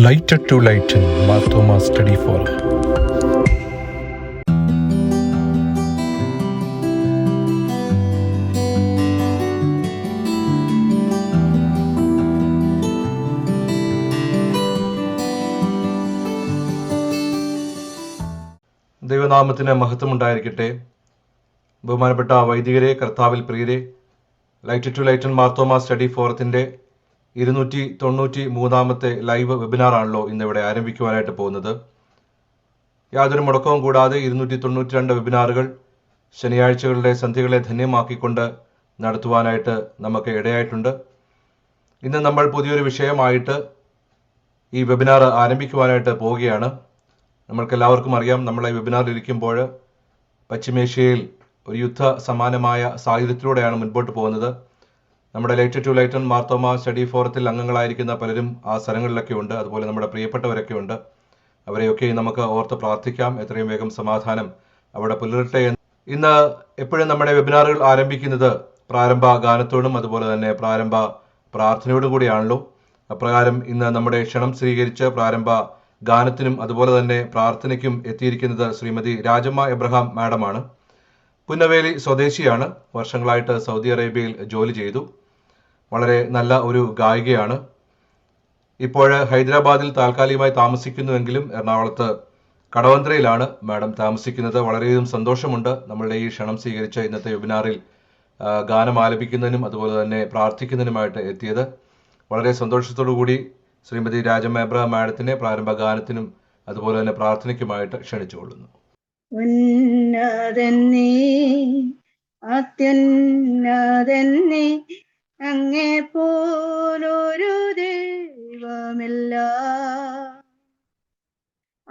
Lighter to Lighten Marthoma Study Forum. ദൈവനാമത്തിന് മഹത്വമുണ്ടായിരിക്കട്ടെ. ബഹുമാനപ്പെട്ട വൈദികരെ, കർത്താവിൽ പ്രിയരെ, Light to lighten Marthoma Study ഫോറത്തിൻ്റെ 293 ലൈവ് വെബിനാറാണല്ലോ ഇന്നിവിടെ ആരംഭിക്കുവാനായിട്ട് പോകുന്നത്. യാതൊരു മുടക്കവും കൂടാതെ 292 വെബിനാറുകൾ ശനിയാഴ്ചകളുടെ സന്ധ്യകളെ ധന്യമാക്കിക്കൊണ്ട് നടത്തുവാനായിട്ട് നമുക്ക് ഇടയായിട്ടുണ്ട്. ഇന്ന് നമ്മൾ പുതിയൊരു വിഷയമായിട്ട് ഈ വെബിനാർ ആരംഭിക്കുവാനായിട്ട് പോവുകയാണ്. നമ്മൾക്കെല്ലാവർക്കും അറിയാം, നമ്മൾ ഈ വെബിനാറിൽ ഇരിക്കുമ്പോൾ പശ്ചിമേഷ്യയിൽ ഒരു യുദ്ധ സമാനമായ സാഹചര്യത്തിലൂടെയാണ് മുൻപോട്ട് പോകുന്നത്. നമ്മുടെ Light to lighten Marthoma Study ഫോറത്തിൽ അംഗങ്ങളായിരിക്കുന്ന പലരും ആ സ്ഥലങ്ങളിലൊക്കെ ഉണ്ട്. അതുപോലെ നമ്മുടെ പ്രിയപ്പെട്ടവരൊക്കെ ഉണ്ട്. അവരെയൊക്കെ നമുക്ക് ഓർത്ത് പ്രാർത്ഥിക്കാം. എത്രയും വേഗം സമാധാനം അവിടെ പുലരട്ടെ. ഇന്ന് എപ്പോഴും നമ്മുടെ വെബിനാറുകൾ ആരംഭിക്കുന്നത് പ്രാരംഭ ഗാനത്തോടും അതുപോലെ തന്നെ പ്രാരംഭ പ്രാർത്ഥനയോടും കൂടിയാണല്ലോ. അപ്രകാരം ഇന്ന് നമ്മുടെ ക്ഷണം സ്വീകരിച്ച് പ്രാരംഭ ഗാനത്തിനും അതുപോലെ തന്നെ പ്രാർത്ഥനയ്ക്കും എത്തിയിരിക്കുന്നത് ശ്രീമതി രാജമ്മ എബ്രഹാം മാഡമാണ്. പുന്നവേലി സ്വദേശിയാണ്. വർഷങ്ങളായിട്ട് സൗദി അറേബ്യയിൽ ജോലി ചെയ്തു. വളരെ നല്ല ഒരു ഗായികയാണ്. ഇപ്പോൾ ഹൈദരാബാദിൽ താൽക്കാലികമായി താമസിക്കുന്നുവെങ്കിലും എറണാകുളത്ത് കടവന്ത്രയിലാണ് മാഡം താമസിക്കുന്നത്. വളരെയധികം സന്തോഷമുണ്ട് നമ്മളുടെ ഈ ക്ഷണം സ്വീകരിച്ച ഇന്നത്തെ വെബിനാറിൽ ഗാനം ആലപിക്കുന്നതിനും അതുപോലെ തന്നെ പ്രാർത്ഥിക്കുന്നതിനുമായിട്ട് എത്തിയത്. വളരെ സന്തോഷത്തോടു കൂടി ശ്രീമതി രാജമ്മ എബ്രഹാം മാഡത്തിനെ പ്രാരംഭ ഗാനത്തിനും അതുപോലെ തന്നെ പ്രാർത്ഥനയ്ക്കുമായിട്ട് ക്ഷണിച്ചുകൊള്ളുന്നു. ഉന്നതന്നേ അത്യുന്നതന്നേ അങ്ങേ പോലൊരു ദൈവമില്ല.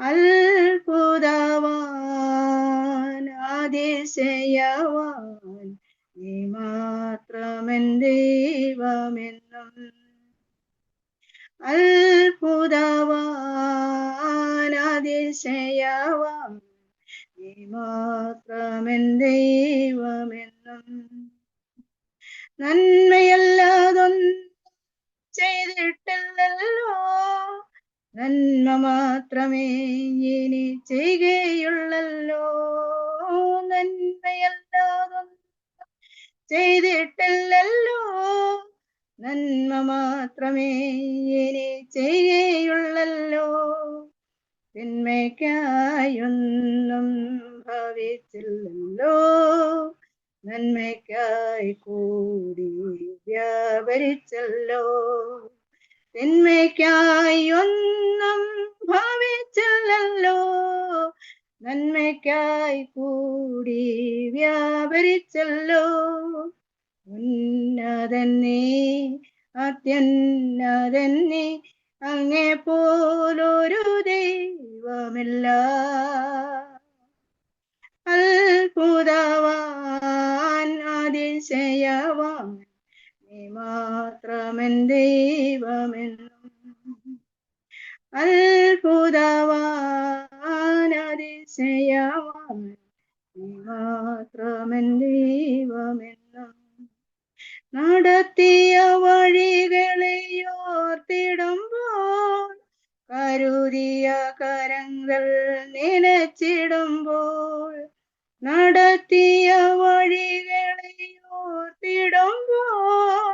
അത്ഭുതവാൻ അതിശയവാൻ നീ മാത്രമെൻ ദൈവമെന്നും. അത്ഭുതവാൻ അതിശയവാൻ നീ മാത്രമെൻ ദൈവമെന്നും. നന്മയല്ലാതൊന്നും ചെയ്തിട്ടില്ലല്ലോ, നന്മ മാത്രമേ ഇനി ചെയ്യുകയുള്ളല്ലോ. നന്മയല്ലാതൊന്നും ചെയ്തിട്ടില്ലല്ലോ, നന്മ മാത്രമേ ഇനി ചെയ്യുകയുള്ളല്ലോ. തിന്മയ്ക്കായൊന്നും ഭവിച്ചില്ലല്ലോ, നന്മയ്ക്കായി കൂടി വ്യാപരിച്ചല്ലോ. തിന്മയ്ക്കായി ഒന്നും ഭവിച്ചില്ലല്ലോ, നന്മയ്ക്കായി കൂടി വ്യാപരിച്ചല്ലോ. ഉന്നതന്നേ അത്യുന്നതന്നേ അങ്ങേ പോലൊരു ദൈവമില്ല. അത്ഭുതവാൻ അതിശയവാൻ നീ മാത്രമെൻ ദൈവമെന്നും. അത്ഭുതവാൻ അതിശയവാൻ നീ മാത്രമെൻ ദൈവമെന്നും. നടത്തിയ വഴികളെയോർത്തിടുമ്പോൾ, കരുതിയ കരങ്ങൾ നനച്ചിടുമ്പോൾ, നടത്തിയ വഴികളെയോർത്തിടുമ്പോൾ,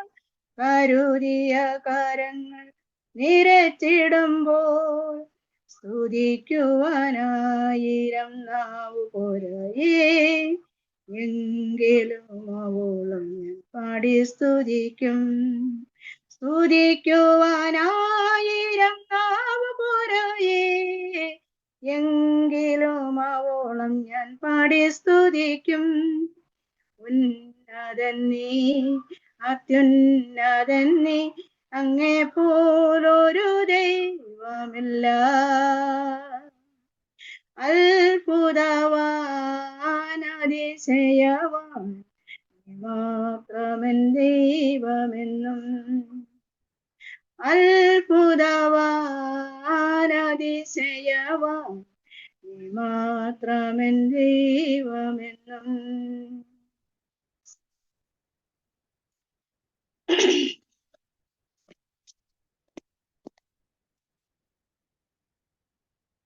കരുതിയ കരങ്ങൾ നിരച്ചിടുമ്പോൾ, സ്തുതിക്കുവാനായിരം നാവു പോരയേ, എങ്കിലും അവളും ഞാൻ പാടി സ്തുതിക്കും. സ്തുതിക്കുവാനായിരം നാവു പോരയേ, എങ്കിലും അവളും ഞാൻ പാടി സ്തുതിക്കും. ഉന്നതന്നേ അത്യുന്നതന്നേ അങ്ങേ പോലൊരു ദൈവമില്ല. അത്ഭുതവാൻ അതിശയവാൻ നീ മാത്രമെൻ ദൈവമെന്നും. അത്ഭുതവാൻ അതിശയവാൻ നീ മാത്രമെൻ ദൈവമെന്നും.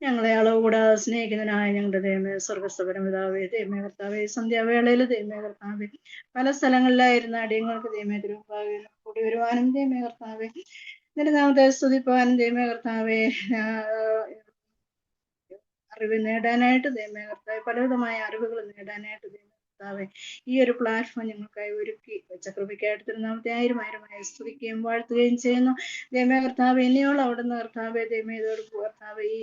ഞങ്ങളെ അളവ് കൂടാതെ സ്നേഹിക്കുന്നതിനായ ഞങ്ങളുടെ ദൈവമേ, സ്വർഗസ്ഥ പരമിതാവേ, ദൈവമേ കർത്താവേ, സന്ധ്യാവേളയിൽ ദൈവമേ കർത്താവേ, പല സ്ഥലങ്ങളിലായിരുന്ന അടിയങ്ങൾക്ക് ദൈവമേ തിരുമുമ്പാകെ കൂടി വരുവാനും ദൈവമേ കർത്താവേ, നിന്റെ നാമത്തെ സ്തുതിപ്പാനും ദൈവമേ കർത്താവേ, അറിവ് നേടാനായിട്ട് ദൈവമേ കർത്താവേ, പലവിധമായ അറിവുകൾ നേടാനായിട്ട് ദൈവമേ കർത്താവേ, ഈ ഒരു പ്ലാറ്റ്ഫോം ഞങ്ങൾക്കായി ഒരുക്കി വെച്ച കൃപയ്ക്കായിട്ട് തിരുനാമത്തെ ആയിരമായി സ്തുതിക്കുകയും വാഴ്ത്തുകയും ചെയ്യുന്നു. ദൈവമേ കർത്താവേ, ഇനിയുള്ള അവിടുന്ന് കർത്താവേ, ദൈവമേ ഇതോട് കർത്താവേ, ഈ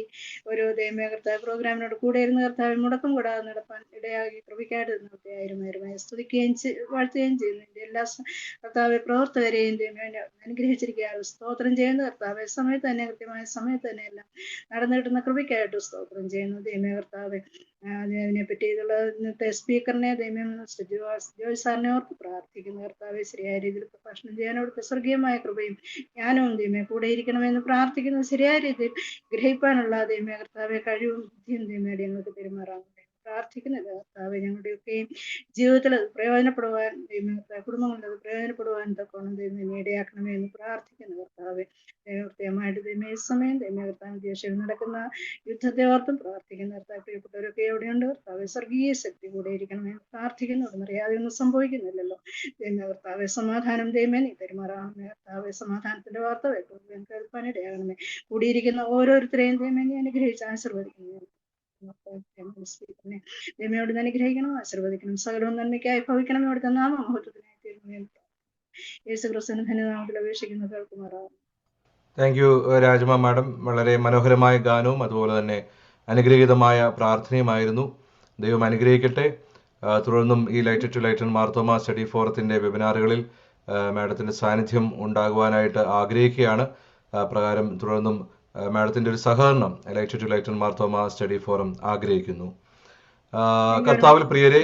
ഒരു ദൈവമേ കർത്താവേ പ്രോഗ്രാമിനോട് കൂടെ ഇരുന്ന് കർത്താവേ മുടക്കം കൂടാതെ നടപ്പാൻ ഇടയാക്കി കൃപയ്ക്കായിട്ട് തിരുനാമത്തെ ആയിരമായി സ്തുതിക്കുകയും വാഴ്ത്തുകയും ചെയ്യുന്നു. എൻ്റെ എല്ലാ കർത്താവെ പ്രവർത്തകരെയും ദൈവമേ അനുഗ്രഹിച്ചിരിക്കുകയാണ് സ്തോത്രം ചെയ്യുന്നു. കർത്താവെ സമയത്ത് തന്നെ, കൃത്യമായ സമയത്ത് തന്നെ എല്ലാം നടന്നു കിട്ടുന്ന കൃപയ്ക്കായിട്ട് സ്തോത്രം ചെയ്യുന്നു. ദൈവമേ കർത്താവെ, അതിനെ പറ്റിയിട്ടുള്ള ഇന്നത്തെ സ്പീക്കറിനെ ദൈവമേ ജോയ് സാറിനെ ഓർത്ത് പ്രാർത്ഥിക്കുന്നു. കർത്താവെ, ശരിയായ രീതിയിൽ പ്രഭാഷണം ചെയ്യാൻ അവിടുത്തെ സ്വർഗീയമായ കൃപയും ജ്ഞാനവും ദൈവമേ കൂടെ ഇരിക്കണമെന്ന് പ്രാർത്ഥിക്കുന്നു. ശരിയായ രീതിയിൽ ഗ്രഹിപ്പാനുള്ള ദൈവമേ കർത്താവെ കഴിവും ബുദ്ധിയും ദൈവമേ ഞങ്ങൾക്ക് പെരുമാറാവുന്നത് പ്രാർത്ഥിക്കുന്നത്. കർത്താവെ, ഞങ്ങളുടെയൊക്കെയും ജീവിതത്തിൽ അത് പ്രയോജനപ്പെടുവാൻ ദൈവമേ കുടുംബങ്ങളിൽ അത് പ്രയോജനപ്പെടുവാൻ തക്കോണം ദൈവമേ ഇടയാക്കണമേ എന്ന് പ്രാർത്ഥിക്കുന്നു. കർത്താവെ, കൃത്യമായിട്ട് ദൈവമേ സമയം ദൈവമേ കർത്താവ് ദേശയിൽ നടക്കുന്ന യുദ്ധത്തെ ഓർത്തും പ്രാർത്ഥിക്കുന്നു. കർത്താവ്, പ്രിയപ്പെട്ടവരൊക്കെ എവിടെയുണ്ട് കർത്താവ് സ്വർഗീയ ശക്തി കൂടെ ഇരിക്കണമെന്ന് പ്രാർത്ഥിക്കുന്നു. ഒന്നറിയാതെ ഒന്നും സംഭവിക്കുന്നില്ലല്ലോ ദൈവമേ കർത്താവെ, സമാധാനം ദൈവമേ നീ പെരുമാറാണമേ. കർത്താവെ, സമാധാനത്തിന്റെ വാർത്ത കേൾപ്പാനിടയാകണമേ. കൂടിയിരിക്കുന്ന ഓരോരുത്തരെയും ദൈവമേ നീ അനുഗ്രഹിച്ച് ആശീർവദിക്കുന്നു. ദൈവമയോട് അനുഗ്രഹിക്കണം, ആശീർവദിക്കണം. സകലവും നന്മയ്ക്കായി ഭവിക്കണം. അവിടുത്തെ നാമമഹത്വത്തിനായി തീരുന്നു. യേശു ക്രിസ്തുവിന്റെ ധന്യനാമത്തിൽ അപേക്ഷിക്കുന്ന കേൾക്കുമാറാകും. Thank you Rajamma madam. വളരെ മനോഹരമായ ഗാനവും അതുപോലെ തന്നെ അനുഗ്രഹീതമായ പ്രാർത്ഥനയുമായിരുന്നു. ദൈവം അനുഗ്രഹിക്കട്ടെ. തുടർന്നും ഈ Light to Light Marthoma Study ഫോറത്തിൻ്റെ വെബിനാറുകളിൽ മാഡത്തിൻ്റെ സാന്നിധ്യം ഉണ്ടാകുവാനായിട്ട് ആഗ്രഹിക്കുകയാണ്. പ്രകാരം തുടർന്നും മാഡത്തിൻ്റെ ഒരു സഹകരണം Light to Light Marthoma Study Forum ആഗ്രഹിക്കുന്നു. കർത്താവിൽ പ്രിയരെ,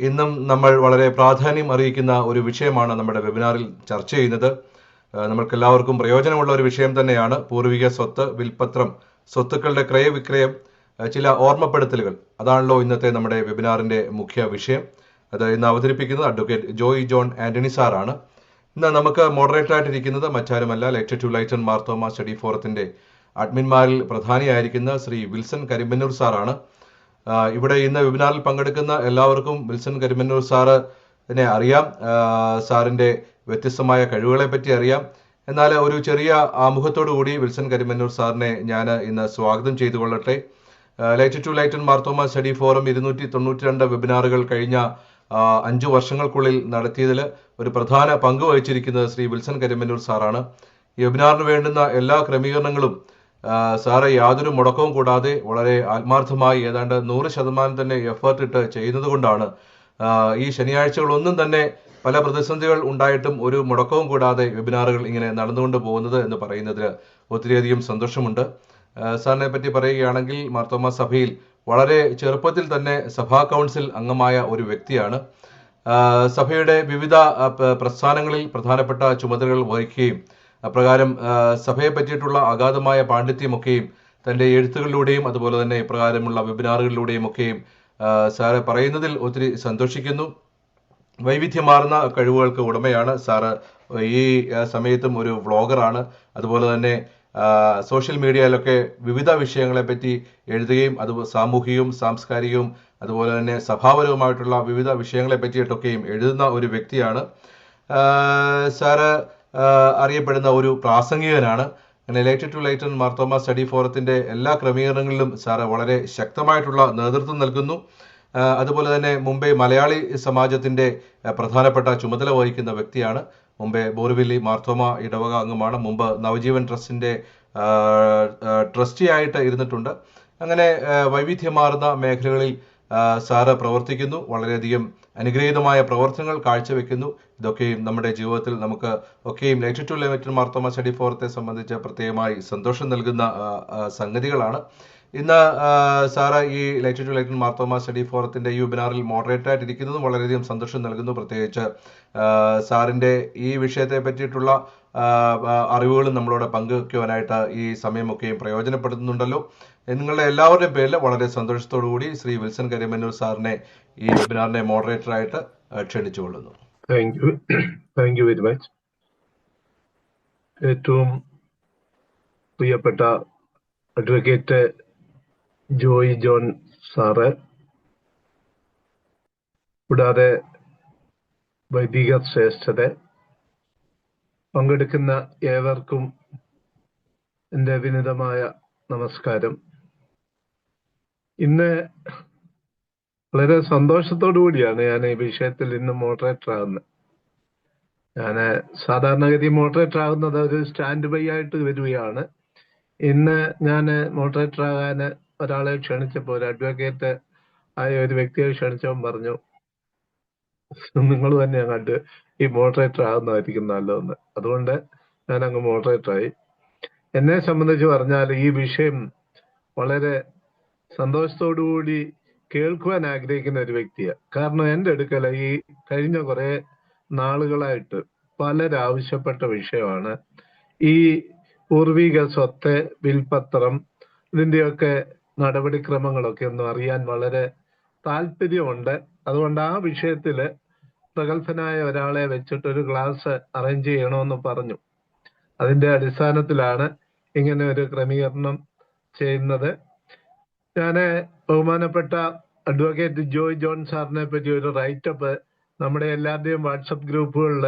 ഇന്നും നമ്മൾ വളരെ പ്രാധാന്യം അറിയിക്കുന്ന ഒരു വിഷയമാണ് നമ്മുടെ വെബിനാറിൽ ചർച്ച ചെയ്യുന്നത്. നമ്മൾക്കെല്ലാവർക്കും പ്രയോജനമുള്ള ഒരു വിഷയം തന്നെയാണ്. പൂർവിക സ്വത്ത് വിൽപത്രം, സ്വത്തുക്കളുടെ ക്രയവിക്രയം, ചില ഓർമ്മപ്പെടുത്തലുകൾ. അതാണല്ലോ ഇന്നത്തെ നമ്മുടെ വെബിനാറിൻ്റെ മുഖ്യ വിഷയം. അത് ഇന്ന് അവതരിപ്പിക്കുന്നത് അഡ്വക്കേറ്റ് ജോയ് ജോൺ ആന്റണി സാറാണ്. ഇന്ന് നമുക്ക് മോഡറേറ്ററായിട്ടിരിക്കുന്നത് മറ്റാരുമല്ല, Light to Light Marthoma Study ഫോറത്തിൻ്റെ അഡ്മിന്മാരിൽ പ്രധാനിയായിരിക്കുന്ന ശ്രീ വിൽസൺ കരിമ്പന്നൂർ സാറാണ്. ഇവിടെ ഇന്ന് വെബിനാറിൽ പങ്കെടുക്കുന്ന എല്ലാവർക്കും വിൽസൺ കരിമ്പന്നൂർ സാറിനെ അറിയാം. സാറിൻ്റെ വ്യത്യസ്തമായ കഴിവുകളെ പറ്റി അറിയാം. എന്നാൽ ഒരു ചെറിയ ആമുഖത്തോടു കൂടി വിൽസൺ കരിമ്പന്നൂർ സാറിനെ ഞാൻ ഇന്ന് സ്വാഗതം ചെയ്തു കൊള്ളട്ടെ. Light to Light Marthoma Study Forum 292 വെബിനാറുകൾ കഴിഞ്ഞ 5 വർഷങ്ങൾക്കുള്ളിൽ നടത്തിയതിൽ ഒരു പ്രധാന പങ്ക് വഹിച്ചിരിക്കുന്നത് ശ്രീ വിൽസൺ കരിമ്പന്നൂർ സാറാണ്. ഈ വെബിനാറിന് വേണ്ടുന്ന എല്ലാ ക്രമീകരണങ്ങളും സാറ് യാതൊരു മുടക്കവും കൂടാതെ വളരെ ആത്മാർത്ഥമായി ഏതാണ്ട് 100% തന്നെ എഫേർട്ട് ഇട്ട് ചെയ്യുന്നത് കൊണ്ടാണ് ഈ ശനിയാഴ്ചകളൊന്നും തന്നെ പല പ്രതിസന്ധികൾ ഉണ്ടായിട്ടും ഒരു മുടക്കവും കൂടാതെ വെബിനാറുകൾ ഇങ്ങനെ നടന്നുകൊണ്ട് പോകുന്നത് എന്ന് പറയുന്നതിൽ ഒത്തിരിയധികം സന്തോഷമുണ്ട്. സാറിനെ പറ്റി പറയുകയാണെങ്കിൽ മാർത്തോമ സഭയിൽ വളരെ ചെറുപ്പത്തിൽ തന്നെ സഭാ കൗൺസിൽ അംഗമായ ഒരു വ്യക്തിയാണ്. സഭയുടെ വിവിധ പ്രസ്ഥാനങ്ങളിൽ പ്രധാനപ്പെട്ട ചുമതലകൾ വഹിക്കുകയും അപ്രകാരം സഭയെ പറ്റിയിട്ടുള്ള അഗാധമായ പാണ്ഡിത്യമൊക്കെയും തൻ്റെ എഴുത്തുകളിലൂടെയും അതുപോലെ തന്നെ ഇപ്രകാരമുള്ള വെബിനാറുകളിലൂടെയും ഒക്കെയും സാറ് പറയുന്നതിൽ ഒത്തിരി സന്തോഷിക്കുന്നു. വൈവിധ്യമാർന്ന കഴിവുകൾക്ക് ഉടമയാണ് സാറ്. ഈ സമയത്തും ഒരു വ്ളോഗറാണ്. അതുപോലെ തന്നെ സോഷ്യൽ മീഡിയയിലൊക്കെ വിവിധ വിഷയങ്ങളെപ്പറ്റി എഴുതുകയും അത് സാമൂഹികവും സാംസ്കാരികവും അതുപോലെ തന്നെ സഭാപരവുമായിട്ടുള്ള വിവിധ വിഷയങ്ങളെ പറ്റിയിട്ടൊക്കെയും എഴുതുന്ന ഒരു വ്യക്തിയാണ്. സാറ് അറിയപ്പെടുന്ന ഒരു പ്രാസംഗികനാണ്. അങ്ങനെ Light to Light Marthoma Study ഫോറത്തിൻ്റെ എല്ലാ ക്രമീകരണങ്ങളിലും സാറ് വളരെ ശക്തമായിട്ടുള്ള നേതൃത്വം നൽകുന്നു. അതുപോലെ തന്നെ മുംബൈ മലയാളി സമാജത്തിൻ്റെ പ്രധാനപ്പെട്ട ചുമതല വഹിക്കുന്ന വ്യക്തിയാണ്. മുംബൈ ബോറിവില്ലി മാർത്തോമ ഇടവക അംഗമാണ്. മുമ്പ് നവജീവൻ ട്രസ്റ്റിൻ്റെ ട്രസ്റ്റി ആയിട്ട് ഇരുന്നിട്ടുണ്ട്. അങ്ങനെ വൈവിധ്യമാർന്ന മേഖലകളിൽ സാറ് പ്രവർത്തിക്കുന്നു. വളരെയധികം അനുഗ്രഹീതമായ പ്രവർത്തനങ്ങൾ കാഴ്ചവെക്കുന്നു. ഇതൊക്കെയും നമ്മുടെ ജീവിതത്തിൽ നമുക്ക് ഒക്കെയും Light to Light Marthoma Study ഫോറത്തെ സംബന്ധിച്ച് പ്രത്യേകമായി സന്തോഷം നൽകുന്ന സംഗതികളാണ്. ഇന്ന് സാറ് ഈ Light to Light Marthoma Study ഫോറത്തിൻ്റെ ഈ വെബിനാറിൽ മോഡറേറ്ററായിട്ടിരിക്കുന്നതും വളരെയധികം സന്തോഷം നൽകുന്നു. പ്രത്യേകിച്ച് സാറിൻ്റെ ഈ വിഷയത്തെ പറ്റിയിട്ടുള്ള അറിവുകളും നമ്മളോട് പങ്കുവയ്ക്കുവാനായിട്ട് ഈ സമയമൊക്കെയും പ്രയോജനപ്പെടുത്തുന്നുണ്ടല്ലോ. നിങ്ങളുടെ എല്ലാവരുടെയും പേരിൽ വളരെ സന്തോഷത്തോടു കൂടി ശ്രീ വിൽസൺ കരിമ്പന്നൂർ സാറിനെ ഈ വെബിനാറിനെ മോഡറേറ്ററായിട്ട് ക്ഷണിച്ചുകൊള്ളുന്നു. Thank you very much. ഏറ്റവും പ്രിയപ്പെട്ട അഡ്വക്കേറ്റ് ജോയ് ജോൺ സാറ്, കൂടാതെ വൈദിക ശ്രേഷ്ഠരെ, പങ്കെടുക്കുന്ന ഏവർക്കും എൻ്റെ വിനീതമായ നമസ്കാരം. ഇന്ന് വളരെ സന്തോഷത്തോടു കൂടിയാണ് ഞാൻ ഈ വിഷയത്തിൽ ഇന്ന് മോഡറേറ്റർ ആകുന്നത്. ഞാൻ സാധാരണഗതി മോഡറേറ്റർ ആകുന്നത് ഒരു സ്റ്റാൻഡ് ബൈ ആയിട്ട് വരികയാണ്. ഇന്ന് ഞാൻ മോഡറേറ്റർ ആകാൻ ഒരാളെ ക്ഷണിച്ചപ്പോൾ, ഒരു അഡ്വക്കേറ്റ് ആയ ഒരു വ്യക്തിയെ ക്ഷണിച്ചവൻ പറഞ്ഞു, നിങ്ങൾ തന്നെ അങ്ങോട്ട് ഈ മോഡറേറ്റർ ആകുന്നതായിരിക്കും നല്ലതെന്ന്. അതുകൊണ്ട് ഞാൻ അങ്ങ് മോഡറേറ്ററായി. എന്നെ സംബന്ധിച്ച് പറഞ്ഞാൽ ഈ വിഷയം വളരെ സന്തോഷത്തോടുകൂടി കേൾക്കുവാൻ ആഗ്രഹിക്കുന്ന ഒരു വ്യക്തിയാണ്. കാരണം എൻ്റെ അടുക്കൽ ഈ കഴിഞ്ഞ കുറെ നാളുകളായിട്ട് പലരാവശ്യപ്പെട്ട വിഷയമാണ് ഈ പൂർവിക സ്വത്ത് വിൽപത്രം, ഇതിൻ്റെയൊക്കെ നടപടിക്രമങ്ങളൊക്കെ ഒന്നും അറിയാൻ വളരെ താല്പര്യമുണ്ട്. അതുകൊണ്ട് ആ വിഷയത്തിൽ പ്രഗത്ഭനായ ഒരാളെ വെച്ചിട്ട് ഒരു ക്ലാസ് അറേഞ്ച് ചെയ്യണമെന്ന് പറഞ്ഞു. അതിന്റെ അടിസ്ഥാനത്തിലാണ് ഇങ്ങനെ ഒരു ക്രമീകരണം ചെയ്യുന്നത്. ഞാൻ ബഹുമാനപ്പെട്ട അഡ്വക്കേറ്റ് ജോയ് ജോൺ സാറിനെ പറ്റി ഒരു റൈറ്റപ്പ് നമ്മുടെ എല്ലാവരുടെയും വാട്സപ്പ് ഗ്രൂപ്പുകളിൽ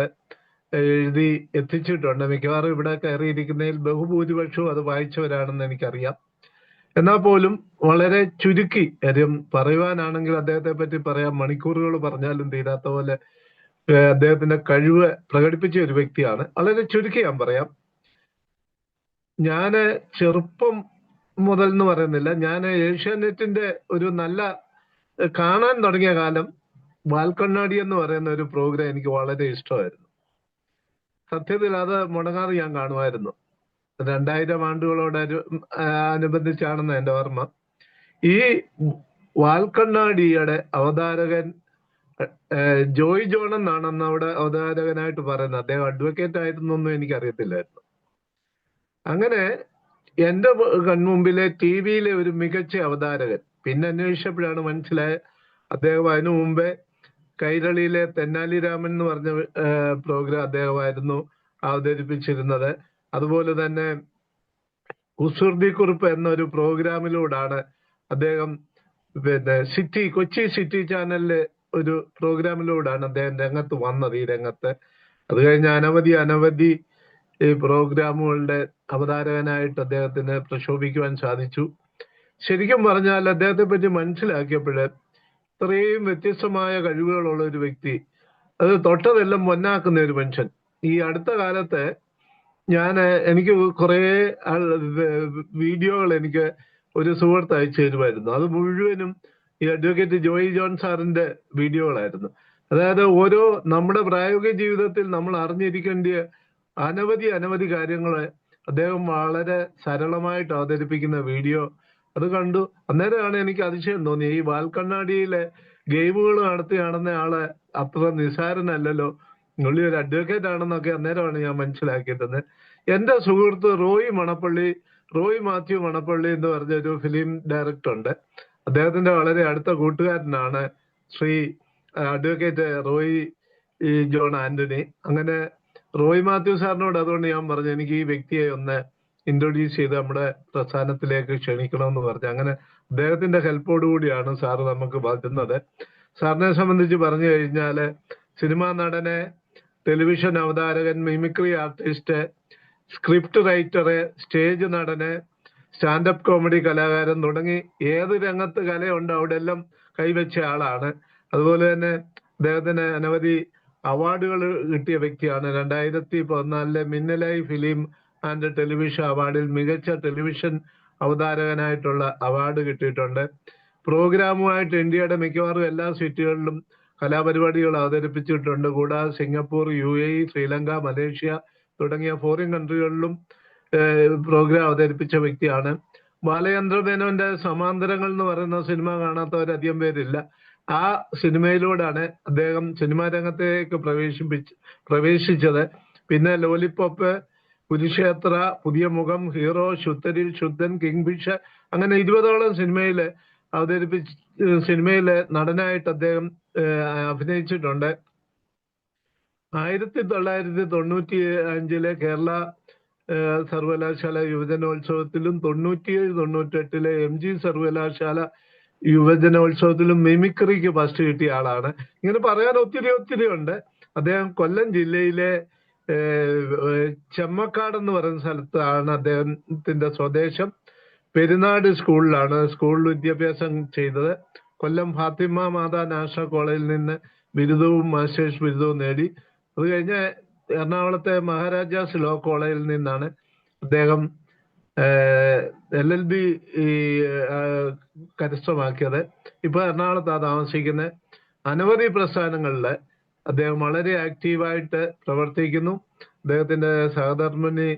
എഴുതി എത്തിച്ചിട്ടുണ്ട്. മിക്കവാറും ഇവിടെ കയറിയിരിക്കുന്നതിൽ ബഹുഭൂരിപക്ഷവും അത് വായിച്ചവരാണെന്ന് എനിക്കറിയാം. എന്നാൽ പോലും വളരെ ചുരുക്കി കാര്യം പറയുവാനാണെങ്കിൽ അദ്ദേഹത്തെ പറ്റി പറയാം, മണിക്കൂറുകൾ പറഞ്ഞാലും തീരാത്ത പോലെ അദ്ദേഹത്തിന്റെ കഴിവ് പ്രകടിപ്പിച്ച ഒരു വ്യക്തിയാണ്. വളരെ ചുരുക്കി ഞാൻ പറയാം. ഞാന് ചെറുപ്പം മുതൽ എന്ന് പറയുന്നില്ല, ഞാൻ ഏഷ്യാനെറ്റിന്റെ ഒരു നല്ല കാണാൻ തുടങ്ങിയ കാലം വാൽക്കണ്ണാടി എന്ന് പറയുന്ന ഒരു പ്രോഗ്രാം എനിക്ക് വളരെ ഇഷ്ടമായിരുന്നു. സത്യത്തിൽ അത് മുടങ്ങാതെ ഞാൻ കാണുമായിരുന്നു. 2000 ആണ്ടുകളോട് അനുബന്ധിച്ചാണെന്ന് എൻ്റെ ഓർമ്മ. ഈ വാൽക്കണ്ണാടിയുടെ അവതാരകൻ ജോയ് ജോൺ എന്നാണെന്ന് അവിടെ അവതാരകനായിട്ട് പറയുന്നത്. അദ്ദേഹം അഡ്വക്കേറ്റ് ആയിരുന്നൊന്നും എനിക്കറിയത്തില്ലായിരുന്നു. അങ്ങനെ എൻ്റെ കൺമുമ്പിലെ TV-യിലെ ഒരു മികച്ച അവതാരകൻ. പിന്നെ അന്വേഷിച്ചപ്പോഴാണ് മനസ്സിലായ അദ്ദേഹം അതിനു മുമ്പേ കൈരളിയിലെ തെന്നാലി രാമൻ എന്ന് പറഞ്ഞ പ്രോഗ്രാം അദ്ദേഹമായിരുന്നു അവതരിപ്പിച്ചിരുന്നത്. അതുപോലെ തന്നെ കുസൃതി കുറിപ്പ് എന്നൊരു പ്രോഗ്രാമിലൂടാണ് അദ്ദേഹം കൊച്ചി സിറ്റി ചാനലിലെ ഒരു പ്രോഗ്രാമിലൂടാണ് അദ്ദേഹം രംഗത്ത് വന്നത്, ഈ രംഗത്ത്. അത് കഴിഞ്ഞ് അനവധി ഈ പ്രോഗ്രാമുകളുടെ അവതാരകനായിട്ട് അദ്ദേഹത്തിന് പ്രശോഭിക്കുവാൻ സാധിച്ചു. ശരിക്കും പറഞ്ഞാൽ അദ്ദേഹത്തെ പറ്റി മനസ്സിലാക്കിയപ്പോൾ ഇത്രയും വ്യത്യസ്തമായ കഴിവുകളുള്ള ഒരു വ്യക്തി, അത് തൊട്ടതെല്ലാം പൊന്നാക്കുന്ന ഒരു മനുഷ്യൻ. ഈ അടുത്ത കാലത്ത് എനിക്ക് കുറെ വീഡിയോകൾ എനിക്ക് ഒരു സുഹൃത്ത് അയച്ചു തരുമായിരുന്നു. അത് മുഴുവനും ഈ അഡ്വക്കേറ്റ് ജോയ് ജോൺ സാറിന്റെ വീഡിയോകളായിരുന്നു. അതായത് ഓരോ നമ്മുടെ പ്രായോഗിക ജീവിതത്തിൽ നമ്മൾ അറിഞ്ഞിരിക്കേണ്ട അനവധി കാര്യങ്ങളെ അദ്ദേഹം വളരെ സരളമായിട്ട് അവതരിപ്പിക്കുന്ന വീഡിയോ അത് കണ്ടു. അന്നേരമാണ് എനിക്ക് അതിശയം തോന്നിയത്, ഈ വാൽക്കണ്ണാടിയിലെ ഗെയിമുകൾ നടന്ന ആള് അത്ര നിസ്സാരനല്ലല്ലോ, ഉള്ളി ഒരു അഡ്വക്കേറ്റ് ആണെന്നൊക്കെ അന്നേരമാണ് ഞാൻ മനസ്സിലാക്കിയിരുന്നത്. എൻ്റെ സുഹൃത്ത് റോയ് മാത്യു മണപ്പള്ളി എന്ന് പറഞ്ഞ ഒരു ഫിലിം ഡയറക്ടർ ഉണ്ട്. അദ്ദേഹത്തിന്റെ വളരെ അടുത്ത കൂട്ടുകാരനാണ് ശ്രീ അഡ്വക്കേറ്റ് റോയ് ജോൺ ആന്റണി. അങ്ങനെ റോയ് മാത്യു സാറിനോട് അതുകൊണ്ട് ഞാൻ പറഞ്ഞു, എനിക്ക് ഈ വ്യക്തിയെ ഒന്ന് ഇൻട്രൊഡ്യൂസ് ചെയ്ത് നമ്മുടെ പ്രസ്ഥാനത്തിലേക്ക് ക്ഷണിക്കണമെന്ന് പറഞ്ഞു. അങ്ങനെ അദ്ദേഹത്തിന്റെ ഹെൽപ്പോടുകൂടിയാണ് സാറ് നമുക്ക് വരുന്നത്. സാറിനെ സംബന്ധിച്ച് പറഞ്ഞു കഴിഞ്ഞാൽ സിനിമാ നടന്, ടെലിവിഷൻ അവതാരകൻ, mimicry artist, script writer, stage നടന്, സ്റ്റാൻഡപ്പ് കോമഡി കലാകാരൻ തുടങ്ങി ഏത് രംഗത്ത് കലയുണ്ട് അവിടെ എല്ലാം കൈവച്ച ആളാണ്. അതുപോലെ തന്നെ അദ്ദേഹത്തിന് അനവധി അവാർഡുകൾ കിട്ടിയ വ്യക്തിയാണ്. 2014 മിന്നലായി ഫിലിം ആൻഡ് ടെലിവിഷൻ അവാർഡിൽ മികച്ച ടെലിവിഷൻ അവതാരകനായിട്ടുള്ള അവാർഡ് കിട്ടിയിട്ടുണ്ട്. പ്രോഗ്രാമുമായിട്ട് ഇന്ത്യയുടെ മിക്കവാറും എല്ലാ സിറ്റികളിലും കലാപരിപാടികൾ അവതരിപ്പിച്ചിട്ടുണ്ട്. കൂടാതെ സിംഗപ്പൂർ, UAE, ശ്രീലങ്ക, മലേഷ്യ തുടങ്ങിയ ഫോറിൻ കൺട്രികളിലും പ്രോഗ്രാം അവതരിപ്പിച്ച വ്യക്തിയാണ്. ബാലചന്ദ്രമേനോന്റെ സമാന്തരങ്ങൾ എന്ന് പറയുന്ന സിനിമ കാണാത്തവരധികം പേരില്ല. ആ സിനിമയിലൂടെയാണ് അദ്ദേഹം സിനിമാ രംഗത്തേക്ക് പ്രവേശിച്ചത്. പിന്നെ ലോലിപോപ്പ്, കുരുക്ഷേത്ര, പുതിയ മുഖം, ഹീറോ, ശുദ്ധരിൽ ശുദ്ധൻ, കിങ്ഫിഷർ, അങ്ങനെ 20ഓളം സിനിമയിലെ നടനായിട്ട് അദ്ദേഹം അഭിനയിച്ചിട്ടുണ്ട്. 1995 കേരള സർവകലാശാല യുവജനോത്സവത്തിലും 97-98 MG സർവകലാശാല യുവജനോത്സവത്തിലും മിമിക്രിക്ക് ഫസ്റ്റ് കിട്ടിയ ആളാണ്. ഇങ്ങനെ പറയാൻ ഒത്തിരി ഉണ്ട്. അദ്ദേഹം കൊല്ലം ജില്ലയിലെ ചെമ്മക്കാട് എന്ന് പറയുന്ന സ്ഥലത്താണ് അദ്ദേഹത്തിന്റെ സ്വദേശം. പെരുന്നാട് സ്കൂളിലാണ് സ്കൂൾ വിദ്യാഭ്യാസം ചെയ്തത്. കൊല്ലം ഫാത്തിമ മാതാ നാഷണൽ കോളേജിൽ നിന്ന് ബിരുദവും മാസ്റ്റേഴ്സ് ബിരുദവും നേടി. അത് കഴിഞ്ഞ് എറണാകുളത്തെ മഹാരാജാസ് ലോ കോളേജിൽ നിന്നാണ് അദ്ദേഹം LLB കരസ്ഥമാക്കിയത്. ഇപ്പൊ എറണാകുളത്താണ് താമസിക്കുന്നത്. അനവധി പ്രസ്ഥാനങ്ങളിൽ അദ്ദേഹം വളരെ ആക്റ്റീവായിട്ട് പ്രവർത്തിക്കുന്നു. അദ്ദേഹത്തിന്റെ സഹധർമ്മിണി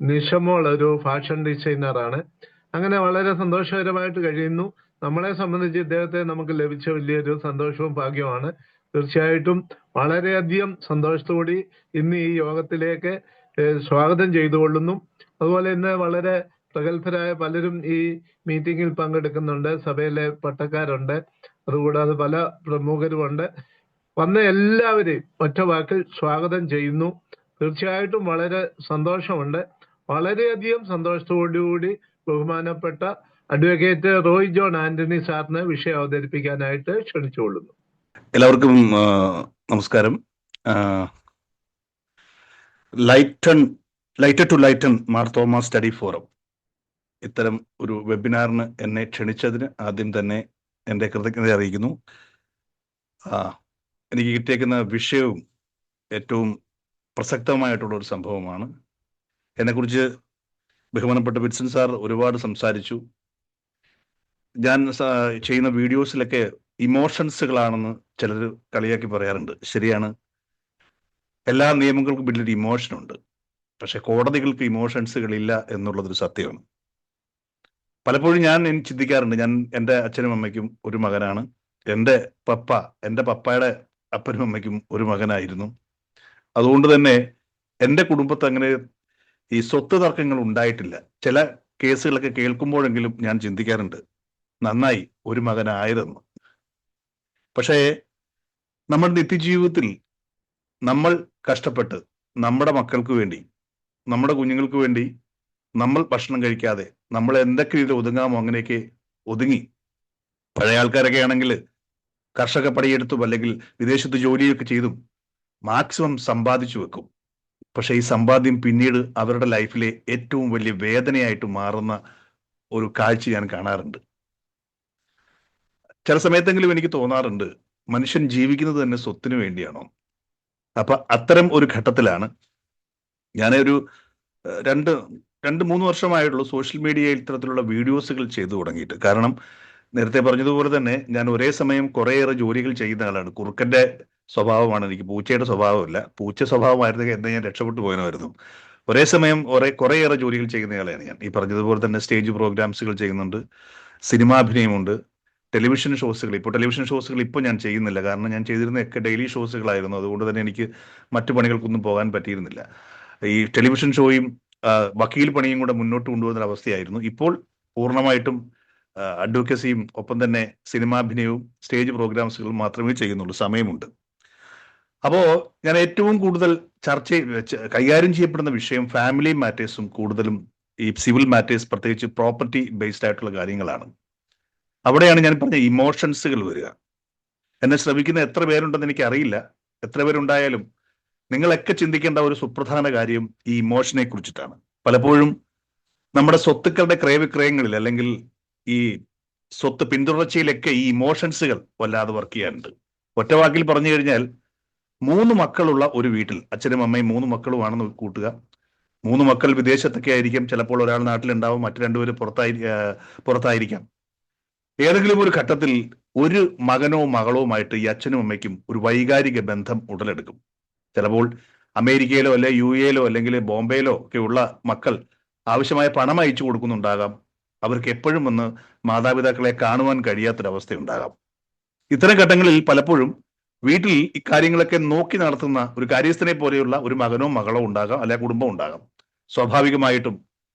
നിഷമോൾ ഒരു ഫാഷൻ ഡിസൈനറാണ്. അങ്ങനെ വളരെ സന്തോഷകരമായിട്ട് കഴിയുന്നു. നമ്മളെ സംബന്ധിച്ച് ഇദ്ദേഹത്തെ നമുക്ക് ലഭിച്ച വലിയൊരു സന്തോഷവും ഭാഗ്യമാണ്. തീർച്ചയായിട്ടും വളരെയധികം സന്തോഷത്തോടെ ഇന്ന് ഈ യോഗത്തിലേക്ക് സ്വാഗതം ചെയ്തുകൊള്ളുന്നു. അതുപോലെ ഇന്ന് വളരെ പ്രഗത്ഭരായ പലരും ഈ മീറ്റിംഗിൽ പങ്കെടുക്കുന്നുണ്ട്. സഭയിലെ പട്ടക്കാരുണ്ട്, അതുകൂടാതെ പല പ്രമുഖരുമുണ്ട്. വന്ന എല്ലാവരെയും ഒറ്റ വാക്കിൽ സ്വാഗതം ചെയ്യുന്നു. തീർച്ചയായിട്ടും വളരെ സന്തോഷമുണ്ട്. വളരെയധികം സന്തോഷത്തോടുകൂടി ബഹുമാനപ്പെട്ട അഡ്വക്കേറ്റ് റോയ് ജോൺ ആന്റണി സാറിനെ വിഷയം അവതരിപ്പിക്കാനായിട്ട് ക്ഷണിച്ചുകൊള്ളുന്നു. എല്ലാവർക്കും നമസ്കാരം. Lighted to Lighten Mar Thomas Study Forum ഇത്തരം ഒരു വെബിനാറിന് എന്നെ ക്ഷണിച്ചതിന് ആദ്യം തന്നെ എൻ്റെ കൃതജ്ഞത അറിയിക്കുന്നു. എനിക്ക് കിട്ടിയേക്കുന്ന വിഷയവും ഏറ്റവും പ്രസക്തമായിട്ടുള്ള ഒരു സംഭവമാണ്. എന്നെക്കുറിച്ച് ബഹുമാനപ്പെട്ട വിൻസൻ സാർ ഒരുപാട് സംസാരിച്ചു. ഞാൻ ചെയ്യുന്ന വീഡിയോസിലൊക്കെ ഇമോഷൻസുകളാണെന്ന് ചിലർ കളിയാക്കി പറയാറുണ്ട്. ശരിയാണ്, എല്ലാ നിയമങ്ങൾക്കും വലിയൊരു ഇമോഷനുണ്ട്. പക്ഷെ കോടതികൾക്ക് ഇമോഷൻസുകളില്ല എന്നുള്ളതൊരു സത്യമാണ്. പലപ്പോഴും ഞാൻ ചിന്തിക്കാറുണ്ട്, ഞാൻ എൻ്റെ അച്ഛനും അമ്മയ്ക്കും ഒരു മകനാണ്. എൻ്റെ പപ്പയുടെ അപ്പനും അമ്മയ്ക്കും ഒരു മകനായിരുന്നു. അതുകൊണ്ട് തന്നെ എൻ്റെ കുടുംബത്ത് അങ്ങനെ ഈ സ്വത്ത് തർക്കങ്ങൾ ഉണ്ടായിട്ടില്ല. ചില കേസുകളൊക്കെ കേൾക്കുമ്പോഴെങ്കിലും ഞാൻ ചിന്തിക്കാറുണ്ട്, നന്നായി ഒരു മകനായതെന്ന്. പക്ഷേ നമ്മുടെ നിത്യജീവിതത്തിൽ നമ്മൾ കഷ്ടപ്പെട്ട് നമ്മുടെ മക്കൾക്ക് വേണ്ടി, നമ്മുടെ കുഞ്ഞുങ്ങൾക്ക് വേണ്ടി നമ്മൾ ഭക്ഷണം കഴിക്കാതെ നമ്മൾ എന്തൊക്കെ രീതിയിൽ ഒതുങ്ങാമോ അങ്ങനെയൊക്കെ ഒതുങ്ങി. പഴയ ആൾക്കാരൊക്കെ ആണെങ്കിൽ കർഷക പണിയെടുത്തും അല്ലെങ്കിൽ വിദേശത്ത് ജോലിയൊക്കെ ചെയ്തും മാക്സിമം സമ്പാദിച്ചു വെക്കും. പക്ഷെ ഈ സമ്പാദ്യം പിന്നീട് അവരുടെ ലൈഫിലെ ഏറ്റവും വലിയ വേദനയായിട്ട് മാറുന്ന ഒരു കാഴ്ച ഞാൻ കാണാറുണ്ട്. ചില സമയത്തെങ്കിലും എനിക്ക് തോന്നാറുണ്ട്, മനുഷ്യൻ ജീവിക്കുന്നത് തന്നെ സ്വത്തിനു വേണ്ടിയാണോ? അപ്പൊ അത്തരം ഒരു ഘട്ടത്തിലാണ് ഞാനൊരു 2-3 വർഷമായിട്ടുള്ള സോഷ്യൽ മീഡിയയിൽ ഇത്തരത്തിലുള്ള വീഡിയോസുകൾ ചെയ്തു തുടങ്ങിയിട്ട്. കാരണം നേരത്തെ പറഞ്ഞതുപോലെ തന്നെ ഞാൻ ഒരേ സമയം കുറേയേറെ ജോലികൾ ചെയ്യുന്ന ആളാണ്. കുറുക്കന്റെ സ്വഭാവമാണ് എനിക്ക്, പൂച്ചയുടെ സ്വഭാവമില്ല. പൂച്ച സ്വഭാവമായിരുന്നെങ്കിൽ എന്താ ഞാൻ രക്ഷപ്പെട്ടു പോയനായിരുന്നു. ഒരേ സമയം കുറേയേറെ ജോലികൾ ചെയ്യുന്നയാളാണ് ഞാൻ. ഈ പറഞ്ഞതുപോലെ തന്നെ സ്റ്റേജ് പ്രോഗ്രാംസുകൾ ചെയ്യുന്നുണ്ട്, സിനിമാഭിനയമുണ്ട്, ടെലിവിഷൻ ഷോസുകൾ. ടെലിവിഷൻ ഷോസുകൾ ഇപ്പോൾ ഞാൻ ചെയ്യുന്നില്ല, കാരണം ഞാൻ ചെയ്തിരുന്നതൊക്കെ ഡെയിലി ഷോസുകളായിരുന്നു. അതുകൊണ്ട് തന്നെ എനിക്ക് മറ്റു പണികൾക്കൊന്നും പോകാൻ പറ്റിയിരുന്നില്ല. ഈ ടെലിവിഷൻ ഷോയും വക്കീൽ പണിയും കൂടെ മുന്നോട്ട് കൊണ്ടുപോകുന്ന അവസ്ഥയായിരുന്നു. ഇപ്പോൾ പൂർണ്ണമായിട്ടും അഡ്വക്കസിയും ഒപ്പം തന്നെ സിനിമാഭിനയവും സ്റ്റേജ് പ്രോഗ്രാംസുകളും മാത്രമേ ചെയ്യുന്നുള്ളൂ. സമയമുണ്ട്. അപ്പോൾ ഞാൻ ഏറ്റവും കൂടുതൽ കൈകാര്യം ചെയ്യപ്പെടുന്ന വിഷയം ഫാമിലി മാറ്റേഴ്സും കൂടുതലും ഈ സിവിൽ മാറ്റേഴ്സ്, പ്രത്യേകിച്ച് പ്രോപ്പർട്ടി ബേസ്ഡ് ആയിട്ടുള്ള കാര്യങ്ങളാണ്. അവിടെയാണ് ഞാൻ പറഞ്ഞ ഇമോഷൻസുകൾ വരിക. എന്നെ ശ്രമിക്കുന്ന എത്ര പേരുണ്ടെന്ന് എനിക്ക് അറിയില്ല. എത്ര പേരുണ്ടായാലും നിങ്ങളൊക്കെ ചിന്തിക്കേണ്ട ഒരു സുപ്രധാന കാര്യം ഈ ഇമോഷനെ കുറിച്ചിട്ടാണ്. പലപ്പോഴും നമ്മുടെ സ്വത്തുക്കളുടെ ക്രയവിക്രയങ്ങളിൽ അല്ലെങ്കിൽ ഈ സ്വത്ത് പിന്തുടർച്ചയിലൊക്കെ ഈ ഇമോഷൻസുകൾ വല്ലാതെ വർക്ക് ചെയ്യാറുണ്ട്. ഒറ്റ വാക്കിൽ പറഞ്ഞു കഴിഞ്ഞാൽ, 3 മക്കളുള്ള ഒരു വീട്ടിൽ അച്ഛനും അമ്മയും 3 മക്കളുമാണെന്ന് കൂട്ടുക. 3 മക്കൾ വിദേശത്തൊക്കെ ആയിരിക്കും. ചിലപ്പോൾ ഒരാൾ നാട്ടിലുണ്ടാവും, മറ്റു 2 പേര് പുറത്തായിരിക്കാം. ഏതെങ്കിലും ഒരു ഘട്ടത്തിൽ ഒരു മകനോ മകളോമായിട്ട് ഈ അച്ഛനും അമ്മയ്ക്കും ഒരു വൈകാരിക ബന്ധം ഉടലെടുക്കും. ചിലപ്പോൾ അമേരിക്കയിലോ അല്ലെ UAE അല്ലെങ്കിൽ ബോംബെയിലോ ഒക്കെ ഉള്ള മക്കൾ ആവശ്യമായ പണം അയച്ചു കൊടുക്കുന്നുണ്ടാകാം. അവർക്ക് എപ്പോഴും വന്ന് മാതാപിതാക്കളെ കാണുവാൻ കഴിയാത്തൊരവസ്ഥയുണ്ടാകാം. ഇത്തരം ഘട്ടങ്ങളിൽ പലപ്പോഴും വീട്ടിൽ ഇക്കാര്യങ്ങളൊക്കെ നോക്കി നടത്തുന്ന ഒരു കാര്യസ്ഥനെ പോലെയുള്ള ഒരു മകനോ മകളോ ഉണ്ടാകാം, അല്ലെ കുടുംബം ഉണ്ടാകാം. സ്വാഭാവികമായിട്ടും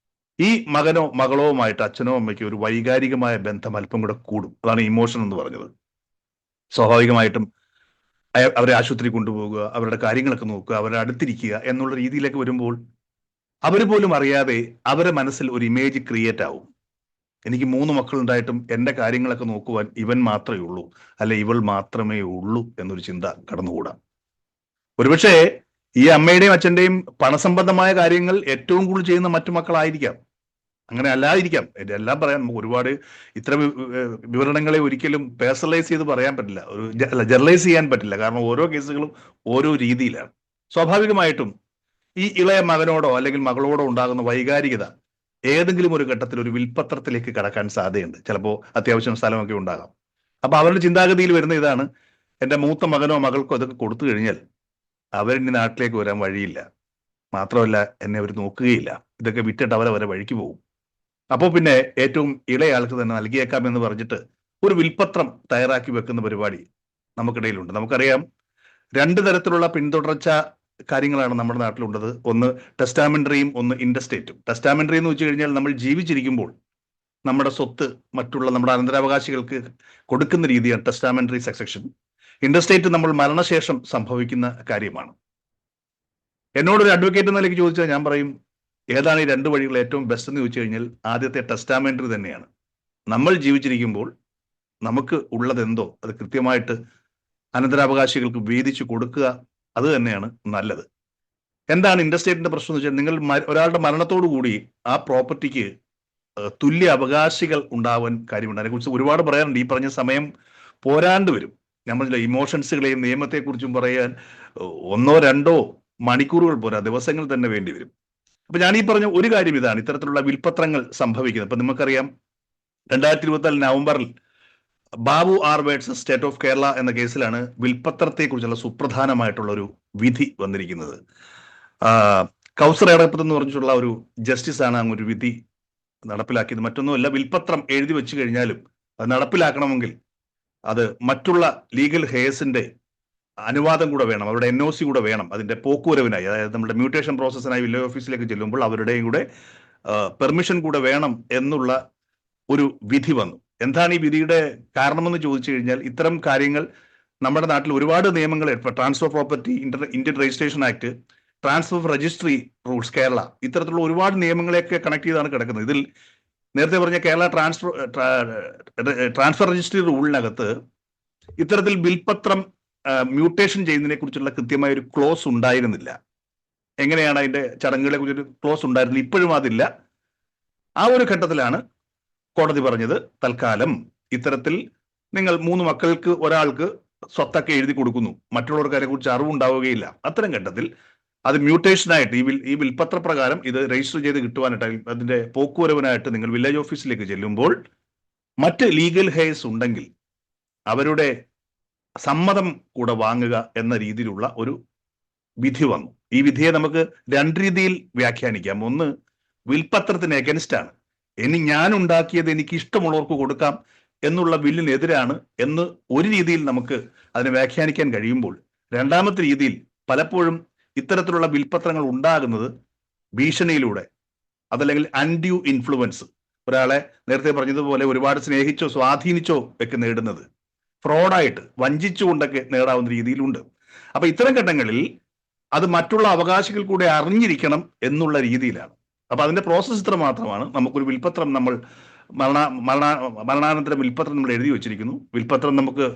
ഈ മകനോ മകളോവുമായിട്ട് അച്ഛനോ അമ്മയ്ക്കോ ഒരു വൈകാരികമായ ബന്ധം അല്പം കൂടെ കൂടും. അതാണ് ഇമോഷൻ എന്ന് പറഞ്ഞത്. സ്വാഭാവികമായിട്ടും അവരെ ആശുപത്രി കൊണ്ടുപോകുക, അവരുടെ കാര്യങ്ങളൊക്കെ നോക്കുക, അവരുടെ അടുത്തിരിക്കുക എന്നുള്ള രീതിയിലേക്ക് വരുമ്പോൾ അവർ പോലും അറിയാതെ അവരുടെ മനസ്സിൽ ഒരു ഇമേജ് ക്രിയേറ്റ് ആവും. എനിക്ക് 3 മക്കളുണ്ടായിട്ടും എൻ്റെ കാര്യങ്ങളൊക്കെ നോക്കുവാൻ ഇവൻ മാത്രമേ ഉള്ളൂ, അല്ലെ ഇവൾ മാത്രമേ ഉള്ളൂ എന്നൊരു ചിന്ത കടന്നുകൂടാം. ഒരുപക്ഷെ ഈ അമ്മയുടെയും അച്ഛന്റെയും പണസംബന്ധമായ കാര്യങ്ങൾ ഏറ്റവും കൂടുതൽ ചെയ്യുന്ന മറ്റു മക്കളായിരിക്കാം. അങ്ങനെ അല്ലാതിരിക്കാം. എല്ലാം പറയാൻ നമുക്ക് ഒരുപാട് ഇത്തരം വിവരണങ്ങളെ ഒരിക്കലും പേഴ്സണലൈസ് ചെയ്ത് പറയാൻ പറ്റില്ല, ജനറലൈസ് ചെയ്യാൻ പറ്റില്ല. കാരണം ഓരോ കേസുകളും ഓരോ രീതിയിലാണ്. സ്വാഭാവികമായിട്ടും ഈ ഇളയ മകനോടോ അല്ലെങ്കിൽ മകളോടോ ഉണ്ടാകുന്ന വൈകാരികത ഏതെങ്കിലും ഒരു ഘട്ടത്തിൽ ഒരു വിൽപ്പത്രത്തിലേക്ക് കടക്കാൻ സാധ്യതയുണ്ട്. ചിലപ്പോൾ അത്യാവശ്യം സ്ഥലമൊക്കെ ഉണ്ടാകാം. അപ്പൊ അവരുടെ ചിന്താഗതിയിൽ വരുന്ന ഇതാണ്, എൻ്റെ മൂത്ത മകനോ മകൾക്കോ അതൊക്കെ കൊടുത്തു കഴിഞ്ഞാൽ അവരിനി നാട്ടിലേക്ക് വരാൻ വഴിയില്ല, മാത്രമല്ല എന്നെ അവർ നോക്കുകയില്ല, ഇതൊക്കെ വിറ്റിട്ട് അവരെ വഴിക്ക് പോകും. അപ്പോൾ പിന്നെ ഏറ്റവും ഇളയാൾക്ക് തന്നെ നൽകിയേക്കാം എന്ന് പറഞ്ഞിട്ട് ഒരു വിൽപ്പത്രം തയ്യാറാക്കി വെക്കുന്ന പരിപാടി നമുക്കിടയിലുണ്ട്. നമുക്കറിയാം 2 തരത്തിലുള്ള പിന്തുടർച്ച കാര്യങ്ങളാണ് നമ്മുടെ നാട്ടിലുള്ളത്. ഒന്ന് ടെസ്റ്റാമെന്ററിയും ഒന്ന് ഇൻഡസ്റ്റേറ്റും. ടെസ്റ്റാമെന്ററി എന്ന് വെച്ച് കഴിഞ്ഞാൽ നമ്മൾ ജീവിച്ചിരിക്കുമ്പോൾ നമ്മുടെ സ്വത്ത് മറ്റുള്ള നമ്മുടെ അനന്തരാവകാശികൾക്ക് കൊടുക്കുന്ന രീതിയാണ് ടെസ്റ്റാമെന്ററി സക്സഷൻ. ഇൻഡസ്റ്റേറ്റ് നമ്മൾ മരണശേഷം സംഭവിക്കുന്ന കാര്യമാണ്. എന്നോടൊരു അഡ്വക്കേറ്റ് എന്ന നിലയ്ക്ക് ചോദിച്ചാൽ ഞാൻ പറയും, ഏതാണ് ഈ 2 വഴികൾ ഏറ്റവും ബെസ്റ്റ് എന്ന് ചോദിച്ചു കഴിഞ്ഞാൽ ആദ്യത്തെ ടെസ്റ്റാമെന്ററി തന്നെയാണ്. നമ്മൾ ജീവിച്ചിരിക്കുമ്പോൾ നമുക്ക് ഉള്ളതെന്തോ അത് കൃത്യമായിട്ട് അനന്തരാവകാശികൾക്ക് വീതിച്ചു കൊടുക്കുക, അത് തന്നെയാണ് നല്ലത്. എന്താണ് ഇൻഡസ്റ്റേറ്റിന്റെ പ്രശ്നം എന്ന് വെച്ചാൽ, നിങ്ങൾ ഒരാളുടെ മരണത്തോടു കൂടി ആ പ്രോപ്പർട്ടിക്ക് തുല്യ അവകാശികൾ ഉണ്ടാവാൻ കാര്യമുണ്ട്. അതിനെക്കുറിച്ച് ഒരുപാട് പറയാനുണ്ട്. ഈ പറഞ്ഞ സമയം പോരാണ്ട് വരും. നമ്മൾ ഇമോഷൻസുകളെയും നിയമത്തെക്കുറിച്ചും പറയാൻ 1-2 മണിക്കൂറുകൾ പോരാ, ദിവസങ്ങൾ തന്നെ വേണ്ടി വരും. അപ്പൊ ഞാൻ ഈ പറഞ്ഞ ഒരു കാര്യം ഇതാണ്, ഇത്തരത്തിലുള്ള വിൽപ്പത്രങ്ങൾ സംഭവിക്കുന്നത്. ഇപ്പൊ നമുക്കറിയാം 2024 നവംബറിൽ Babu R versus state of Kerala എന്ന കേസിലാണ് വിൽപ്പത്രത്തെക്കുറിച്ചുള്ള സുപ്രധാനമായിട്ടുള്ള ഒരു വിധി വന്നിരിക്കുന്നത്. കൗസർ എടപ്പത്ത് എന്ന് പറഞ്ഞിട്ടുള്ള ഒരു ജസ്റ്റിസ് ആണ് അങ്ങ് ഒരു വിധി നടപ്പിലാക്കിയത്. മറ്റൊന്നുമല്ല, വിൽപ്പത്രം എഴുതി വെച്ച് കഴിഞ്ഞാലും അത് നടപ്പിലാക്കണമെങ്കിൽ അത് മറ്റുള്ള ലീഗൽ ഹെയർസിന്റെ അനുവാദം കൂടെ വേണം, അവരുടെ NOC കൂടെ വേണം അതിന്റെ പോക്കുവരവിനായി. അതായത് നമ്മുടെ മ്യൂട്ടേഷൻ പ്രോസസ്സിനായി വില്ലേജ് ഓഫീസിലേക്ക് ചെല്ലുമ്പോൾ അവരുടെയും കൂടെ പെർമിഷൻ കൂടെ വേണം എന്നുള്ള ഒരു വിധി വന്നു. എന്താണ് ഈ വിധിയുടെ കാരണമെന്ന് ചോദിച്ചു കഴിഞ്ഞാൽ, ഇത്തരം കാര്യങ്ങൾ നമ്മുടെ നാട്ടിൽ ഒരുപാട് നിയമങ്ങൾ, transfer property, Indian registration act, transfer registry rules Kerala, ഇത്തരത്തിലുള്ള ഒരുപാട് നിയമങ്ങളെയൊക്കെ കണക്ട് ചെയ്താണ് കിടക്കുന്നത്. ഇതിൽ നേരത്തെ പറഞ്ഞ കേരള ട്രാൻസ്ഫർ രജിസ്ട്രി റൂളിനകത്ത് ഇത്തരത്തിൽ വിൽപ്പത്രം മ്യൂട്ടേഷൻ ചെയ്യുന്നതിനെ കുറിച്ചുള്ള കൃത്യമായ ഒരു ക്ലോസ് ഉണ്ടായിരുന്നില്ല. എങ്ങനെയാണ് അതിന്റെ ചടങ്ങുകളെ കുറിച്ചൊരു ക്ലോസ് ഉണ്ടായിരുന്നില്ല, ഇപ്പോഴും അതില്ല. ആ ഒരു ഘട്ടത്തിലാണ് കോടതി പറഞ്ഞത്, തൽക്കാലം ഇത്തരത്തിൽ നിങ്ങൾ 3 മക്കൾക്ക് ഒരാൾക്ക് സ്വത്തൊക്കെ എഴുതി കൊടുക്കുന്നു, മറ്റുള്ളവർക്ക് അതിനെക്കുറിച്ച് അറിവുണ്ടാവുകയില്ല. അത്തരം ഘട്ടത്തിൽ അത് മ്യൂട്ടേഷനായിട്ട് ഈ വിൽപ്പത്ര പ്രകാരം ഇത് രജിസ്റ്റർ ചെയ്ത് കിട്ടുവാനായിട്ട് അതിന്റെ പോക്കുവരവിനായിട്ട് നിങ്ങൾ വില്ലേജ് ഓഫീസിലേക്ക് ചെല്ലുമ്പോൾ മറ്റ് ലീഗൽ ഹെയർസ് ഉണ്ടെങ്കിൽ അവരുടെ സമ്മതം കൂടെ വാങ്ങുക എന്ന രീതിയിലുള്ള ഒരു വിധി വന്നു. ഈ വിധിയെ നമുക്ക് 2 രീതിയിൽ വ്യാഖ്യാനിക്കാം. ഒന്ന്, വിൽപ്പത്രത്തിന് എഗൻസ്റ്റ് ആണ്, ഇനി ഞാൻ ഉണ്ടാക്കിയത് എനിക്ക് ഇഷ്ടമുള്ളവർക്ക് കൊടുക്കാം എന്നുള്ള ബില്ലിനെതിരാണ് എന്ന് ഒരു രീതിയിൽ നമുക്ക് അതിനെ വ്യാഖ്യാനിക്കാൻ കഴിയുമ്പോൾ, രണ്ടാമത്തെ രീതിയിൽ പലപ്പോഴും ഇത്തരത്തിലുള്ള വിൽപ്പത്രങ്ങൾ ഉണ്ടാകുന്നത് ഭീഷണിയിലൂടെ, അതല്ലെങ്കിൽ അൺഡ്യൂ ഇൻഫ്ലുവൻസ്, ഒരാളെ നേരത്തെ പറഞ്ഞതുപോലെ ഒരുപാട് സ്നേഹിച്ചോ സ്വാധീനിച്ചോ ഒക്കെ നേടുന്നത്, ഫ്രോഡായിട്ട് വഞ്ചിച്ചുകൊണ്ടൊക്കെ നേടാവുന്ന രീതിയിലുണ്ട്. അപ്പൊ ഇത്തരം ഘട്ടങ്ങളിൽ അത് മറ്റുള്ള അവകാശികൾ കൂടെ അറിഞ്ഞിരിക്കണം എന്നുള്ള രീതിയിലാണ്. അപ്പൊ അതിന്റെ പ്രോസസ് ഇത്ര മാത്രമാണ്. നമുക്കൊരു വിൽപ്പത്രം, നമ്മൾ മരണാനന്തര വിൽപ്പത്രം നമ്മൾ എഴുതി വെച്ചിരിക്കുന്നു. വിൽപ്പത്രം നമുക്ക്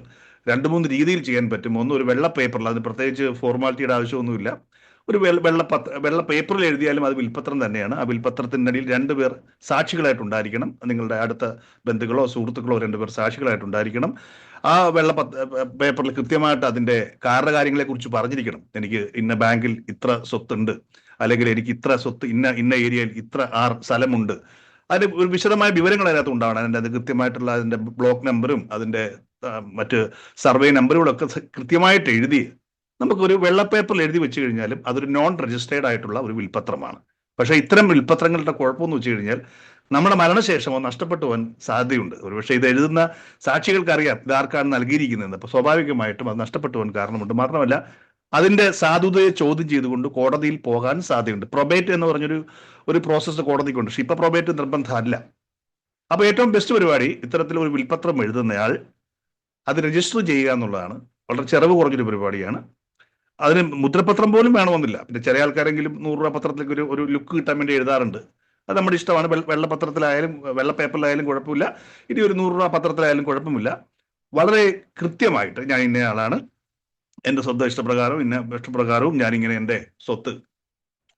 2-3 രീതിയിൽ ചെയ്യാൻ പറ്റും. ഒന്ന്, ഒരു വെള്ള പേപ്പറിൽ, അതിന് പ്രത്യേകിച്ച് ഫോർമാലിറ്റിയുടെ ആവശ്യമൊന്നുമില്ല, ഒരു വെള്ള പേപ്പറിൽ എഴുതിയാലും അത് വിൽപ്പത്രം തന്നെയാണ്. ആ വിൽപ്പത്രത്തിനിടയിൽ 2 പേർ സാക്ഷികളായിട്ടുണ്ടായിരിക്കണം. നിങ്ങളുടെ അടുത്ത ബന്ധുക്കളോ സുഹൃത്തുക്കളോ 2 പേർ സാക്ഷികളായിട്ടുണ്ടായിരിക്കണം. ആ വെള്ള പേപ്പറിൽ കൃത്യമായിട്ട് അതിന്റെ കാരണകാര്യങ്ങളെ കുറിച്ച് പറഞ്ഞിരിക്കണം. എനിക്ക് ഇന്ന ബാങ്കിൽ ഇത്ര സ്വത്തുണ്ട്, അല്ലെങ്കിൽ എനിക്ക് ഇത്ര സ്വത്ത് ഇന്ന ഏരിയയിൽ ഇത്ര സ്ഥലമുണ്ട്. അതിന് ഒരു വിശദമായ വിവരങ്ങൾ അതിനകത്ത് ഉണ്ടാവണം. അത് കൃത്യമായിട്ടുള്ള അതിന്റെ ബ്ലോക്ക് നമ്പറും അതിന്റെ മറ്റ് സർവേ നമ്പറുകളൊക്കെ കൃത്യമായിട്ട് എഴുതി നമുക്കൊരു വെള്ള പേപ്പറിൽ എഴുതി വെച്ച് കഴിഞ്ഞാലും അതൊരു നോൺ രജിസ്റ്റേർഡ് ആയിട്ടുള്ള ഒരു വിൽപ്പത്രമാണ്. പക്ഷേ ഇത്തരം വിൽപ്പത്രങ്ങളുടെ കുഴപ്പമെന്ന് വെച്ച് കഴിഞ്ഞാൽ നമ്മുടെ മരണശേഷമോ നഷ്ടപ്പെട്ടു പോകാൻ സാധ്യതയുണ്ട്. ഒരുപക്ഷെ ഇത് എഴുതുന്ന സാക്ഷികൾക്ക് അറിയാം ഇതാർക്കാണ് നൽകിയിരിക്കുന്നത്. അപ്പോൾ സ്വാഭാവികമായിട്ടും അത് നഷ്ടപ്പെട്ടു പോകാൻ കാരണമുണ്ട്. മാത്രമല്ല അതിന്റെ സാധുതയെ ചോദ്യം ചെയ്തുകൊണ്ട് കോടതിയിൽ പോകാൻ സാധ്യതയുണ്ട്. പ്രൊബേറ്റ് എന്ന് പറഞ്ഞൊരു പ്രോസസ്സ് കോടതിക്കുണ്ട്. പക്ഷെ ഇപ്പൊ പ്രൊബേറ്റ് നിർബന്ധമല്ല. അപ്പൊ ഏറ്റവും ബെസ്റ്റ് പരിപാടി ഇത്തരത്തിലൊരു വിൽപ്പത്രം എഴുതുന്നയാൾ അത് രജിസ്റ്റർ ചെയ്യുക എന്നുള്ളതാണ്. വളരെ ചെലവ് കുറഞ്ഞൊരു പരിപാടിയാണ്. അതിന് മുദ്രപത്രം പോലും വേണമെന്നില്ല. പിന്നെ ചില ആൾക്കാരെങ്കിലും 100 രൂപ പത്രത്തിലേക്ക് ഒരു ലുക്ക് കിട്ടാൻ വേണ്ടി എഴുതാറുണ്ട്. അത് നമ്മുടെ ഇഷ്ടമാണ്. വെള്ളപ്പത്രത്തിലായാലും വെള്ള പേപ്പറിലായാലും കുഴപ്പമില്ല, ഇനി ഒരു 100 രൂപ പത്രത്തിലായാലും കുഴപ്പമില്ല. വളരെ കൃത്യമായിട്ട് ഞാൻ ഇന്നയാളാണ്, എൻ്റെ സ്വന്തം ഇഷ്ടപ്രകാരവും ഞാനിങ്ങനെ എൻ്റെ സ്വത്ത്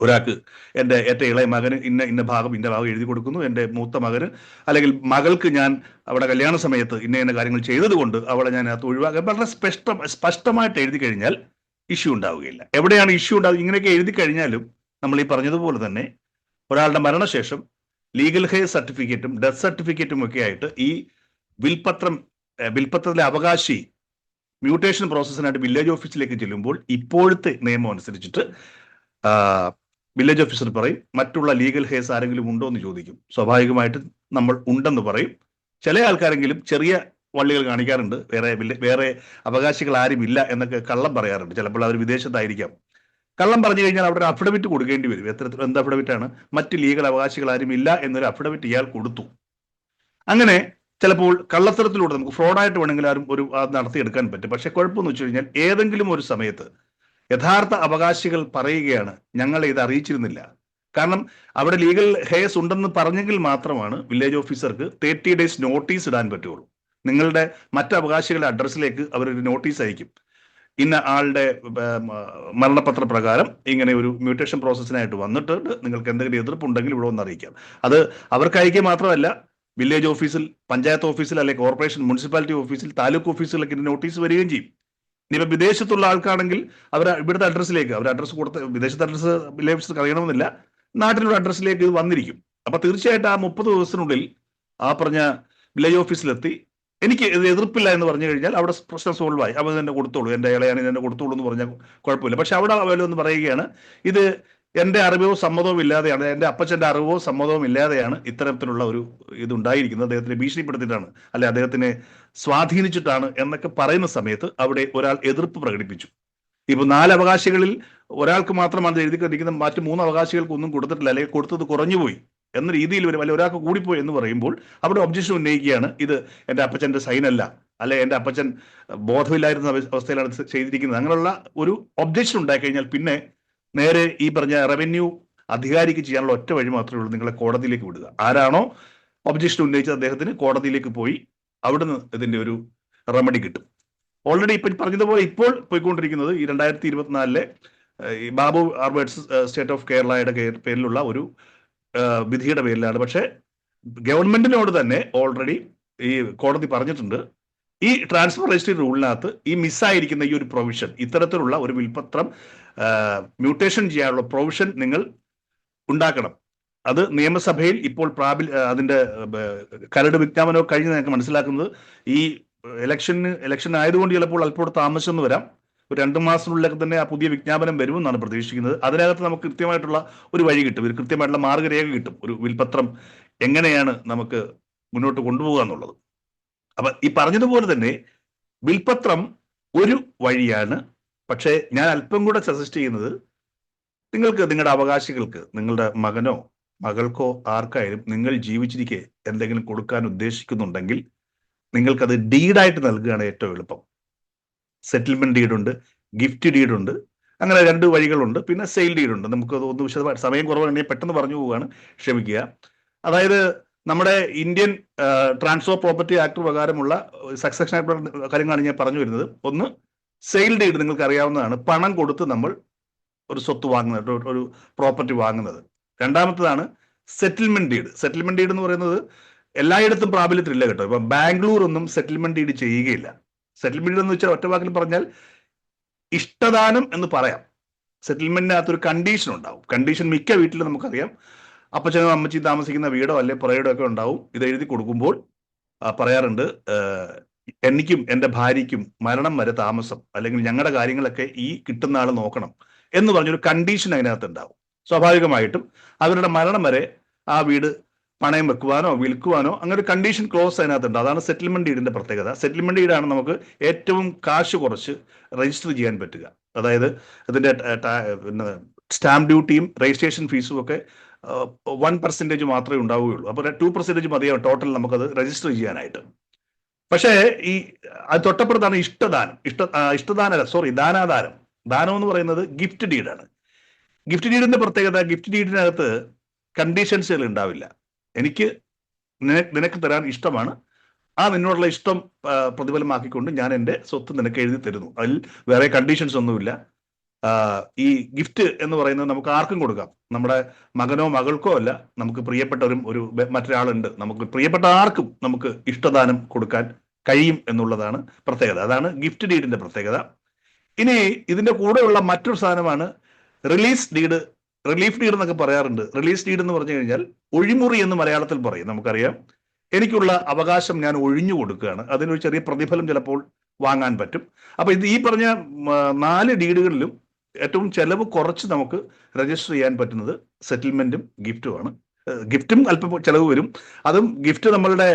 ഒരാൾക്ക്, എൻ്റെ ഏറ്റവും ഇളയ മകന് ഇന്ന ഭാഗം എഴുതി കൊടുക്കുന്നു, എൻ്റെ മൂത്ത മകന് അല്ലെങ്കിൽ മകൾക്ക് ഞാൻ അവിടെ കല്യാണ സമയത്ത് ഇന്ന കാര്യങ്ങൾ ചെയ്തത് കൊണ്ട് അവളെ ഞാൻ അത് ഒഴിവാക്കാൻ വളരെ സ്പഷ്ടമായിട്ട് എഴുതി കഴിഞ്ഞാൽ ഇഷ്യൂ ഉണ്ടാവുകയില്ല. എവിടെയാണ് ഇഷ്യൂ ഉണ്ടാവുക? ഇങ്ങനെയൊക്കെ എഴുതി കഴിഞ്ഞാലും നമ്മൾ ഈ പറഞ്ഞതുപോലെ തന്നെ ഒരാളുടെ മരണശേഷം ലീഗൽ ഹെയർ സർട്ടിഫിക്കറ്റും ഡെത്ത് സർട്ടിഫിക്കറ്റും ഒക്കെ ആയിട്ട് ഈ വിൽപത്രത്തിലെ അവകാശി മ്യൂട്ടേഷൻ പ്രോസസ്സിനായിട്ട് വില്ലേജ് ഓഫീസിലേക്ക് ചെല്ലുമ്പോൾ ഇപ്പോഴത്തെ നിയമം അനുസരിച്ചിട്ട് വില്ലേജ് ഓഫീസർ പറയും, മറ്റുള്ള ലീഗൽ ഹെയർസ് ആരെങ്കിലും ഉണ്ടോ എന്ന് ചോദിക്കും. സ്വാഭാവികമായിട്ട് നമ്മൾ ഉണ്ടെന്ന് പറയും. ചില ആൾക്കാരെങ്കിലും ചെറിയ വള്ളികൾ കാണിക്കാറുണ്ട്, വേറെ അവകാശികൾ ആരും ഇല്ല എന്നൊക്കെ കള്ളം പറയാറുണ്ട്. ചിലപ്പോൾ അവർ വിദേശത്തായിരിക്കാം. കള്ളം പറഞ്ഞു കഴിഞ്ഞാൽ അവിടെ ഒരു അഫിഡവിറ്റ് കൊടുക്കേണ്ടി വരും. എന്ത് അഫിഡവിറ്റാണ്? മറ്റ് ലീഗൽ അവകാശികൾ ആരും ഇല്ല എന്നൊരു അഫിഡവിറ്റ് ഇയാൾ കൊടുത്തു. അങ്ങനെ ചിലപ്പോൾ കള്ളത്തരത്തിലൂടെ നമുക്ക് ഫ്രോഡായിട്ട് വേണമെങ്കിൽ ആരും അത് നടത്തിയെടുക്കാൻ പറ്റും. പക്ഷെ കുഴപ്പമെന്ന് വെച്ച് കഴിഞ്ഞാൽ ഏതെങ്കിലും ഒരു സമയത്ത് യഥാർത്ഥ അവകാശികൾ പറയുകയാണ്, ഞങ്ങളെ ഇത് അറിയിച്ചിരുന്നില്ല. കാരണം അവിടെ ലീഗൽ ഹെയർസ് ഉണ്ടെന്ന് പറഞ്ഞെങ്കിൽ മാത്രമാണ് വില്ലേജ് ഓഫീസർക്ക് 30 days നോട്ടീസ് ഇടാൻ പറ്റുള്ളൂ. നിങ്ങളുടെ മറ്റ് അവകാശികളുടെ അഡ്രസ്സിലേക്ക് അവരൊരു നോട്ടീസ് അയക്കും, ഇന്ന ആളുടെ മരണപത്ര പ്രകാരം ഇങ്ങനെ ഒരു മ്യൂട്ടേഷൻ പ്രോസസ്സിനായിട്ട് വന്നിട്ടുണ്ട്, നിങ്ങൾക്ക് എന്തെങ്കിലും എതിർപ്പുണ്ടെങ്കിൽ ഇവിടെ ഒന്ന് അറിയിക്കാം. അത് അവർക്ക് അയക്കുക മാത്രമല്ല, വില്ലേജ് ഓഫീസിൽ, പഞ്ചായത്ത് ഓഫീസിൽ, അല്ലെങ്കിൽ കോർപ്പറേഷൻ മുനിസിപ്പാലിറ്റി ഓഫീസിൽ, താലൂക്ക് ഓഫീസിലൊക്കെ നോട്ടീസ് വരികയും ചെയ്യും. ഇനിയിപ്പോൾ വിദേശത്തുള്ള ആൾക്കാണെങ്കിൽ അവർ ഇവിടുത്തെ അഡ്രസ്സിലേക്ക്, അവർ അഡ്രസ്സ് കൊടുത്ത്, വിദേശത്തെ അഡ്രസ്സ് വില്ലേജ് ഓഫീസർ അറിയണമെന്നില്ല, നാട്ടിലുള്ള അഡ്രസ്സിലേക്ക് ഇത് വന്നിരിക്കും. അപ്പൊ തീർച്ചയായിട്ടും ആ 30 ദിവസത്തിനുള്ളിൽ ആ പറഞ്ഞ വില്ലേജ് ഓഫീസിലെത്തി എനിക്ക് ഇത് എതിർപ്പില്ല എന്ന് പറഞ്ഞു കഴിഞ്ഞാൽ അവിടെ പ്രശ്നം സോൾവ് ആയി. അവർ തന്നെ കൊടുത്തോളൂ, എൻ്റെ ഇളയാൻ തന്നെ കൊടുത്തോളൂ എന്ന് പറഞ്ഞാൽ കുഴപ്പമില്ല. പക്ഷെ അവിടെ അവരൊന്ന് പറയുകയാണ്, ഇത് എൻ്റെ അറിവോ സമ്മതവും ഇല്ലാതെയാണ്, എൻ്റെ അപ്പച്ചൻ്റെ അറിവോ സമ്മതവും ഇല്ലാതെയാണ് ഇത്തരത്തിലുള്ള ഒരു ഇതുണ്ടായിരിക്കുന്നത്, അദ്ദേഹത്തിനെ ഭീഷണിപ്പെടുത്തിയിട്ടാണ്, അല്ലെ അദ്ദേഹത്തിനെ സ്വാധീനിച്ചിട്ടാണ് എന്നൊക്കെ പറയുന്ന സമയത്ത് അവിടെ ഒരാൾ എതിർപ്പ് പ്രകടിപ്പിച്ചു. ഇപ്പൊ 4 അവകാശികളിൽ ഒരാൾക്ക് മാത്രമാണ് എഴുതി കണ്ടിരിക്കുന്നത്, മറ്റു 3 അവകാശികൾക്ക് ഒന്നും കൊടുത്തിട്ടില്ല, അല്ലെങ്കിൽ കൊടുത്തത് കുറഞ്ഞുപോയി എന്ന രീതിയിൽ വരും, അല്ലെങ്കിൽ ഒരാൾക്ക് കൂടിപ്പോയി എന്ന് പറയുമ്പോൾ അവിടെ ഒബ്ജക്ഷൻ ഉന്നയിക്കുകയാണ്, ഇത് എൻ്റെ അപ്പച്ചൻ്റെ സൈനല്ല, അല്ലെ എൻ്റെ അപ്പച്ചൻ ബോധമില്ലായിരുന്ന അവസ്ഥയിലാണ് ചെയ്തിരിക്കുന്നത്. അങ്ങനെയുള്ള ഒരു ഒബ്ജക്ഷൻ ഉണ്ടായി കഴിഞ്ഞാൽ പിന്നെ നേരെ ഈ പറഞ്ഞ റവന്യൂ അധികാരിക്ക് ചെയ്യാനുള്ള ഒറ്റ വഴി മാത്രമേ ഉള്ളൂ, നിങ്ങളെ കോടതിയിലേക്ക് വിടുക. ആരാണോ ഒബ്ജക്ഷൻ ഉന്നയിച്ചത് അദ്ദേഹത്തിന് കോടതിയിലേക്ക് പോയി അവിടുന്ന് ഇതിന്റെ ഒരു റെമഡി കിട്ടും. ഓൾറെഡി ഇപ്പം പറഞ്ഞതുപോലെ ഇപ്പോൾ പോയിക്കൊണ്ടിരിക്കുന്നത് ഈ 2024 ഈ ബാബു ആർബേർട്സ് സ്റ്റേറ്റ് ഓഫ് കേരളയുടെ പേരിലുള്ള ഒരു വിധിയുടെ പേരിലാണ്. പക്ഷെ ഗവൺമെന്റിനോട് തന്നെ ഓൾറെഡി ഈ കോടതി പറഞ്ഞിട്ടുണ്ട്, ഈ ട്രാൻസ്ഫർ രജിസ്ട്രി റൂളിനകത്ത് ഈ മിസ്സായിരിക്കുന്ന ഈ ഒരു പ്രൊവിഷൻ, ഇത്തരത്തിലുള്ള ഒരു വിൽപത്രം മ്യൂട്ടേഷൻ ചെയ്യാനുള്ള പ്രൊവിഷൻ നിങ്ങൾ ഉണ്ടാക്കണം. അത് നിയമസഭയിൽ ഇപ്പോൾ അതിന്റെ കരട് വിജ്ഞാപനമൊക്കെ കഴിഞ്ഞ് നിങ്ങൾക്ക് മനസ്സിലാക്കുന്നത് ഈ ഇലക്ഷൻ ആയതുകൊണ്ട് ചിലപ്പോൾ അല്പം താമസം എന്ന് വരാം. ഒരു 2 മാസത്തിനുള്ളിലൊക്കെ തന്നെ ആ പുതിയ വിജ്ഞാപനം വരുമെന്നാണ് പ്രതീക്ഷിക്കുന്നത്. അതിനകത്ത് നമുക്ക് കൃത്യമായിട്ടുള്ള ഒരു വഴി കിട്ടും, ഒരു കൃത്യമായിട്ടുള്ള മാർഗരേഖ കിട്ടും, ഒരു വിൽപത്രം എങ്ങനെയാണ് നമുക്ക് മുന്നോട്ട് കൊണ്ടുപോകുക എന്നുള്ളത്. അപ്പൊ ഈ പറഞ്ഞതുപോലെ തന്നെ വിൽപത്രം ഒരു വഴിയാണ്. പക്ഷേ ഞാൻ അല്പം കൂടെ സജസ്റ്റ് ചെയ്യുന്നത്, നിങ്ങൾക്ക് നിങ്ങളുടെ അവകാശികൾക്ക്, നിങ്ങളുടെ മകനോ മകൾക്കോ ആർക്കായാലും നിങ്ങൾ ജീവിച്ചിരിക്കെ എന്തെങ്കിലും കൊടുക്കാൻ ഉദ്ദേശിക്കുന്നുണ്ടെങ്കിൽ നിങ്ങൾക്കത് ഡീഡായിട്ട് നൽകുകയാണ് ഏറ്റവും എളുപ്പം. സെറ്റിൽമെന്റ് ഡീഡുണ്ട്, ഗിഫ്റ്റ് ഡീഡുണ്ട്, അങ്ങനെ 2 വഴികളുണ്ട്. പിന്നെ സെയിൽ ഡീഡുണ്ട്. നമുക്ക് ഒന്ന് വിശദമായി, സമയം കുറവാണെങ്കിൽ പെട്ടെന്ന് പറഞ്ഞു പോവുകയാണ്, ക്ഷമിക്കുക. അതായത് നമ്മുടെ ഇന്ത്യൻ ട്രാൻസ്ഫർ പ്രോപ്പർട്ടി ആക്ട് പ്രകാരമുള്ള സക്സഷൻ കാര്യങ്ങളാണ് ഞാൻ പറഞ്ഞു വരുന്നത്. ഒന്ന്, സെയിൽ ഡീഡ് നിങ്ങൾക്ക് അറിയാവുന്നതാണ്, പണം കൊടുത്ത് നമ്മൾ ഒരു സ്വത്ത് വാങ്ങുന്നത്, ഒരു പ്രോപ്പർട്ടി വാങ്ങുന്നത്. രണ്ടാമത്തതാണ് സെറ്റിൽമെന്റ് ഡീഡ്. സെറ്റിൽമെന്റ് ഡീഡ് എന്ന് പറയുന്നത് എല്ലായിടത്തും പ്രാബല്യത്തിലില്ല കേട്ടോ. ഇപ്പൊ ബാംഗ്ലൂർ ഒന്നും സെറ്റിൽമെന്റ് ഡീഡ് ചെയ്യുകയില്ല. സെറ്റിൽമെന്റ് എന്ന് വെച്ചാൽ ഒറ്റ വാക്കിൽ പറഞ്ഞാൽ ഇഷ്ടദാനം എന്ന് പറയാം. സെറ്റിൽമെന്റിനകത്തൊരു കണ്ടീഷൻ ഉണ്ടാവും. കണ്ടീഷൻ മിക്ക വീട്ടിലും നമുക്കറിയാം, അപ്പച്ചനും അമ്മച്ചിയും താമസിക്കുന്ന വീടോ അല്ലെ പുറയിടോ ഒക്കെ ഉണ്ടാവും. ഇത് എഴുതി കൊടുക്കുമ്പോൾ പറയാറുണ്ട്, എനിക്കും എൻ്റെ ഭാര്യയ്ക്കും മരണം വരെ താമസം, അല്ലെങ്കിൽ ഞങ്ങളുടെ കാര്യങ്ങളൊക്കെ ഈ കിട്ടുന്ന ആൾ നോക്കണം എന്ന് പറഞ്ഞൊരു കണ്ടീഷൻ അതിനകത്ത് ഉണ്ടാവും. സ്വാഭാവികമായിട്ടും അവരുടെ മരണം വരെ ആ വീട് പണയം വെക്കുവാനോ വിൽക്കുവാനോ അങ്ങനെ ഒരു കണ്ടീഷൻ ക്ലോസ് അതിനകത്തുണ്ട്. അതാണ് സെറ്റിൽമെന്റ് ഡീഡിന്റെ പ്രത്യേകത. സെറ്റിൽമെന്റ് ഡീഡാണ് നമുക്ക് ഏറ്റവും കാശ് കുറച്ച് രജിസ്റ്റർ ചെയ്യാൻ പറ്റുക. അതായത് ഇതിന്റെ സ്റ്റാമ്പ് ഡ്യൂട്ടിയും രജിസ്ട്രേഷൻ ഫീസും ഒക്കെ 1% മാത്രമേ ഉണ്ടാവുകയുള്ളൂ. അപ്പോൾ 2% മതിയാവും ടോട്ടൽ നമുക്കത് രജിസ്റ്റർ ചെയ്യാനായിട്ട്. പക്ഷേ ഈ അത് തൊട്ടപ്പുറത്താണ് ദാനാദാനം. ദാനം എന്ന് പറയുന്നത് ഗിഫ്റ്റ് ഡീഡാണ്. ഗിഫ്റ്റ് ഡീഡിന്റെ പ്രത്യേകത, ഗിഫ്റ്റ് ഡീഡിനകത്ത് കണ്ടീഷൻസുകൾ ഉണ്ടാവില്ല. എനിക്ക് നിനക്ക് തരാൻ ഇഷ്ടമാണ്, ആ നിന്നോടുള്ള ഇഷ്ടം പ്രതിഫലമാക്കിക്കൊണ്ട് ഞാൻ എൻ്റെ സ്വത്ത് നിനക്ക് എഴുതി തരുന്നു. അതിൽ വേറെ കണ്ടീഷൻസ് ഒന്നുമില്ല. ഈ ഗിഫ്റ്റ് എന്ന് പറയുന്നത് നമുക്ക് ആർക്കും കൊടുക്കാം. നമ്മുടെ മകനോ മകൾക്കോ അല്ല, നമുക്ക് പ്രിയപ്പെട്ടവരും മറ്റൊരാളുണ്ട്, നമുക്ക് പ്രിയപ്പെട്ട ആർക്കും നമുക്ക് ഇഷ്ടദാനം കൊടുക്കാൻ കഴിയും എന്നുള്ളതാണ് പ്രത്യേകത. അതാണ് ഗിഫ്റ്റ് ഡീഡിന്റെ പ്രത്യേകത. ഇനി ഇതിന്റെ കൂടെയുള്ള മറ്റൊരു സാധനമാണ് റിലീഫ് ഡീഡ് എന്നൊക്കെ പറയാറുണ്ട്. റിലീസ് ഡീഡ് എന്ന് പറഞ്ഞു കഴിഞ്ഞാൽ ഒഴിമുറി എന്ന് മലയാളത്തിൽ പറയും. നമുക്കറിയാം, എനിക്കുള്ള അവകാശം ഞാൻ ഒഴിഞ്ഞു കൊടുക്കുകയാണ്, അതിനൊരു ചെറിയ പ്രതിഫലം ചിലപ്പോൾ വാങ്ങാൻ പറ്റും. അപ്പൊ ഇത് ഈ പറഞ്ഞ 4 ഡീഡുകളിലും ഏറ്റവും ചെലവ് കുറച്ച് നമുക്ക് രജിസ്റ്റർ ചെയ്യാൻ പറ്റുന്നത് സെറ്റിൽമെന്റും ഗിഫ്റ്റുമാണ്. ഗിഫ്റ്റും അല്പം ചെലവ് വരും. അതും ഗിഫ്റ്റ് നമ്മളുടെ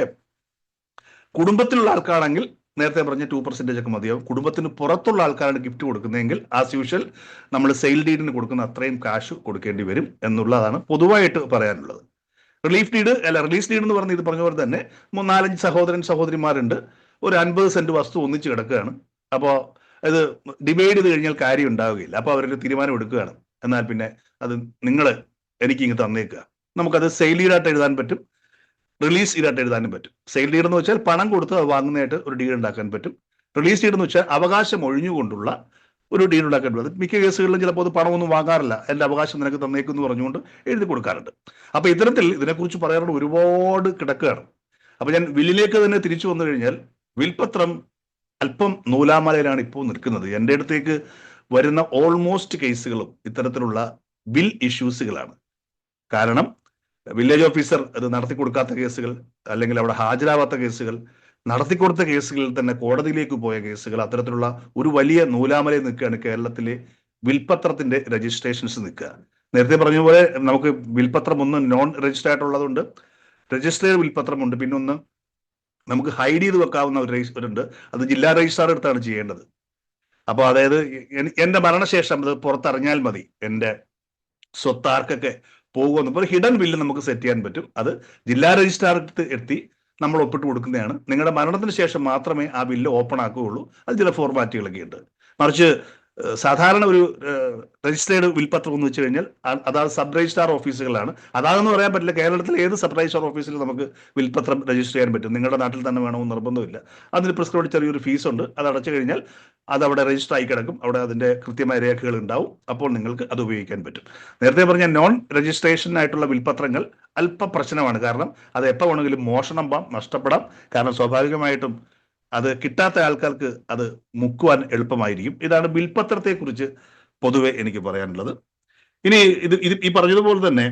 കുടുംബത്തിലുള്ള ആൾക്കാണെങ്കിൽ നേരത്തെ പറഞ്ഞ 2% ഒക്കെ മതിയാവും. കുടുംബത്തിന് പുറത്തുള്ള ആൾക്കാരാണ് ഗിഫ്റ്റ് കൊടുക്കുന്നതെങ്കിൽ ആസ് യൂഷ്വൽ നമ്മൾ സെയിൽ ഡീഡിന് കൊടുക്കുന്ന അത്രയും കാശ് കൊടുക്കേണ്ടി വരും എന്നുള്ളതാണ് പൊതുവായിട്ട് പറയാനുള്ളത്. റിലീസ് ഡീഡ് എന്ന് പറഞ്ഞ ഇത് പറഞ്ഞ പോലെ തന്നെ 4-5 സഹോദരിമാരുണ്ട്, ഒരു 50 സെന്റ് വസ്തു ഒന്നിച്ച് കിടക്കുകയാണ്. അപ്പോൾ ഇത് ഡിവൈഡ് ചെയ്ത് കഴിഞ്ഞാൽ കാര്യം ഉണ്ടാവുകയില്ല. അപ്പോൾ അവരൊരു തീരുമാനം എടുക്കുകയാണ്, എന്നാൽ പിന്നെ അത് നിങ്ങൾ എനിക്ക് ഇങ്ങ് തന്നേക്കുക. നമുക്കത് സെയിൽ ഡീഡായിട്ട് എഴുതാൻ പറ്റും, റിലീസ് ഡീഡായിട്ട് എഴുതാനും പറ്റും. സെയിൽ ഡീഡ് എന്ന് വെച്ചാൽ പണം കൊടുത്ത് അത് വാങ്ങുന്നതായിട്ട് ഒരു ഡീഡ് ഉണ്ടാക്കാൻ പറ്റും. റിലീസ് ഡീഡ് എന്ന് വെച്ചാൽ അവകാശം ഒഴിഞ്ഞുകൊണ്ടുള്ള ഒരു ഡീഡ് ഉണ്ടാക്കാൻ പറ്റും. മിക്ക കേസുകളിലും ചിലപ്പോൾ അത് പണമൊന്നും വാങ്ങാറില്ല, എൻ്റെ അവകാശം നിനക്ക് തന്നേക്കും എന്ന് പറഞ്ഞുകൊണ്ട് എഴുതി കൊടുക്കാറുണ്ട്. അപ്പൊ ഇത്തരത്തിൽ ഇതിനെക്കുറിച്ച് പറയാനുള്ള ഒരുപാട് കിടക്കുകയാണ്. അപ്പൊ ഞാൻ വില്ലിലേക്ക് തന്നെ തിരിച്ചു വന്നു കഴിഞ്ഞാൽ, വിൽപത്രം അല്പം നൂലാമലയിലാണ് ഇപ്പോൾ നിൽക്കുന്നത്. എൻ്റെ അടുത്തേക്ക് വരുന്ന ഓൾമോസ്റ്റ് കേസുകളും ഇത്തരത്തിലുള്ള വിൽ ഇഷ്യൂസുകളാണ്. കാരണം വില്ലേജ് ഓഫീസർ അത് നടത്തി കൊടുക്കാത്ത കേസുകൾ, അല്ലെങ്കിൽ അവിടെ ഹാജരാവാത്ത കേസുകൾ, നടത്തിക്കൊടുത്ത കേസുകളിൽ തന്നെ കോടതിയിലേക്ക് പോയ കേസുകൾ, അത്തരത്തിലുള്ള ഒരു വലിയ നൂലാമലയിൽ നിൽക്കുകയാണ് കേരളത്തിലെ വിൽപത്രത്തിന്റെ രജിസ്ട്രേഷൻസ് നിൽക്കുക. നേരത്തെ പറഞ്ഞ പോലെ നമുക്ക് വിൽപത്രം ഒന്ന് നോൺ രജിസ്റ്റർ ആയിട്ടുള്ളതുണ്ട്, രജിസ്റ്റേർഡ് വിൽപത്രമുണ്ട്, പിന്നെ ഒന്ന് നമുക്ക് ഹൈഡ് ചെയ്ത് വെക്കാവുന്ന ഒരുണ്ട്. അത് ജില്ലാ രജിസ്ട്രാർ അടുത്താണ് ചെയ്യേണ്ടത്. അപ്പോൾ അതായത് എൻ്റെ മരണശേഷം അത് പുറത്തറിഞ്ഞാൽ മതി എൻ്റെ സ്വത്താർക്കൊക്കെ പോകുമെന്ന്. ഇപ്പോൾ ഒരു ഹിഡൻ ബില്ല് നമുക്ക് സെറ്റ് ചെയ്യാൻ പറ്റും. അത് ജില്ലാ രജിസ്ട്രാർക്ക് എത്തി നമ്മൾ ഒപ്പിട്ട് കൊടുക്കുന്നതാണ്. നിങ്ങളുടെ മരണത്തിന് ശേഷം മാത്രമേ ആ ബില്ല് ഓപ്പൺ ആക്കുകയുള്ളൂ. അത് ചില ഫോർമാറ്റുകളൊക്കെ ഉണ്ട്. മറിച്ച് സാധാരണ ഒരു രജിസ്റ്റേർഡ് വിൽപത്രം എന്ന് വെച്ച് കഴിഞ്ഞാൽ അതാത് സബ് രജിസ്ട്രാർ ഓഫീസുകളാണ്. അതാണെന്ന് പറയാൻ പറ്റില്ല, കേരളത്തിൽ ഏത് സബ് രജിസ്ട്രാർ ഓഫീസിൽ നമുക്ക് വിൽപത്രം രജിസ്റ്റർ ചെയ്യാൻ പറ്റും. നിങ്ങളുടെ നാട്ടിൽ തന്നെ വേണമെന്ന് നിർബന്ധമില്ല. അതിന് പ്രിസ്ക്രൈബ് ചെറിയൊരു ഫീസ് ഉണ്ട്, അത് അടച്ചു കഴിഞ്ഞാൽ അത് അവിടെ രജിസ്റ്റർ ആയി കിടക്കും, അവിടെ അതിൻ്റെ കൃത്യമായ രേഖകൾ ഉണ്ടാവും. അപ്പോൾ നിങ്ങൾക്ക് അത് ഉപയോഗിക്കാൻ പറ്റും. നേരത്തെ പറഞ്ഞ നോൺ രജിസ്ട്രേഷൻ ആയിട്ടുള്ള വിൽപത്രങ്ങൾ അല്പ പ്രശ്നമാണ്. കാരണം അത് എപ്പോൾ വേണമെങ്കിലും മോഷണം പോകാം, നഷ്ടപ്പെടാം. കാരണം സ്വാഭാവികമായിട്ടും അത് കിട്ടാത്ത ആൾക്കാർക്ക് അത് മുക്കുവാൻ എളുപ്പമായിരിക്കും. ഇതാണ് ബിൽപത്രത്തെ കുറിച്ച് പൊതുവെ എനിക്ക് പറയാനുള്ളത്. ഇനി ഈ പറഞ്ഞതുപോലെ തന്നെ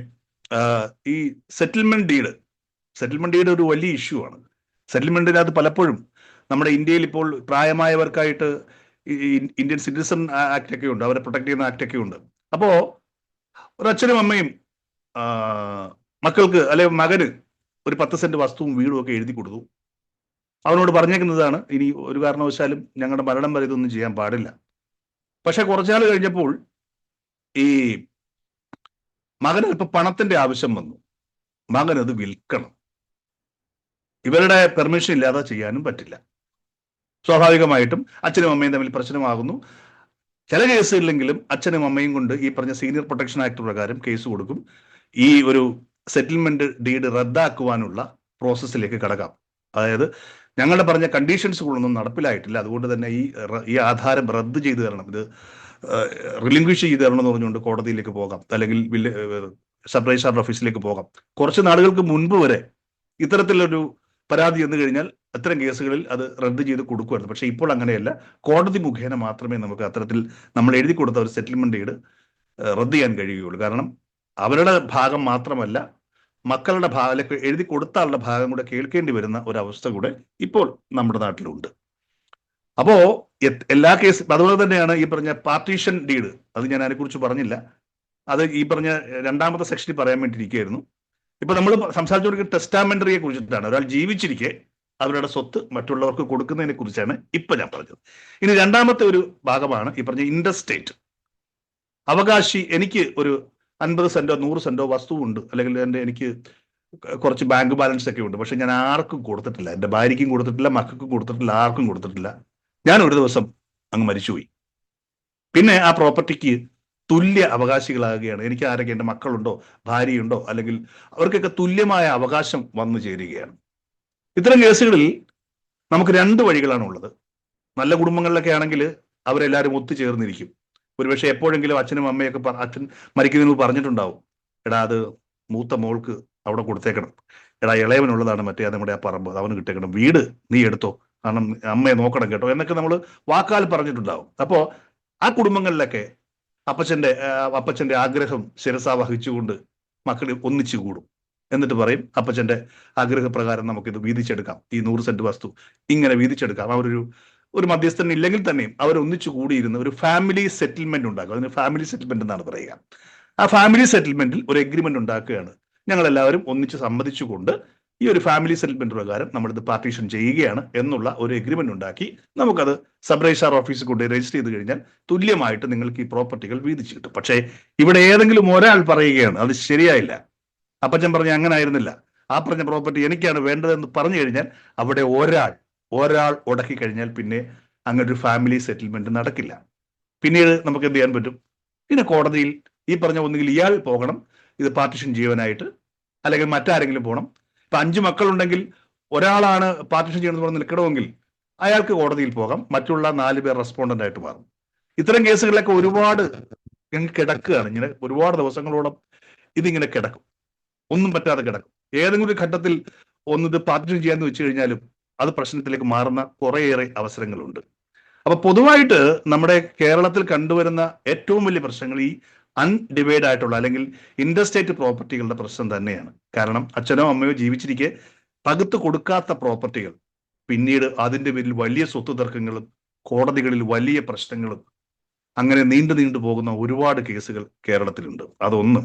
ഈ സെറ്റിൽമെന്റ് ഡീഡ് ഒരു വലിയ ഇഷ്യൂ ആണ്. സെറ്റിൽമെന്റിനകത്ത് പലപ്പോഴും നമ്മുടെ ഇന്ത്യയിൽ ഇപ്പോൾ പ്രായമായവർക്കായിട്ട് ഇന്ത്യൻ സിറ്റിസൺ ആക്ട് ഒക്കെ ഉണ്ട്, അവരെ പ്രൊട്ടക്ട് ചെയ്യുന്ന ആക്ട് ഒക്കെ ഉണ്ട്. അപ്പോ ഒരു അച്ഛനും അമ്മയും മക്കൾക്ക് അല്ലെ മകന് ഒരു 10 സെന്റ് വസ്തുവും വീടും ഒക്കെ എഴുതി കൊടുത്തു. അവനോട് പറഞ്ഞേക്കുന്നതാണ്, ഇനി ഒരു കാരണവശാലും ഞങ്ങളുടെ മരണം വരെ ഇതൊന്നും ചെയ്യാൻ പാടില്ല. പക്ഷെ കുറച്ചാൾ കഴിഞ്ഞപ്പോൾ ഈ മകന് ഇപ്പൊ പണത്തിന്റെ ആവശ്യം വന്നു. മകനത് വിൽക്കണം. ഇവരുടെ പെർമിഷൻ ഇല്ലാതെ ചെയ്യാനും പറ്റില്ല. സ്വാഭാവികമായിട്ടും അച്ഛനും അമ്മയും തമ്മിൽ പ്രശ്നമാകുന്നു. ചില കേസുകളിലെങ്കിലും അച്ഛനും അമ്മയും കൊണ്ട് ഈ പറഞ്ഞ സീനിയർ പ്രൊട്ടക്ഷൻ ആക്ട് പ്രകാരം കേസ് കൊടുക്കും. ഈ ഒരു സെറ്റിൽമെന്റ് ഡീഡ് റദ്ദാക്കുവാനുള്ള പ്രോസസ്സിലേക്ക് കടക്കാം. അതായത് ഞങ്ങളുടെ പറഞ്ഞ കണ്ടീഷൻസുകളൊന്നും നടപ്പിലായിട്ടില്ല, അതുകൊണ്ട് തന്നെ ഈ ആധാരം റദ്ദ് ചെയ്തു തരണം, ഇത് റിലിംഗ്വിഷ് ചെയ്തു തരണം എന്ന് പറഞ്ഞുകൊണ്ട് കോടതിയിലേക്ക് പോകാം, അല്ലെങ്കിൽ സബ് രജിസ്ട്രാർ ഓഫീസിലേക്ക് പോകാം. കുറച്ച് നാളുകൾക്ക് മുൻപ് വരെ ഇത്തരത്തിലൊരു പരാതി എന്ന് കഴിഞ്ഞാൽ അത്തരം കേസുകളിൽ അത് റദ്ദ് ചെയ്ത് കൊടുക്കുമായിരുന്നു. പക്ഷെ ഇപ്പോൾ അങ്ങനെയല്ല, കോടതി മുഖേന മാത്രമേ നമുക്ക് അത്തരത്തിൽ നമ്മൾ എഴുതി കൊടുത്ത ഒരു സെറ്റിൽമെന്റ് ഡീഡ് റദ്ദ് ചെയ്യാൻ കഴിയുകയുള്ളൂ. കാരണം അവരുടെ ഭാഗം മാത്രമല്ല, മക്കളുടെ ഭാഗം എഴുതി കൊടുത്ത ആളുടെ ഭാഗം കൂടെ കേൾക്കേണ്ടി വരുന്ന ഒരവസ്ഥ കൂടെ ഇപ്പോൾ നമ്മുടെ നാട്ടിലുണ്ട്. അപ്പോ എല്ലാ കേസും അതുപോലെ തന്നെയാണ് ഈ പറഞ്ഞ പാർട്ടീഷൻ ഡീഡ്. അത് ഞാൻ അതിനെക്കുറിച്ച് പറഞ്ഞില്ല, അത് ഈ പറഞ്ഞ 2ാമത്തെ സെക്ഷനിൽ പറയാൻ വേണ്ടിയിരിക്കുകയായിരുന്നു. ഇപ്പൊ നമ്മൾ സംസാരിച്ചുകൊണ്ടിരിക്കുന്ന ടെസ്റ്റാമെന്ററിയെ കുറിച്ചിട്ടാണ്. ഒരാൾ ജീവിച്ചിരിക്കെ അവരുടെ സ്വത്ത് മറ്റുള്ളവർക്ക് കൊടുക്കുന്നതിനെ കുറിച്ചാണ് ഇപ്പൊ ഞാൻ പറഞ്ഞത്. ഇനി 2ാമത്തെ ഒരു ഭാഗമാണ് ഈ പറഞ്ഞ ഇൻഡസ്റ്റേറ്റ്. അവകാശി, എനിക്ക് ഒരു 50 സെന്റോ 100 സെന്റോ വസ്തുവുണ്ട്, അല്ലെങ്കിൽ എനിക്ക് കുറച്ച് ബാങ്ക് ബാലൻസ് ഒക്കെ ഉണ്ട്, പക്ഷെ ഞാൻ ആർക്കും കൊടുത്തിട്ടില്ല. എൻ്റെ ഭാര്യയ്ക്കും കൊടുത്തിട്ടില്ല, മക്കൾക്കും കൊടുത്തിട്ടില്ല, ആർക്കും കൊടുത്തിട്ടില്ല. ഞാൻ ഒരു ദിവസം അങ്ങ് മരിച്ചുപോയി. പിന്നെ ആ പ്രോപ്പർട്ടിക്ക് തുല്യ അവകാശികളാകുകയാണ്. എനിക്ക് ആരൊക്കെ, എൻ്റെ മക്കളുണ്ടോ, ഭാര്യയുണ്ടോ, അല്ലെങ്കിൽ അവർക്കൊക്കെ തുല്യമായ അവകാശം വന്നു ചേരുകയാണ്. ഇത്തരം കേസുകളിൽ നമുക്ക് രണ്ട് വഴികളാണ് ഉള്ളത്. നല്ല കുടുംബങ്ങളിലൊക്കെ ആണെങ്കിൽ അവരെല്ലാവരും ഒത്തുചേർന്നിരിക്കും. ഒരുപക്ഷെ എപ്പോഴെങ്കിലും അച്ഛനും അമ്മയൊക്കെ അച്ഛൻ മരിക്കുന്നതിന് മുമ്പ് പറഞ്ഞിട്ടുണ്ടാവും, എടാ അത് മൂത്ത മോൾക്ക് അവിടെ കൊടുത്തേക്കണം, എടാ ഇളയവനുള്ളതാണ് മറ്റേ നമ്മുടെ ആ പറമ്പ്, അവന് കിട്ടേക്കണം, വീട് നീ എടുത്തോ, കാരണം അമ്മയെ നോക്കണം കേട്ടോ എന്നൊക്കെ നമ്മൾ വാക്കാൽ പറഞ്ഞിട്ടുണ്ടാവും. അപ്പോൾ ആ കുടുംബങ്ങളിലൊക്കെ അപ്പച്ചന്റെ ആഗ്രഹം ശിരസാ വഹിച്ചുകൊണ്ട് മക്കൾ ഒന്നിച്ചു കൂടും. എന്നിട്ട് പറയും, അപ്പച്ചന്റെ ആഗ്രഹപ്രകാരം നമുക്കിത് വീതിച്ചെടുക്കാം, ഈ 100 സെന്റ് വസ്തു ഇങ്ങനെ വീതിച്ചെടുക്കാം. ഒരു മധ്യസ്ഥൻ ഇല്ലെങ്കിൽ തന്നെയും അവർ ഒന്നിച്ചു കൂടിയിരുന്ന് ഒരു ഫാമിലി സെറ്റിൽമെന്റ് ഉണ്ടാക്കും. അതിന് ഫാമിലി സെറ്റിൽമെന്റ് എന്നാണ് പറയുക. ആ ഫാമിലി സെറ്റിൽമെന്റിൽ ഒരു എഗ്രിമെന്റ് ഉണ്ടാക്കുകയാണ്. ഞങ്ങൾ എല്ലാവരും ഒന്നിച്ച് സമ്മതിച്ചുകൊണ്ട് ഈ ഒരു ഫാമിലി സെറ്റിൽമെന്റ് പ്രകാരം നമ്മളിത് പാർട്ടീഷൻ ചെയ്യുകയാണ് എന്നുള്ള ഒരു എഗ്രിമെന്റ് ഉണ്ടാക്കി നമുക്കത് സബ് രജിസ്ട്രാർ ഓഫീസിൽ കൊണ്ട് രജിസ്റ്റർ ചെയ്ത് കഴിഞ്ഞാൽ തുല്യമായിട്ട് നിങ്ങൾക്ക് ഈ പ്രോപ്പർട്ടികൾ വീതിച്ചു കിട്ടും. പക്ഷേ ഇവിടെ ഏതെങ്കിലും ഒരാൾ പറയുകയാണ് അത് ശരിയായില്ല, അപ്പച്ചൻ പറഞ്ഞ അങ്ങനെ ആയിരുന്നില്ല, ആ പറഞ്ഞ പ്രോപ്പർട്ടി എനിക്കാണ് വേണ്ടതെന്ന് പറഞ്ഞു കഴിഞ്ഞാൽ അവിടെ ഒരാൾ ഉടക്കി കഴിഞ്ഞാൽ പിന്നെ അങ്ങനെ ഒരു ഫാമിലി സെറ്റിൽമെന്റ് നടക്കില്ല. പിന്നീട് നമുക്ക് എന്ത് ചെയ്യാൻ പറ്റും? പിന്നെ കോടതിയിൽ ഈ പറഞ്ഞ ഒന്നുകിൽ ഇയാൾ പോകണം ഇത് പാർട്ടിഷൻ ചെയ്യാനായിട്ട്, അല്ലെങ്കിൽ മറ്റാരെങ്കിലും പോകണം. ഇപ്പൊ 5 മക്കളുണ്ടെങ്കിൽ ഒരാളാണ് പാർട്ടിഷൻ ചെയ്യണമെന്ന് പറഞ്ഞ് നിൽക്കണമെങ്കിൽ അയാൾക്ക് കോടതിയിൽ പോകാം, മറ്റുള്ള 4 പേർ റെസ്പോണ്ടന്റ് ആയിട്ട് മാറും. ഇത്തരം കേസുകളിലൊക്കെ ഒരുപാട് കിടക്കുകയാണ്. ഇങ്ങനെ ഒരുപാട് ദിവസങ്ങളോളം ഇതിങ്ങനെ കിടക്കും, ഒന്നും പറ്റാതെ കിടക്കും. ഏതെങ്കിലും ഒരു ഘട്ടത്തിൽ ഒന്നിത് പാർട്ടിഷൻ ചെയ്യാന്ന് വെച്ച് കഴിഞ്ഞാലും അത് പ്രശ്നത്തിലേക്ക് മാറുന്ന കുറേയേറെ അവസരങ്ങളുണ്ട്. അപ്പൊ പൊതുവായിട്ട് നമ്മുടെ കേരളത്തിൽ കണ്ടുവരുന്ന ഏറ്റവും വലിയ പ്രശ്നങ്ങൾ ഈ അൺഡിവൈഡ് ആയിട്ടുള്ള അല്ലെങ്കിൽ ഇന്റർസ്റ്റേറ്റ് പ്രോപ്പർട്ടികളുടെ പ്രശ്നം തന്നെയാണ്. കാരണം അച്ഛനോ അമ്മയോ ജീവിച്ചിരിക്കെ പകുത്ത് കൊടുക്കാത്ത പ്രോപ്പർട്ടികൾ പിന്നീട് അതിന്റെ പേരിൽ വലിയ സ്വത്ത് തർക്കങ്ങളും കോടതികളിൽ വലിയ പ്രശ്നങ്ങളും അങ്ങനെ നീണ്ടു പോകുന്ന ഒരുപാട് കേസുകൾ കേരളത്തിലുണ്ട്. അതൊന്ന്.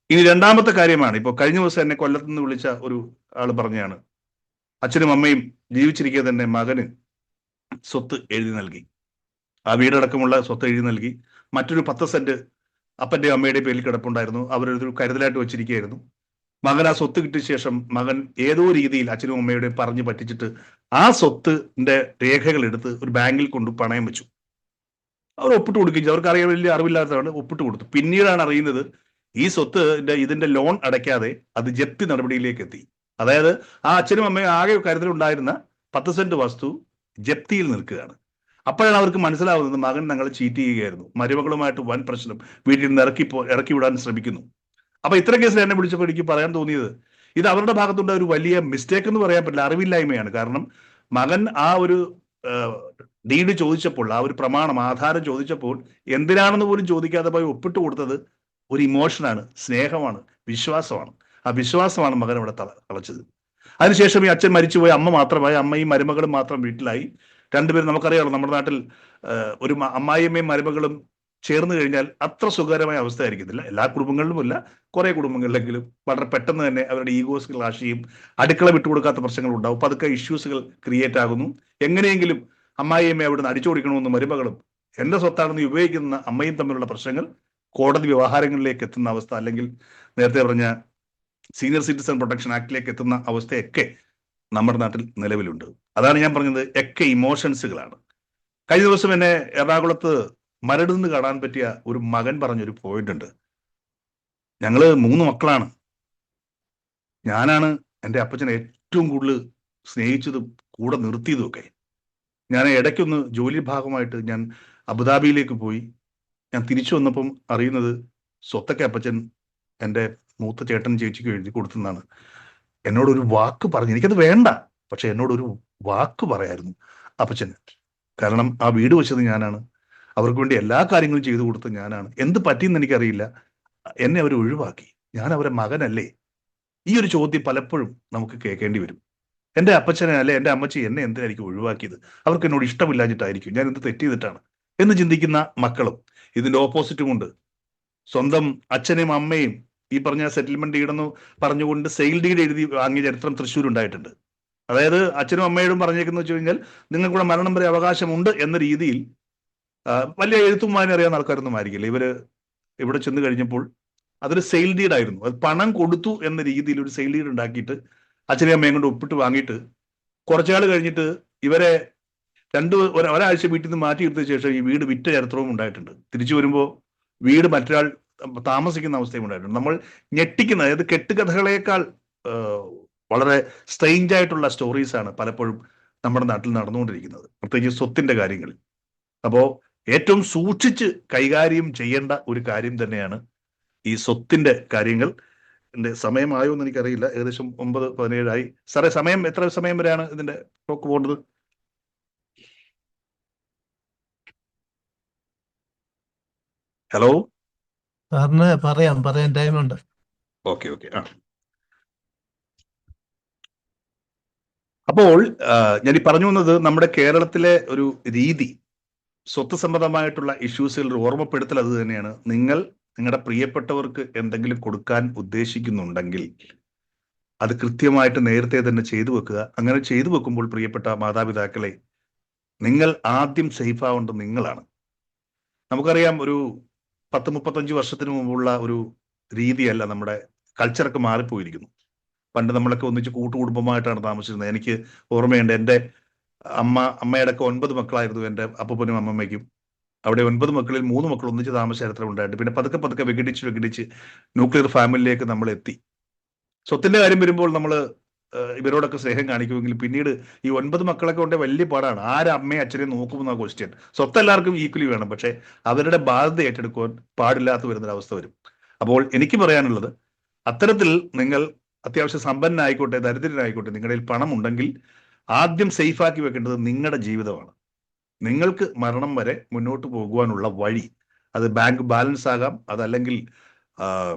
ഇനി രണ്ടാമത്തെ കാര്യമാണ്, ഇപ്പോൾ കഴിഞ്ഞ ദിവസം എന്നെ കൊല്ലത്ത് നിന്ന് വിളിച്ച ഒരു ആൾ പറഞ്ഞാണ്, അച്ഛനും അമ്മയും ജീവിച്ചിരിക്കെ തന്നെ മകന് സ്വത്ത് എഴുതി നൽകി, ആ വീടടക്കമുള്ള സ്വത്ത് എഴുതി നൽകി. മറ്റൊരു 10 സെന്റ് അപ്പന്റെ അമ്മയുടെ പേരിൽ കിടപ്പുണ്ടായിരുന്നു, അവരൊരു കരുതലായിട്ട് വെച്ചിരിക്കുകയായിരുന്നു. മകൻ ആ സ്വത്ത് കിട്ടിയ ശേഷം മകൻ ഏതോ രീതിയിൽ അച്ഛനും അമ്മയുടെ പറഞ്ഞ് പറ്റിച്ചിട്ട് ആ സ്വത്തിന്റെ രേഖകൾ എടുത്ത് ഒരു ബാങ്കിൽ കൊണ്ട് പണയം വെച്ചു. അവർ ഒപ്പിട്ട് കൊടുക്കുകയും ചെയ്തു. അവർക്ക് അറിയാൻ വലിയ അറിവില്ലാത്തതാണ്, ഒപ്പിട്ട് കൊടുത്തു. പിന്നീടാണ് അറിയുന്നത് ഈ സ്വത്ത് ഇതിന്റെ ലോൺ അടയ്ക്കാതെ അത് ജപ്തി നടപടിയിലേക്ക് എത്തി. അതായത് ആ അച്ഛനും അമ്മയും ആകെ കരുതലുണ്ടായിരുന്ന 10 സെന്റ് വസ്തു ജപ്തിയിൽ നിൽക്കുകയാണ്. അപ്പോഴാണ് അവർക്ക് മനസ്സിലാവുന്നത് മകൻ ഞങ്ങളെ ചീറ്റ് ചെയ്യുകയായിരുന്നു, മരുമകളുമായിട്ട് വൻ പ്രശ്നം, വീട്ടിൽ നിന്ന് ഇറക്കി വിടാൻ ശ്രമിക്കുന്നു. അപ്പൊ ഇത്തരം കേസിൽ എന്നെ വിളിച്ചപ്പോൾ എനിക്ക് പറയാൻ തോന്നിയത് ഇത് അവരുടെ ഭാഗത്തുണ്ട് ഒരു വലിയ മിസ്റ്റേക്ക് എന്ന് പറയാൻ പറ്റില്ല, അറിവില്ലായ്മയാണ്. കാരണം മകൻ ആ ഒരു ഡീഡ് ചോദിച്ചപ്പോൾ, ആ ഒരു പ്രമാണം ആധാരം ചോദിച്ചപ്പോൾ എന്തിനാണെന്ന് പോലും ചോദിക്കാതെ പോയി ഒപ്പിട്ട് കൊടുത്തത് ഒരു ഇമോഷനാണ്, സ്നേഹമാണ്, വിശ്വാസമാണ്. ആ വിശ്വാസമാണ് മകൻ അവിടെ തളച്ചത്. അതിനുശേഷം ഈ അച്ഛൻ മരിച്ചുപോയി, അമ്മ മാത്രമായി, അമ്മയും മരുമകളും മാത്രം വീട്ടിലായി. രണ്ടുപേരും നമുക്കറിയാമല്ലോ, നമ്മുടെ നാട്ടിൽ ഒരു അമ്മായിയമ്മയും മരുമകളും ചേർന്ന് കഴിഞ്ഞാൽ അത്ര സുഖകരമായ അവസ്ഥ ആയിരിക്കത്തില്ല. എല്ലാ കുടുംബങ്ങളിലുമില്ല, കുറെ കുടുംബങ്ങളിലെങ്കിലും വളരെ പെട്ടെന്ന് തന്നെ അവരുടെ ഈഗോസ് ക്ലാഷ് ചെയ്യും, അടുക്കള വിട്ടുകൊടുക്കാത്ത പ്രശ്നങ്ങൾ ഉണ്ടാവും, പതുക്കെ ഇഷ്യൂസുകൾ ക്രിയേറ്റ് ആകുന്നു. എങ്ങനെയെങ്കിലും അമ്മായിയമ്മയെ അവിടുന്ന് അടിച്ചോടിക്കണമെന്ന് മരുമകളും എന്റെ സ്വത്താണെന്ന് ഉപയോഗിക്കുന്ന അമ്മയും തമ്മിലുള്ള പ്രശ്നങ്ങൾ കോടതി വ്യവഹാരങ്ങളിലേക്ക് എത്തുന്ന അവസ്ഥ, അല്ലെങ്കിൽ നേരത്തെ പറഞ്ഞ സീനിയർ സിറ്റിസൺ പ്രൊട്ടക്ഷൻ ആക്ടിലേക്ക് എത്തുന്ന അവസ്ഥയൊക്കെ നമ്മുടെ നാട്ടിൽ നിലവിലുണ്ട്. അതാണ് ഞാൻ പറഞ്ഞത്, ഒക്കെ ഇമോഷൻസുകളാണ്. കഴിഞ്ഞ ദിവസം എന്നെ എറണാകുളത്ത് മരട് നിന്ന് കാണാൻ പറ്റിയ ഒരു മകൻ പറഞ്ഞൊരു പോയിന്റ് ഉണ്ട്. ഞങ്ങള് 3 മക്കളാണ്, ഞാനാണ് എൻ്റെ അപ്പച്ചനെ ഏറ്റവും കൂടുതൽ സ്നേഹിച്ചതും കൂടെ നിർത്തിയതും ഒക്കെ. ഞാൻ ഇടയ്ക്കൊന്ന് ജോലി ഭാഗമായിട്ട് ഞാൻ അബുദാബിയിലേക്ക് പോയി. ഞാൻ തിരിച്ചു വന്നപ്പം അറിയുന്നത് സ്വത്തൊക്കെ അപ്പച്ചൻ എൻ്റെ മൂത്ത ചേട്ടൻ ചേച്ചിക്ക് എഴുതി കൊടുത്തെന്നാണ്. എന്നോടൊരു വാക്ക് പറഞ്ഞു, എനിക്കത് വേണ്ട, പക്ഷെ എന്നോടൊരു വാക്ക് പറയായിരുന്നു അപ്പച്ചൻ. കാരണം ആ വീട് വെച്ചത് ഞാനാണ്, അവർക്ക് വേണ്ടി എല്ലാ കാര്യങ്ങളും ചെയ്തു കൊടുത്തത് ഞാനാണ്. എന്ത് പറ്റിയെന്ന് എനിക്കറിയില്ല, എന്നെ അവർ ഒഴിവാക്കി, ഞാൻ അവരെ മകനല്ലേ? ഈ ഒരു ചോദ്യം പലപ്പോഴും നമുക്ക് കേൾക്കേണ്ടി വരും. എൻ്റെ അപ്പച്ചനെ അല്ലെ എൻ്റെ അമ്മച്ചി എന്നെ എന്തിനായിരിക്കും ഒഴിവാക്കിയത്? അവർക്ക് എന്നോട് ഇഷ്ടമില്ലാഞ്ഞിട്ടായിരിക്കും, ഞാൻ എന്ത് തെറ്റ് ചെയ്തിട്ടാണ് എന്ന് ചിന്തിക്കുന്ന മക്കളും ഇതിന്റെ ഓപ്പോസിറ്റും ഉണ്ട്. സ്വന്തം അച്ഛനെയും അമ്മയും ഈ പറഞ്ഞ സെറ്റിൽമെന്റ് ഡീഡെന്ന് പറഞ്ഞുകൊണ്ട് സെയിൽ ഡീഡ് എഴുതി വാങ്ങിയ ചരിത്രം തൃശ്ശൂർ ഉണ്ടായിട്ടുണ്ട്. അതായത് അച്ഛനും അമ്മയോടും പറഞ്ഞേക്കെന്ന് വെച്ച് കഴിഞ്ഞാൽ നിങ്ങൾക്കൂടെ മരണം വരെ അവകാശമുണ്ട് എന്ന രീതിയിൽ. വലിയ എഴുത്തും വായന അറിയാവുന്ന ആൾക്കാരൊന്നും ആയിരിക്കില്ല. ഇവിടെ ചെന്ന് കഴിഞ്ഞപ്പോൾ അതൊരു സെയിൽ ഡീഡ് ആയിരുന്നു. അത് പണം കൊടുത്തു എന്ന രീതിയിൽ ഒരു സെയിൽ ഡീഡ് ഉണ്ടാക്കിയിട്ട് അച്ഛനെയും അമ്മയും കൊണ്ട് ഒപ്പിട്ട് വാങ്ങിയിട്ട് കുറച്ചാൾ കഴിഞ്ഞിട്ട് ഇവരെ ഒരാഴ്ച വീട്ടിൽ നിന്ന് മാറ്റി എടുത്ത ശേഷം ഈ വീട് വിറ്റ ചരിത്രവും ഉണ്ടായിട്ടുണ്ട്. തിരിച്ചു വരുമ്പോൾ വീട് മറ്റൊരാൾ താമസിക്കുന്ന അവസ്ഥയും ഉണ്ടായിട്ടുണ്ട്. നമ്മൾ ഞെട്ടിക്കുന്ന, അതായത് കെട്ടുകഥകളേക്കാൾ വളരെ സ്ട്രെയിഞ്ച് ആയിട്ടുള്ള സ്റ്റോറീസാണ് പലപ്പോഴും നമ്മുടെ നാട്ടിൽ നടന്നുകൊണ്ടിരിക്കുന്നത്, പ്രത്യേകിച്ച് സ്വത്തിന്റെ കാര്യങ്ങളിൽ. അപ്പോൾ ഏറ്റവും സൂക്ഷിച്ച് കൈകാര്യം ചെയ്യേണ്ട ഒരു കാര്യം തന്നെയാണ് ഈ സ്വത്തിന്റെ കാര്യങ്ങൾ. എന്റെ സമയമായോ എന്ന് എനിക്കറിയില്ല, ഏകദേശം 9:17 സാറേ, എത്ര സമയം വരെയാണ് ഇതിന്റെ ടോക്ക് പോകേണ്ടത്? ഹലോ സാറിന് പറയാൻ ടൈമുണ്ട്. ഓക്കെ. അപ്പോൾ ഞാൻ ഈ പറഞ്ഞു വന്നത്, നമ്മുടെ കേരളത്തിലെ ഒരു രീതി, സ്വത്ത് സംബന്ധമായിട്ടുള്ള ഇഷ്യൂസുകൾ ഓർമ്മപ്പെടുത്തൽ അത് തന്നെയാണ്. നിങ്ങളുടെ പ്രിയപ്പെട്ടവർക്ക് എന്തെങ്കിലും കൊടുക്കാൻ ഉദ്ദേശിക്കുന്നുണ്ടെങ്കിൽ അത് കൃത്യമായിട്ട് നേരത്തെ തന്നെ ചെയ്തു വെക്കുക. അങ്ങനെ ചെയ്തു വെക്കുമ്പോൾ പ്രിയപ്പെട്ട മാതാപിതാക്കളെ, നിങ്ങൾ ആദ്യം സേഫ് ആവേണ്ടത് നിങ്ങളാണ്. നമുക്കറിയാം, ഒരു 10-35 വർഷത്തിന് മുമ്പുള്ള ഒരു രീതിയല്ല, നമ്മുടെ കൾച്ചറൊക്കെ മാറിപ്പോയിരിക്കുന്നു. പണ്ട് നമ്മളൊക്കെ ഒന്നിച്ച് കൂട്ടുകുടുംബമായിട്ടാണ് താമസിച്ചിരുന്നത്. എനിക്ക് ഓർമ്മയുണ്ട്, എൻ്റെ അമ്മയുടെ ഒക്കെ 9 മക്കളായിരുന്നു എൻ്റെ അപ്പനും അമ്മമ്മയ്ക്കും. അവിടെ 9 മക്കളിൽ 3 മക്കൾ ഒന്നിച്ച് താമസ ചരിത്രം ഉണ്ടായിട്ട് പിന്നെ പതുക്കെ വിഘടിച്ച് ന്യൂക്ലിയർ ഫാമിലിയിലേക്ക് നമ്മൾ എത്തി. സ്വത്തിന്റെ കാര്യം വരുമ്പോൾ നമ്മൾ ഇവരോടൊക്കെ സ്നേഹം കാണിക്കുമെങ്കിൽ പിന്നീട് ഈ 9 മക്കളൊക്കെ കൊണ്ട് വലിയ പാടാണ്. അമ്മയും അച്ഛനെയും നോക്കുമെന്ന ക്വസ്റ്റ്യൻ. സ്വത്ത് എല്ലാവർക്കും ഈക്വലി വേണം, പക്ഷെ അവരുടെ ബാധ്യത ഏറ്റെടുക്കുവാൻ പാടില്ലാത്ത വരുന്നൊരവസ്ഥ വരും. അപ്പോൾ എനിക്ക് പറയാനുള്ളത്, അത്തരത്തിൽ നിങ്ങൾ അത്യാവശ്യം സമ്പന്നനായിക്കോട്ടെ ദരിദ്രനായിക്കോട്ടെ, നിങ്ങളുടെ പണം ഉണ്ടെങ്കിൽ ആദ്യം സേഫാക്കി വെക്കേണ്ടത് നിങ്ങളുടെ ജീവിതമാണ്. നിങ്ങൾക്ക് മരണം വരെ മുന്നോട്ട് പോകുവാനുള്ള വഴി, അത് ബാങ്ക് ബാലൻസ് ആകാം, അതല്ലെങ്കിൽ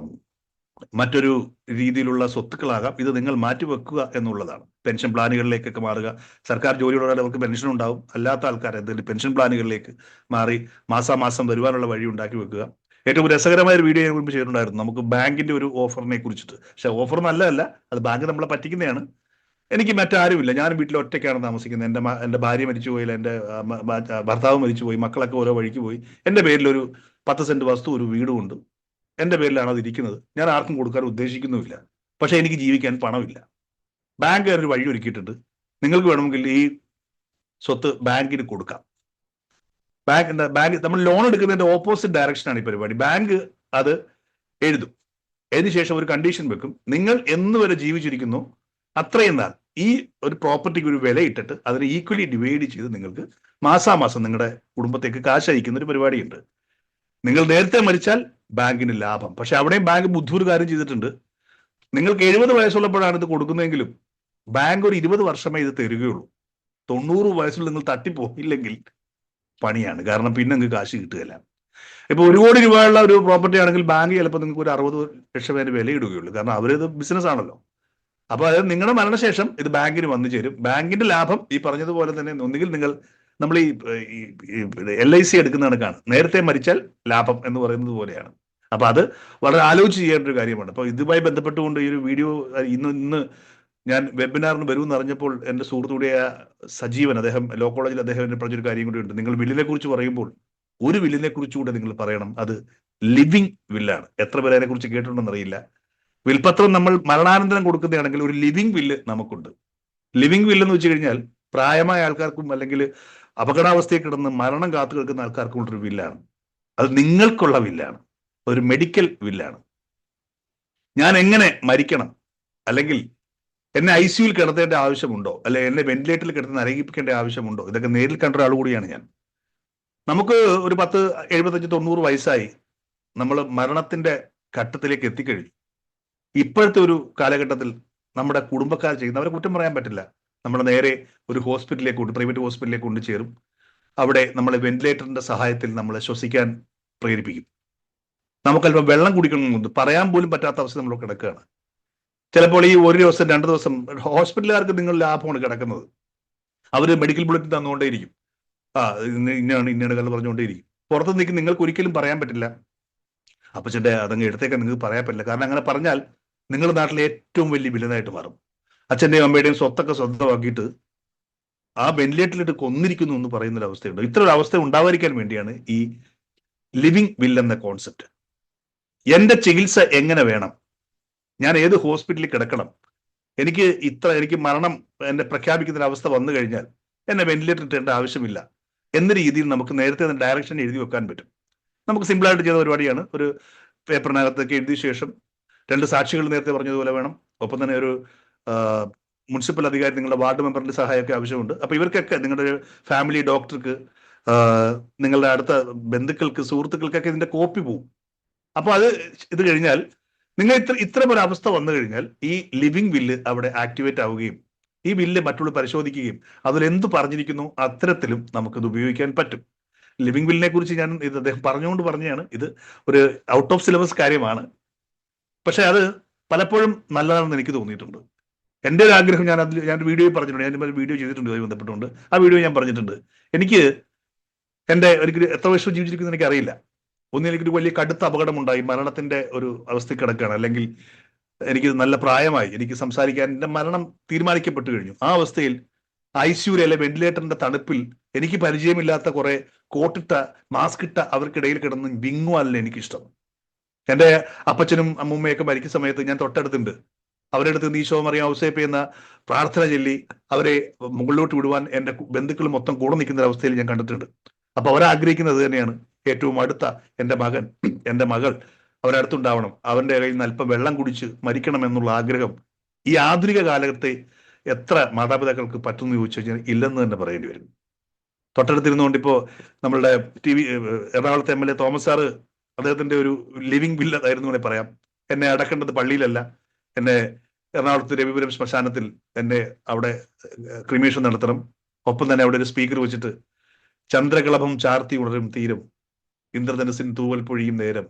മറ്റൊരു രീതിയിലുള്ള സ്വത്തുക്കളാകാം, ഇത് നിങ്ങൾ മാറ്റിവെക്കുക എന്നുള്ളതാണ്. പെൻഷൻ പ്ലാനുകളിലേക്കൊക്കെ മാറുക. സർക്കാർ ജോലിയുള്ളവർ അവർക്ക് പെൻഷൻ ഉണ്ടാവും, അല്ലാത്ത ആൾക്കാർ എന്തെങ്കിലും പെൻഷൻ പ്ലാനുകളിലേക്ക് മാറി മാസാമാസം വരുവാനുള്ള വഴി ഉണ്ടാക്കി വെക്കുക. ഏറ്റവും രസകരമായ ഒരു വീഡിയോ ഞാൻ മുമ്പ് ചെയ്തിട്ടുണ്ടായിരുന്നു, നമുക്ക് ബാങ്കിന്റെ ഒരു ഓഫറിനെ കുറിച്ചിട്ട്. പക്ഷെ ഓഫർ നല്ലതല്ല, അത് ബാങ്ക് നമ്മളെ പറ്റിക്കുന്നതാണ്. എനിക്ക് മറ്റാരുമില്ല, ഞാൻ വീട്ടിൽ ഒറ്റയ്ക്കാണ് താമസിക്കുന്നത്. എൻ്റെ ഭാര്യ മരിച്ചുപോയില്ല, എൻ്റെ ഭർത്താവ് മരിച്ചുപോയി, മക്കളൊക്കെ ഓരോ വഴിക്ക് പോയി. എൻ്റെ പേരിലൊരു 10 സെന്റ് വസ്തു, ഒരു വീടുമുണ്ട്. എൻ്റെ പേരിലാണ് അത് ഇരിക്കുന്നത്. ഞാൻ ആർക്കും കൊടുക്കാൻ ഉദ്ദേശിക്കുന്നുമില്ല. പക്ഷെ എനിക്ക് ജീവിക്കാൻ പണമില്ല. ബാങ്ക് ഒരു വഴി ഒരുക്കിയിട്ടുണ്ട്. നിങ്ങൾക്ക് വേണമെങ്കിൽ ഈ സ്വത്ത് ബാങ്കിന് കൊടുക്കാം. ബാങ്ക് നമ്മൾ ലോൺ എടുക്കുന്നതിന്റെ ഓപ്പോസിറ്റ് ഡയറക്ഷനാണ് ഈ പരിപാടി. ബാങ്ക് അത് എഴുതും, അതിനുശേഷം ഒരു കണ്ടീഷൻ വെക്കും, നിങ്ങൾ എന്ന് വരെ ജീവിച്ചിരിക്കുന്നു അത്രയും നാൾ ഈ ഒരു പ്രോപ്പർട്ടിക്ക് ഒരു വില ഇട്ടിട്ട് അതിനെ ഈക്വലി ഡിവൈഡ് ചെയ്ത് നിങ്ങൾക്ക് മാസാമാസം നിങ്ങളുടെ കുടുംബത്തേക്ക് കാശ് അയക്കുന്ന ഒരു പരിപാടിയുണ്ട്. നിങ്ങൾ നേരത്തെ മരിച്ചാൽ ബാങ്കിന് ലാഭം. പക്ഷെ അവിടെയും ബാങ്ക് ബുദ്ധിമുട്ട് കാര്യം ചെയ്തിട്ടുണ്ട്. നിങ്ങൾക്ക് 70 വയസ്സുള്ളപ്പോഴാണ് ഇത് കൊടുക്കുന്നതെങ്കിലും ബാങ്ക് ഒരു 20 വർഷമേ ഇത് തരികയുള്ളൂ. 90 വയസ്സിൽ നിങ്ങൾ തട്ടിപ്പോയില്ലെങ്കിൽ പണിയാണ്. കാരണം പിന്നെ നിങ്ങൾക്ക് കാശ് കിട്ടുകയില്ല. ഇപ്പൊ 1 കോടി രൂപയുള്ള ഒരു പ്രോപ്പർട്ടി ആണെങ്കിൽ ബാങ്ക് ചിലപ്പോൾ നിങ്ങൾക്ക് ഒരു 60 ലക്ഷം വരെ വില ഇടുകയുള്ളൂ. കാരണം അവരിത് ബിസിനസ് ആണല്ലോ. അപ്പൊ അതായത് നിങ്ങളുടെ മരണശേഷം ഇത് ബാങ്കിന് വന്നു ചേരും. ബാങ്കിന്റെ ലാഭം ഈ പറഞ്ഞതുപോലെ തന്നെ, ഒന്നുകിൽ നമ്മൾ ഈ LIC എടുക്കുന്ന കണക്കാണ്, നേരത്തെ മരിച്ചാൽ ലാഭം എന്ന് പറയുന്നത് പോലെയാണ്. അപ്പൊ അത് വളരെ ആലോചിച്ച് ചെയ്യേണ്ട ഒരു കാര്യമാണ്. അപ്പൊ ഇതുമായി ബന്ധപ്പെട്ടുകൊണ്ട് ഈ ഒരു വീഡിയോ ഇന്ന് ഞാൻ വെബിനാറിന് വരുമെന്ന് അറിഞ്ഞപ്പോൾ എൻ്റെ സുഹൃത്തുകൂടിയ സജീവൻ, അദ്ദേഹം ലോ കോളേജിൽ അദ്ദേഹം എന്നെ പറഞ്ഞൊരു കാര്യം കൂടി ഉണ്ട്. നിങ്ങൾ വില്ലിനെ കുറിച്ച് പറയുമ്പോൾ ഒരു വില്ലിനെ കുറിച്ചുകൂടെ നിങ്ങൾ പറയണം, അത് ലിവിങ് വില്ലാണ്. എത്ര പേര് അതിനെ കുറിച്ച് കേട്ടിട്ടുണ്ടെന്ന് അറിയില്ല. വിൽപത്രം നമ്മൾ മരണാനന്തരം കൊടുക്കുന്നതാണെങ്കിൽ ഒരു ലിവിങ് വില്ല് നമുക്കുണ്ട്. ലിവിങ് വില്ല് എന്ന് വെച്ച് കഴിഞ്ഞാൽ പ്രായമായ ആൾക്കാർക്കും അല്ലെങ്കിൽ അപകടാവസ്ഥയിൽ കിടന്ന് മരണം കാത്തു കിടക്കുന്ന ആൾക്കാർക്കും ഉള്ളൊരു വില്ലാണ്. അത് നിങ്ങൾക്കുള്ള വില്ലാണ്, ഒരു മെഡിക്കൽ വില്ലാണ്. ഞാൻ എങ്ങനെ മരിക്കണം, അല്ലെങ്കിൽ എന്നെ ICUവിൽ കിടത്തേണ്ട ആവശ്യമുണ്ടോ, അല്ലെ എന്നെ വെന്റിലേറ്ററിൽ കിടന്ന് നരകിപ്പിക്കേണ്ട ആവശ്യമുണ്ടോ, ഇതൊക്കെ നേരിൽ കണ്ട ഒരാൾ കൂടിയാണ് ഞാൻ. നമുക്ക് ഒരു 10, 75, 90 വയസ്സായി നമ്മൾ മരണത്തിന്റെ ഘട്ടത്തിലേക്ക് എത്തിക്കഴിഞ്ഞു. ഇപ്പോഴത്തെ ഒരു കാലഘട്ടത്തിൽ നമ്മുടെ കുടുംബക്കാർ ചെയ്യുന്നവരെ കുറ്റം പറയാൻ പറ്റില്ല. നമ്മൾ നേരെ ഒരു ഹോസ്പിറ്റലിലേക്ക് പ്രൈവറ്റ് ഹോസ്പിറ്റലിലേക്ക് കൊണ്ടുചേരും. അവിടെ നമ്മളെ വെന്റിലേറ്ററിന്റെ സഹായത്തിൽ നമ്മളെ ശ്വസിക്കാൻ പ്രേരിപ്പിക്കും. നമുക്കല്പം വെള്ളം കുടിക്കണമെന്നുണ്ട്, പറയാൻ പോലും പറ്റാത്ത അവസ്ഥ നമ്മൾ കിടക്കുകയാണ്. ചിലപ്പോൾ ഈ 1 ദിവസം 2 ദിവസം ഹോസ്പിറ്റലുകാർക്ക് നിങ്ങൾ ലാഭമാണ് കിടക്കുന്നത്. അവർ മെഡിക്കൽ ബുള്ളറ്റിൻ തന്നുകൊണ്ടേയിരിക്കും, ഇന്നയാണ് കല്ല് പറഞ്ഞുകൊണ്ടേയിരിക്കും. പുറത്ത് നിൽക്കും, നിങ്ങൾക്ക് ഒരിക്കലും പറയാൻ പറ്റില്ല, അപ്പച്ചൻ്റെ അതങ്ങ് എടുത്തേക്കാൻ നിങ്ങൾക്ക് പറയാൻ പറ്റില്ല. കാരണം അങ്ങനെ പറഞ്ഞാൽ നിങ്ങളുടെ നാട്ടിലെ ഏറ്റവും വലിയ വില്ലനായിട്ട് മാറും. അച്ഛൻ്റെയും അമ്മയുടെയും സ്വത്തൊക്കെ സ്വന്തമാക്കിയിട്ട് ആ വെന്റിലേറ്ററിലിട്ട് കൊന്നിരിക്കുന്നു എന്ന് പറയുന്നൊരു അവസ്ഥയുണ്ട്. ഇത്ര ഒരു അവസ്ഥ ഉണ്ടാവാതിരിക്കാൻ വേണ്ടിയാണ് ഈ ലിവിങ് വിൽ എന്ന കോൺസെപ്റ്റ്. എൻ്റെ ചികിത്സ എങ്ങനെ വേണം, ഞാൻ ഏത് ഹോസ്പിറ്റലിൽ കിടക്കണം, എനിക്ക് മരണം എന്നെ പ്രഖ്യാപിക്കുന്ന അവസ്ഥ വന്നു കഴിഞ്ഞാൽ എന്നെ വെന്റിലേറ്റർ ഇട്ടേണ്ട ആവശ്യമില്ല എന്ന രീതിയിൽ നമുക്ക് നേരത്തെ തന്നെ ഡയറക്ഷൻ എഴുതി വെക്കാൻ പറ്റും. നമുക്ക് സിമ്പിളായിട്ട് ചെയ്ത പരിപാടിയാണ്. ഒരു പേപ്പറിനകത്തൊക്കെ എഴുതിയ ശേഷം 2 സാക്ഷികൾ നേരത്തെ പറഞ്ഞതുപോലെ വേണം. ഒപ്പം തന്നെ ഒരു മുനിസിപ്പൽ അധികാരി, നിങ്ങളുടെ വാർഡ് മെമ്പറിന്റെ സഹായമൊക്കെ ആവശ്യമുണ്ട്. അപ്പൊ ഇവർക്കൊക്കെ, നിങ്ങളുടെ ഫാമിലി ഡോക്ടർക്ക്, നിങ്ങളുടെ അടുത്ത ബന്ധുക്കൾക്ക്, സുഹൃത്തുക്കൾക്കൊക്കെ ഇതിന്റെ കോപ്പി പോവും. അപ്പൊ ഇത് കഴിഞ്ഞാൽ നിങ്ങൾ ഇത്തരം ഒരു അവസ്ഥ വന്നു കഴിഞ്ഞാൽ ഈ ലിവിംഗ് വില്ല് അവിടെ ആക്ടിവേറ്റ് ആവുകയും ഈ വില്ല് മറ്റുള്ളവർ പരിശോധിക്കുകയും അതിലെന്ത് പറഞ്ഞിരിക്കുന്നു അത്തരത്തിലും നമുക്കിത് ഉപയോഗിക്കാൻ പറ്റും. ലിവിംഗ് വില്ലിനെ കുറിച്ച് ഞാൻ ഇത് അദ്ദേഹം പറഞ്ഞുകൊണ്ട് പറഞ്ഞതാണ്. ഇത് ഒരു ഔട്ട് ഓഫ് സിലബസ് കാര്യമാണ്, പക്ഷെ അത് പലപ്പോഴും നല്ലതാണെന്ന് എനിക്ക് തോന്നിയിട്ടുണ്ട്. എൻ്റെ ഒരു ആഗ്രഹം ഞാൻ വീഡിയോയിൽ പറഞ്ഞിട്ടുണ്ട്, ഞാൻ വീഡിയോ ചെയ്തിട്ടുണ്ട് അതുമായി ബന്ധപ്പെട്ടുകൊണ്ട്. ആ വീഡിയോ ഞാൻ പറഞ്ഞിട്ടുണ്ട്. എനിക്ക് ഒരിക്കലും എത്ര വർഷം ജീവിച്ചിരിക്കുന്നത് എനിക്ക് അറിയില്ല. ഒന്നിലേക്കൊരു വലിയ കടുത്ത അപകടമുണ്ടായി, മരണത്തിന്റെ ഒരു അവസ്ഥ കിടക്കുകയാണ്, അല്ലെങ്കിൽ എനിക്ക് നല്ല പ്രായമായി, എനിക്ക് സംസാരിക്കാൻ, എൻ്റെ മരണം തീരുമാനിക്കപ്പെട്ടു കഴിഞ്ഞു. ആ അവസ്ഥയിൽ ICU അല്ലെ വെന്റിലേറ്ററിന്റെ തണുപ്പിൽ എനിക്ക് പരിചയമില്ലാത്ത കുറെ കോട്ടിട്ട, മാസ്ക് ഇട്ട അവർക്കിടയിൽ കിടന്ന് വിങ്ങുവാനല്ല എനിക്കിഷ്ടം. എൻ്റെ അപ്പച്ചനും അമ്മൂമ്മയൊക്കെ മരിക്കുന്ന സമയത്ത് ഞാൻ തൊട്ടടുത്തുണ്ട്. അവരുടെ അടുത്ത് ഈശോ മറിയം ഔസേപ്പ് എന്ന പ്രാർത്ഥന ചൊല്ലി അവരെ മുകളിലോട്ട് വിടുവാൻ എൻ്റെ ബന്ധുക്കൾ മൊത്തം കൂടെ നിൽക്കുന്ന അവസ്ഥയിൽ ഞാൻ കണ്ടിട്ടുണ്ട്. അപ്പൊ അവരാഗ്രഹിക്കുന്നത് തന്നെയാണ്, ഏറ്റവും അടുത്ത എൻ്റെ മകൻ, എൻ്റെ മകൾ അവരടുത്തുണ്ടാവണം, അവന്റെ കയ്യിൽ നിന്ന് അല്പം വെള്ളം കുടിച്ച് മരിക്കണം എന്നുള്ള ആഗ്രഹം ഈ ആധുനിക കാലത്തെ എത്ര മാതാപിതാക്കൾക്ക് പറ്റുമെന്ന് ചോദിച്ചു കഴിഞ്ഞാൽ ഇല്ലെന്ന് തന്നെ പറയേണ്ടി വരും. തൊട്ടടുത്തിരുന്നുകൊണ്ട് ഇപ്പോൾ നമ്മളുടെ എറണാകുളത്തെ MLA തോമസ് സാറ്, അദ്ദേഹത്തിന്റെ ഒരു ലിവിംഗ് വില്ല ആയിരുന്നു എന്ന് പറയാം. എന്നെ അടക്കേണ്ടത് പള്ളിയിലല്ല, എന്നെ എറണാകുളത്ത് രവിപുരം ശ്മശാനത്തിൽ എന്നെ അവിടെ ക്രിമേഷൻ നടത്തണം. ഒപ്പം തന്നെ അവിടെ ഒരു സ്പീക്കർ വെച്ചിട്ട് ചന്ദ്രകളഭം ചാർത്തി ഉണരും തീരും, ഇന്ദ്രധനുസിൻ തൂവൽ പൊഴിയും നേരം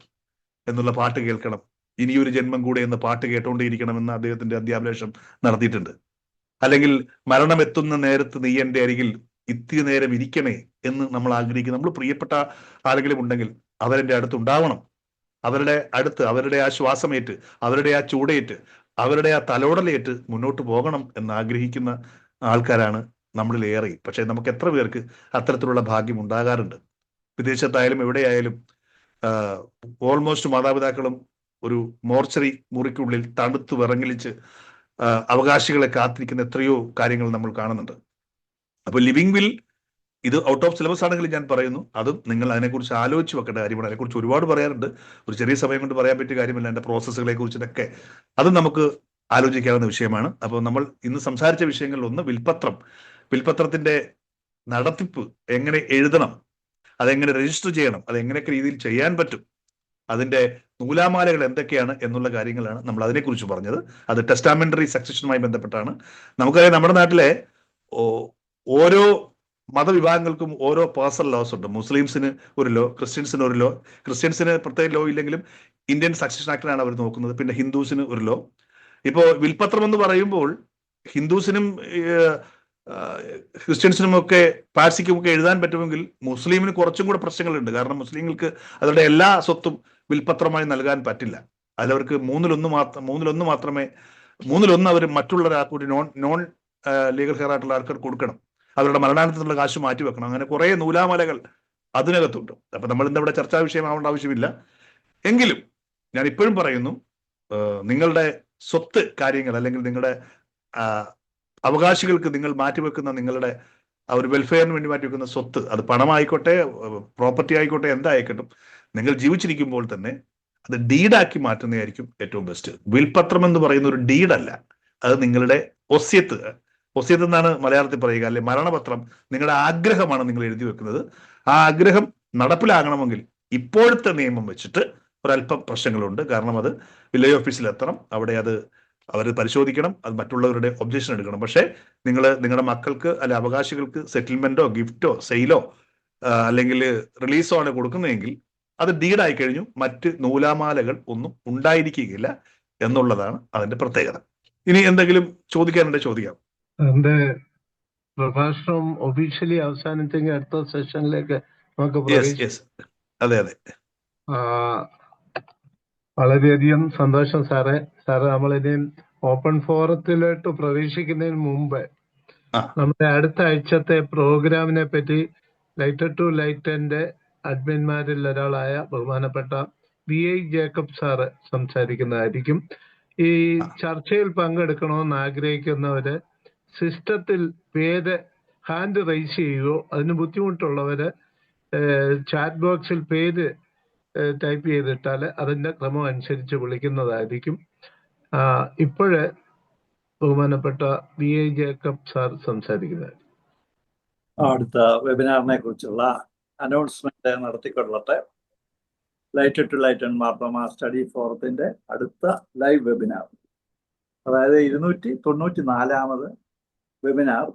എന്നുള്ള പാട്ട് കേൾക്കണം, ഇനിയൊരു ജന്മം കൂടെ എന്ന പാട്ട് കേട്ടോണ്ടേയിരിക്കണമെന്ന് അദ്ദേഹത്തിന്റെ അത്യാഭിലാഷം നടത്തിയിട്ടുണ്ട്. അല്ലെങ്കിൽ മരണം എത്തുന്ന നേരത്ത് നീ എൻ്റെ അരികിൽ ഇത്തിരി നേരം ഇരിക്കണേ എന്ന് നമ്മൾ ആഗ്രഹിക്കുന്നു. നമ്മൾ പ്രിയപ്പെട്ട ആരെങ്കിലും ഉണ്ടെങ്കിൽ അവരെൻ്റെ അടുത്തുണ്ടാവണം, അവരുടെ അടുത്ത് അവരുടെ ആ ശ്വാസമേറ്റ്, അവരുടെ ആ ചൂടേറ്റ്, അവരുടെ ആ തലോടലേറ്റ് മുന്നോട്ട് പോകണം എന്ന് ആഗ്രഹിക്കുന്ന ആൾക്കാരാണ് നമ്മളിൽ ഏറെ. പക്ഷെ നമുക്ക് എത്ര പേർക്ക് അത്തരത്തിലുള്ള ഭാഗ്യം ഉണ്ടാകാറുണ്ട്? വിദേശത്തായാലും എവിടെയായാലും ഓൾമോസ്റ്റ് മാതാപിതാക്കളും ഒരു മോർച്ചറി മുറിക്കുള്ളിൽ തണുത്ത് വിറങ്ങലിച്ച് അവകാശികളെ കാത്തിരിക്കുന്ന എത്രയോ കാര്യങ്ങൾ നമ്മൾ കാണുന്നുണ്ട്. അപ്പൊ ലിവിംഗ് വിൽ ഇത് ഔട്ട് ഓഫ് സിലബസ് ആണെങ്കിൽ ഞാൻ പറയുന്നു, അതും നിങ്ങൾ അതിനെക്കുറിച്ച് ആലോചിച്ച് വെക്കേണ്ട കാര്യമാണ്. അതിനെക്കുറിച്ച് ഒരുപാട് പറയാറുണ്ട്, ഒരു ചെറിയ സമയം കൊണ്ട് പറയാൻ പറ്റിയ കാര്യമില്ല. അതിന്റെ പ്രോസസ്സുകളെ കുറിച്ചിട്ടൊക്കെ അതും നമുക്ക് ആലോചിക്കാവുന്ന വിഷയമാണ്. അപ്പോൾ നമ്മൾ ഇന്ന് സംസാരിച്ച വിഷയങ്ങളിൽ ഒന്ന് വിൽപത്രത്തിന്റെ നടത്തിപ്പ് എങ്ങനെ എഴുതണം, അതെങ്ങനെ രജിസ്റ്റർ ചെയ്യണം, അതെങ്ങനെയൊക്കെ രീതിയിൽ ചെയ്യാൻ പറ്റും, അതിന്റെ നൂലാമാലകൾ എന്തൊക്കെയാണ് എന്നുള്ള കാര്യങ്ങളാണ് നമ്മൾ അതിനെക്കുറിച്ച് പറഞ്ഞത്. അത് ടെസ്റ്റാമെന്ററി സക്സഷനുമായി ബന്ധപ്പെട്ടാണ്. നമുക്കറിയാം, നമ്മുടെ നാട്ടിലെ ഓരോ മതവിഭാഗങ്ങൾക്കും ഓരോ പേഴ്സണൽ ലോസ് ഉണ്ട്. മുസ്ലിംസിന് ഒരു ലോ, ക്രിസ്ത്യൻസിന് ഒരു ലോ, ക്രിസ്ത്യൻസിന് പ്രത്യേക ലോ ഇല്ലെങ്കിലും ഇന്ത്യൻ സക്സഷൻ ആക്ടിലാണ് അവർ നോക്കുന്നത്. പിന്നെ ഹിന്ദുസിന് ഒരു ലോ. ഇപ്പോൾ വിൽപത്രം എന്ന് പറയുമ്പോൾ ഹിന്ദുസിനും ക്രിസ്ത്യൻസിനും ഒക്കെ പാഴ്സിക്കും ഒക്കെ എഴുതാൻ പറ്റുമെങ്കിൽ മുസ്ലിമിന് കുറച്ചും കൂടെ പ്രശ്നങ്ങളുണ്ട്. കാരണം മുസ്ലിങ്ങൾക്ക് അവരുടെ എല്ലാ സ്വത്തും വിൽപത്രമായി നൽകാൻ പറ്റില്ല. അതിലവർക്ക് മൂന്നിലൊന്ന് മാത്രമേ അവർ മറ്റുള്ള ഒരാൾക്കൂടി നോൺ ലീഗൽ ഹെയർ ആയിട്ടുള്ള ആൾക്കാർ കൊടുക്കണം. അവരുടെ മരണാനന്തരത്തിലുള്ള കാശ് മാറ്റി വെക്കണം. അങ്ങനെ കുറെ നൂലാമലകൾ അതിനകത്തുണ്ട്. അപ്പൊ നമ്മൾ ഇന്ന് ഇവിടെ ചർച്ചാ വിഷയമാവേണ്ട ആവശ്യമില്ല. എങ്കിലും ഞാൻ ഇപ്പോഴും പറയുന്നു, നിങ്ങളുടെ സ്വത്ത് കാര്യങ്ങൾ അല്ലെങ്കിൽ നിങ്ങളുടെ അവകാശികൾക്ക് നിങ്ങൾ മാറ്റിവെക്കുന്ന നിങ്ങളുടെ ഒരു വെൽഫെയറിന് വേണ്ടി മാറ്റിവെക്കുന്ന സ്വത്ത്, അത് പണമായിക്കോട്ടെ പ്രോപ്പർട്ടി ആയിക്കോട്ടെ എന്തായിക്കോട്ടെ, നിങ്ങൾ ജീവിച്ചിരിക്കുമ്പോൾ തന്നെ അത് ഡീഡാക്കി മാറ്റുന്നതായിരിക്കും ഏറ്റവും ബെസ്റ്റ്. വിൽപത്രം എന്ന് പറയുന്ന ഒരു ഡീഡല്ല, അത് നിങ്ങളുടെ ഒസ്യത്ത് എന്നാണ് മലയാളത്തിൽ പറയുക, അല്ലെ മരണപത്രം. നിങ്ങളുടെ ആഗ്രഹമാണ് നിങ്ങൾ എഴുതി വെക്കുന്നത്. ആ ആഗ്രഹം നടപ്പിലാകണമെങ്കിൽ ഇപ്പോഴത്തെ നിയമം വെച്ചിട്ട് ഒരല്പം പ്രശ്നങ്ങളുണ്ട്. കാരണം അത് വില്ലേജ് ഓഫീസിൽ എത്തണം, അവിടെ അവർ പരിശോധിക്കണം, അത് മറ്റുള്ളവരുടെ ഒബ്ജക്ഷൻ എടുക്കണം. പക്ഷേ നിങ്ങളുടെ മക്കൾക്ക് അല്ലെ അവകാശികൾക്ക് സെറ്റിൽമെന്റോ ഗിഫ്റ്റോ സെയിലോ അല്ലെങ്കിൽ റിലീസോ ആണ് കൊടുക്കുന്നതെങ്കിൽ അത് ഡീഡായി കഴിഞ്ഞു, മറ്റ് നൂലാമാലകൾ ഒന്നും ഉണ്ടായിരിക്കുകയില്ല എന്നുള്ളതാണ് അതിന്റെ പ്രത്യേകത. ഇനി എന്തെങ്കിലും ചോദിക്കാനുണ്ടെ ചോദിക്കാം. എന്റെ പ്രഭാഷണം ഒഫീഷ്യലി അവസാനിച്ചെങ്കിൽ അടുത്ത സെഷനിലേക്ക് നമുക്ക് അതെ. വളരെയധികം സന്തോഷം സാറേ. നമ്മളിനി ഓപ്പൺ ഫോറത്തിലോട്ട് പ്രവേശിക്കുന്നതിന് മുമ്പ് നമ്മുടെ അടുത്ത ആഴ്ചത്തെ പ്രോഗ്രാമിനെ പറ്റി ലൈറ്റർ ടു ലൈറ്റന്റെ അഡ്മിന്മാരിൽ ഒരാളായ ബഹുമാനപ്പെട്ട VI ജേക്കബ് സാറ് സംസാരിക്കുന്നതായിരിക്കും. ഈ ചർച്ചയിൽ പങ്കെടുക്കണമെന്ന് ആഗ്രഹിക്കുന്നവര് സിസ്റ്റത്തിൽ പേര് ഹാൻഡ് റൈസ് ചെയ്യുകയോ അതിന് ബുദ്ധിമുട്ടുള്ളവര് ചാറ്റ് ബോക്സിൽ പേര് ടൈപ്പ് ചെയ്തിട്ടാൽ അതിന്റെ ക്രമം അനുസരിച്ച് വിളിക്കുന്നതായിരിക്കും. ഇപ്പോഴ് ബഹുമാനപ്പെട്ട VI ജേക്കബ് സാർ സംസാരിക്കുന്നത്. അടുത്ത വെബിനാറിനെ കുറിച്ചുള്ള അനൗൺസ്മെന്റ് നടത്തിക്കൊള്ളട്ടെ. Light to Light Marthoma Study ഫോറത്തിന്റെ അടുത്ത ലൈവ് വെബിനാർ, അതായത് 294ാമത് വെബിനാർ,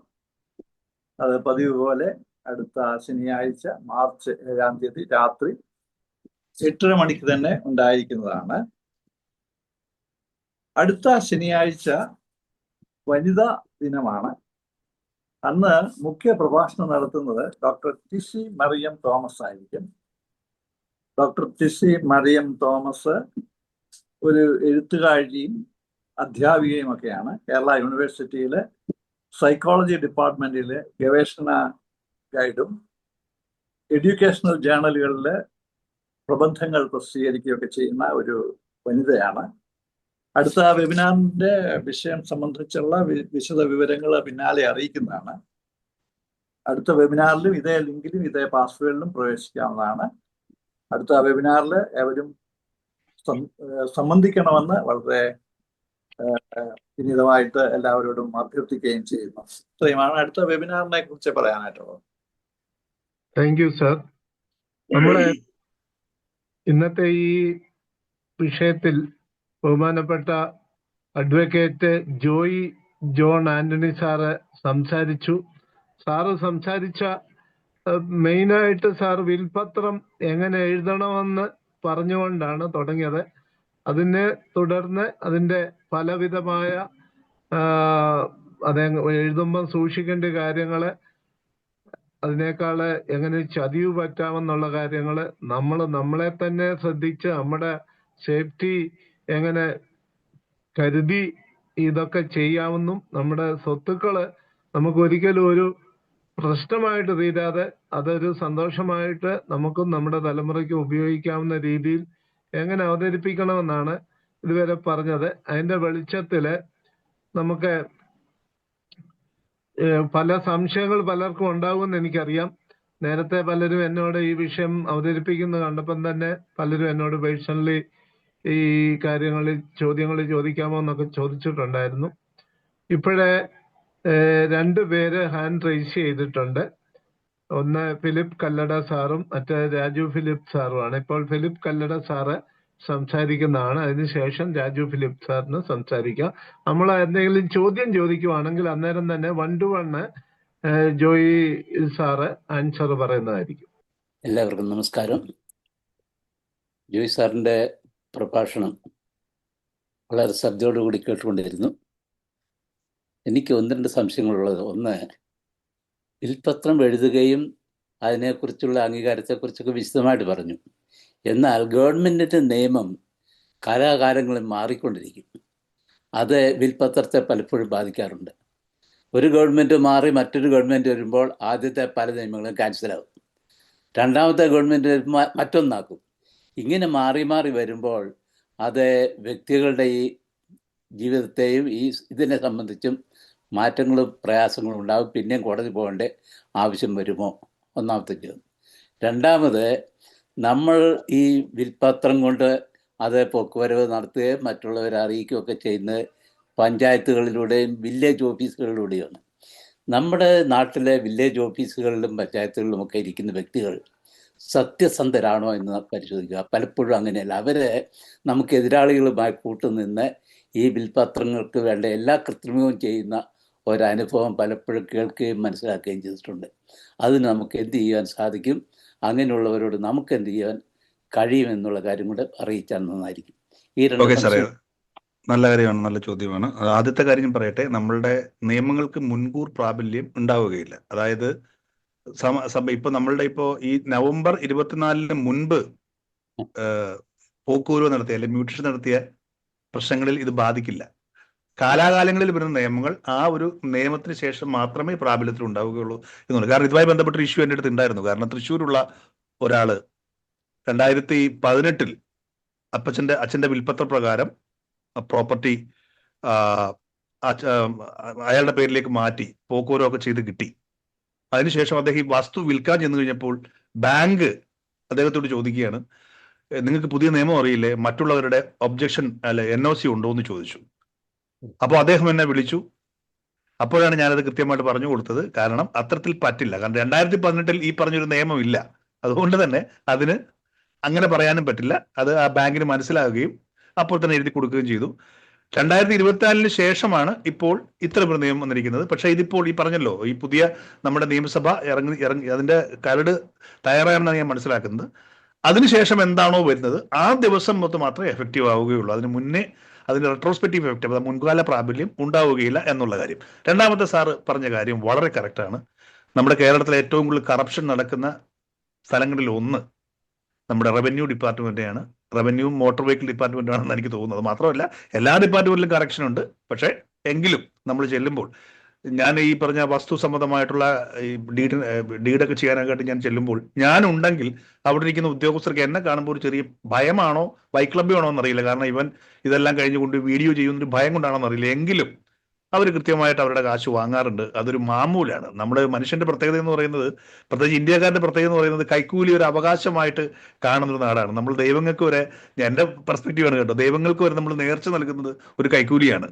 അത് പതിവ് പോലെ അടുത്ത ശനിയാഴ്ച മാർച്ച് 7-ാം തീയതി രാത്രി 8:30 മണിക്ക് തന്നെ ഉണ്ടായിരിക്കുന്നതാണ്. അടുത്ത ശനിയാഴ്ച വനിതാ ദിനമാണ്. അന്ന് മുഖ്യ പ്രഭാഷണം നടത്തുന്നത് ഡോക്ടർ ടിസി മറിയം തോമസ് ആയിരിക്കും. ഡോക്ടർ ടിസി മറിയം തോമസ് ഒരു എഴുത്തുകാരിയും അധ്യാപികയും ഒക്കെയാണ്. കേരള യൂണിവേഴ്സിറ്റിയിലെ സൈക്കോളജി ഡിപ്പാർട്ട്മെന്റിലെ ഗവേഷണ ഗൈഡും എഡ്യൂക്കേഷണൽ ജേണലുകളിൽ പ്രബന്ധങ്ങൾ പ്രസിദ്ധീകരിക്കുകയൊക്കെ ചെയ്യുന്ന ഒരു വനിതയാണ്. അടുത്ത വെബിനാറിന്റെ വിഷയം സംബന്ധിച്ചുള്ള വിശദ വിവരങ്ങൾ പിന്നാലെ അറിയിക്കുന്നതാണ്. അടുത്ത വെബിനാറിലും ഇതേ ലിങ്കിലും ഇതേ പാസ്വേഡിലും പ്രവേശിക്കാവുന്നതാണ്. അടുത്ത വെബിനാറിൽ എവരും സംബന്ധിക്കണമെന്ന് വളരെ വിനീതമായിട്ട് എല്ലാവരോടും അഭ്യർത്ഥിക്കുകയും ചെയ്യുന്നു. ഇത്രയുമാണ് അടുത്ത വെബിനാറിനെ കുറിച്ച് പറയാനായിട്ടുള്ളത്. Thank you sir. നമ്മുടെ ഇന്നത്തെ ഈ വിഷയത്തിൽ ബഹുമാനപ്പെട്ട advocate Joy John Antony sir സംസാരിച്ചു. സാറ് സംസാരിച്ച മെയിനായിട്ട് സാർ വിൽപത്രം എങ്ങനെ എഴുതണമെന്ന് പറഞ്ഞുകൊണ്ടാണ് തുടങ്ങിയത്. അതിനെ തുടർന്ന് അതിൻ്റെ പലവിധമായ അത് എഴുതുമ്പം സൂക്ഷിക്കേണ്ട കാര്യങ്ങള്, അതിനേക്കാൾ എങ്ങനെ ചതിവ് പറ്റാമെന്നുള്ള കാര്യങ്ങള്, നമ്മളെ തന്നെ ശ്രദ്ധിച്ച് നമ്മുടെ സേഫ്റ്റി എങ്ങനെ കരുതി ഇതൊക്കെ ചെയ്യാമെന്നും നമ്മുടെ സ്വത്തുക്കള് നമുക്ക് ഒരിക്കലും ഒരു പ്രശ്നമായിട്ട് തീരാതെ അതൊരു സന്തോഷമായിട്ട് നമുക്കും നമ്മുടെ തലമുറയ്ക്കും ഉപയോഗിക്കാവുന്ന രീതിയിൽ എങ്ങനെ അവതരിപ്പിക്കണമെന്നാണ് ഇതുവരെ പറഞ്ഞത്. അതിന്റെ വെളിച്ചത്തില് നമുക്ക് പല സംശയങ്ങൾ പലർക്കും ഉണ്ടാകുമെന്ന് എനിക്കറിയാം. നേരത്തെ പലരും എന്നോട് ഈ വിഷയം അവതരിപ്പിക്കുന്നത് കണ്ടപ്പം തന്നെ പലരും എന്നോട് പേഴ്സണലി ഈ ചോദ്യങ്ങൾ ചോദിക്കാമോ എന്നൊക്കെ ചോദിച്ചിട്ടുണ്ടായിരുന്നു. ഇപ്പോഴേ 2 പേര് ഹാൻഡ് റൈസ് ചെയ്തിട്ടുണ്ട്. ഒന്ന് ഫിലിപ്പ് കല്ലട സാറും മറ്റേ രാജു ഫിലിപ്പ് സാറുമാണ്. ഇപ്പോൾ ഫിലിപ്പ് കല്ലട സാറ് സംസാരിക്കുന്നതാണ്. അതിനുശേഷം രാജു ഫിലിപ്പ് സാറിന് സംസാരിക്കാം. നമ്മൾ എന്തെങ്കിലും ചോദ്യം ചോദിക്കുവാണെങ്കിൽ അന്നേരം തന്നെ 1 to 1 ജോയി സാറ് ആൻസർ പറയുന്നതായിരിക്കും. എല്ലാവർക്കും നമസ്കാരം. ജോയി സാറിൻ്റെ പ്രഭാഷണം വളരെ ശ്രദ്ധയോടുകൂടി കേട്ടുകൊണ്ടിരുന്നു. എനിക്ക് 1-2 സംശയങ്ങളുള്ളത്. ഒന്ന്, വിൽപത്രം എഴുതുകയും അതിനെക്കുറിച്ചുള്ള അംഗീകാരത്തെക്കുറിച്ചൊക്കെ വിശദമായിട്ട് പറഞ്ഞു. എന്നാൽ ഗവൺമെൻറ്റിൻ്റെ നിയമം കാലാകാലങ്ങളിൽ മാറിക്കൊണ്ടിരിക്കും. അത് വിൽപത്രത്തെ പലപ്പോഴും ബാധിക്കാറുണ്ട്. ഒരു ഗവൺമെൻറ് മാറി മറ്റൊരു ഗവൺമെൻറ് വരുമ്പോൾ ആദ്യത്തെ പല നിയമങ്ങളും ക്യാൻസലാകും. രണ്ടാമത്തെ ഗവൺമെൻറ് മറ്റൊന്നാക്കും. ഇങ്ങനെ മാറി മാറി വരുമ്പോൾ അത് വ്യക്തികളുടെ ഈ ജീവിതത്തെയും ഇതിനെ സംബന്ധിച്ചും മാറ്റങ്ങളും പ്രയാസങ്ങളും ഉണ്ടാകും. പിന്നെയും കോടതി പോകേണ്ട ആവശ്യം വരുമോ? ഒന്നാമത്തെ ചോദ്യം. രണ്ടാമത്, നമ്മൾ ഈ വിൽപത്രം കൊണ്ട് അത് പോക്കുവരവ് നടത്തുകയും മറ്റുള്ളവരെ അറിയിക്കുകയൊക്കെ ചെയ്യുന്നത് പഞ്ചായത്തുകളിലൂടെയും വില്ലേജ് ഓഫീസുകളിലൂടെയാണ്. നമ്മുടെ നാട്ടിലെ വില്ലേജ് ഓഫീസുകളിലും പഞ്ചായത്തുകളിലും ഒക്കെ ഇരിക്കുന്ന വ്യക്തികൾ സത്യസന്ധരാണോ എന്ന് പരിശോധിക്കുക. പലപ്പോഴും അങ്ങനെയല്ല. അവരെ നമുക്ക് എതിരാളികളുമായി കൂട്ടുനിന്ന് ഈ വിൽപത്രങ്ങൾക്ക് വേണ്ട എല്ലാ കൃത്രിമവും ചെയ്യുന്ന ഒരനുഭവം പലപ്പോഴും കേൾക്കുകയും മനസ്സിലാക്കുകയും ചെയ്തിട്ടുണ്ട്. അതിന് നമുക്ക് എന്ത് ചെയ്യാൻ സാധിക്കും, അങ്ങനെയുള്ളവരോട് നമുക്ക് എന്ത് ചെയ്യാൻ കഴിയുമെന്നുള്ള കാര്യം കൂടെ അറിയിച്ചാൽ നന്നായിരിക്കും. ഈ 2 നല്ല കാര്യമാണ്, നല്ല ചോദ്യമാണ്. ആദ്യത്തെ കാര്യം ഞാൻ പറയട്ടെ, നമ്മളുടെ നിയമങ്ങൾക്ക് മുൻകൂർ പ്രാബല്യം ഉണ്ടാവുകയില്ല. അതായത് ഇപ്പൊ നമ്മളുടെ ഈ നവംബർ 24-ന് മുൻപ് പോക്കുവരവ് നടത്തിയ അല്ലെങ്കിൽ മ്യൂട്ടേഷൻ നടത്തിയ പ്രശ്നങ്ങളിൽ ഇത് ബാധിക്കില്ല. കാലാകാലങ്ങളിൽ വരുന്ന നിയമങ്ങൾ ആ ഒരു നിയമത്തിന് ശേഷം മാത്രമേ പ്രാബല്യത്തിൽ ഉണ്ടാവുകയുള്ളൂ എന്നുള്ളത്. കാരണം ഇതുമായി ബന്ധപ്പെട്ട ഇഷ്യൂ എൻ്റെ അടുത്ത് ഉണ്ടായിരുന്നു. കാരണം തൃശ്ശൂരുള്ള ഒരാള് 2018 അച്ഛന്റെ വിൽപ്പത്ര പ്രകാരം പ്രോപ്പർട്ടി അയാളുടെ പേരിലേക്ക് മാറ്റി പോക്കുവരവൊക്കെ ചെയ്ത് കിട്ടി. അതിനുശേഷം അദ്ദേഹം ഈ വസ്തു വിൽക്കാൻ ചെന്ന് കഴിഞ്ഞപ്പോൾ ബാങ്ക് അദ്ദേഹത്തോട് ചോദിക്കുകയാണ്, നിങ്ങൾക്ക് പുതിയ നിയമം അറിയില്ലേ, മറ്റുള്ളവരുടെ ഒബ്ജക്ഷൻ അല്ലെ NOC ഉണ്ടോ എന്ന് ചോദിച്ചു. അപ്പോൾ അദ്ദേഹം എന്നെ വിളിച്ചു. അപ്പോഴാണ് ഞാനത് കൃത്യമായിട്ട് പറഞ്ഞു കൊടുത്തത്. കാരണം അത്തരത്തിൽ പറ്റില്ല. കാരണം 2018 ഈ പറഞ്ഞൊരു നിയമം ഇല്ല. അതുകൊണ്ട് തന്നെ അതിന് അങ്ങനെ പറയാനും പറ്റില്ല. അത് ആ ബാങ്കിന് മനസ്സിലാവുകയും അപ്പോൾ തന്നെ എഴുതി കൊടുക്കുകയും ചെയ്തു. 2024 ശേഷമാണ് ഇപ്പോൾ ഇത്തരമൊരു നിയമം വന്നിരിക്കുന്നത്. പക്ഷേ ഇതിപ്പോൾ ഈ പറഞ്ഞല്ലോ, ഈ പുതിയ നമ്മുടെ നിയമസഭ ഇറങ്ങി അതിന്റെ കരട് തയ്യാറാണെന്നാണ് ഞാൻ മനസ്സിലാക്കുന്നത്. അതിനുശേഷം എന്താണോ വരുന്നത് ആ ദിവസം മാത്രമേ എഫക്റ്റീവ് ആവുകയുള്ളൂ. അതിന് മുന്നേ അതിന് റെട്രോസ്പെക്റ്റീവ് എഫക്റ്റ്, മുൻകാല പ്രാബല്യം ഉണ്ടാവുകയില്ല എന്നുള്ള കാര്യം. രണ്ടാമത്തെ സാറ് പറഞ്ഞ കാര്യം വളരെ കറക്റ്റാണ്. നമ്മുടെ കേരളത്തിലെ ഏറ്റവും കൂടുതൽ കറപ്ഷൻ നടക്കുന്ന സ്ഥലങ്ങളിൽ ഒന്ന് നമ്മുടെ റവന്യൂ ഡിപ്പാർട്ട്മെന്റാണ്. റവന്യൂ മോട്ടോർ വെഹിക്കിൾ ഡിപ്പാർട്ട്മെന്റ് ആണെന്ന് എനിക്ക് തോന്നുന്നത്. മാത്രമല്ല എല്ലാ ഡിപ്പാർട്ട്മെന്റിലും കറക്ഷൻ ഉണ്ട്. പക്ഷേ എങ്കിലും നമ്മൾ ചെല്ലുമ്പോൾ, ഞാൻ ഈ പറഞ്ഞ വസ്തു സംബന്ധമായിട്ടുള്ള ഈ ഡീഡൊക്കെ ചെയ്യാനായിട്ട് ഞാൻ ചെല്ലുമ്പോൾ, ഞാൻ ഉണ്ടെങ്കിൽ അവിടെ ഇരിക്കുന്ന ഉദ്യോഗസ്ഥർക്ക് എന്നെ കാണുമ്പോൾ ഒരു ചെറിയ ഭയമാണോ വൈക്ലഭ്യമാണോ എന്നറിയില്ല. കാരണം ഇവൻ ഇതെല്ലാം കഴിഞ്ഞുകൊണ്ട് വീഡിയോ ചെയ്യുന്നൊരു ഭയം കൊണ്ടാണോ എന്നറിയില്ല. എങ്കിലും അവർ കൃത്യമായിട്ട് അവരുടെ കാശ് വാങ്ങാറുണ്ട്. അതൊരു മാമൂലാണ്. നമ്മുടെ മനുഷ്യന്റെ പ്രത്യേകത എന്ന് പറയുന്നത്, പ്രത്യേകിച്ച് ഇന്ത്യക്കാരുടെ പ്രത്യേകത എന്ന് പറയുന്നത്, കൈക്കൂലി ഒരു അവകാശമായിട്ട് കാണുന്നൊരു നാടാണ്. നമ്മൾ ദൈവങ്ങൾക്ക് വരെ, എൻ്റെ പെർസ്പെക്റ്റീവാണ് കേട്ടോ, ദൈവങ്ങൾക്ക് വരെ നമ്മൾ നേർച്ച നൽകുന്നത് ഒരു കൈക്കൂലിയാണ്.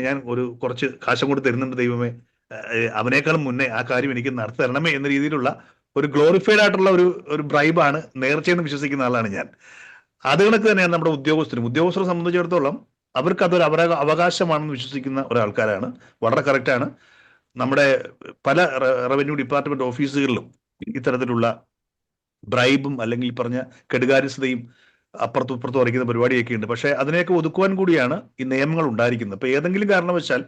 ഞാൻ ഒരു കുറച്ച് കാശം കൂടി തരുന്നുണ്ട് ദൈവമേ, അവനേക്കാളും മുന്നേ ആ കാര്യം എനിക്ക് നടത്തി തരണമേ എന്ന രീതിയിലുള്ള ഒരു ഗ്ലോറിഫൈഡ് ആയിട്ടുള്ള ഒരു ബ്രൈബാണ് നേർച്ചയെന്ന് വിശ്വസിക്കുന്ന ആളാണ് ഞാൻ. അത് കണക്ക് തന്നെയാണ് നമ്മുടെ ഉദ്യോഗസ്ഥരെ സംബന്ധിച്ചിടത്തോളം അവർക്ക് അതൊരു അവകാശമാണെന്ന് വിശ്വസിക്കുന്ന ഒരാൾക്കാരാണ്. വളരെ കറക്റ്റാണ്. നമ്മുടെ പല റവന്യൂ ഡിപ്പാർട്ട്മെന്റ് ഓഫീസുകളിലും ഇത്തരത്തിലുള്ള ബ്രൈബും അല്ലെങ്കിൽ ഈ പറഞ്ഞ കെടുകാര്യസ്ഥതയും അപ്പുറത്തും ഇപ്പുറത്തും അറിയിക്കുന്ന പരിപാടിയൊക്കെ ഉണ്ട്. പക്ഷേ അതിനെയൊക്കെ ഒതുക്കുവാൻ കൂടിയാണ് ഈ നിയമങ്ങൾ ഉണ്ടായിരിക്കുന്നത്. ഇപ്പൊ ഏതെങ്കിലും കാരണവശാൽ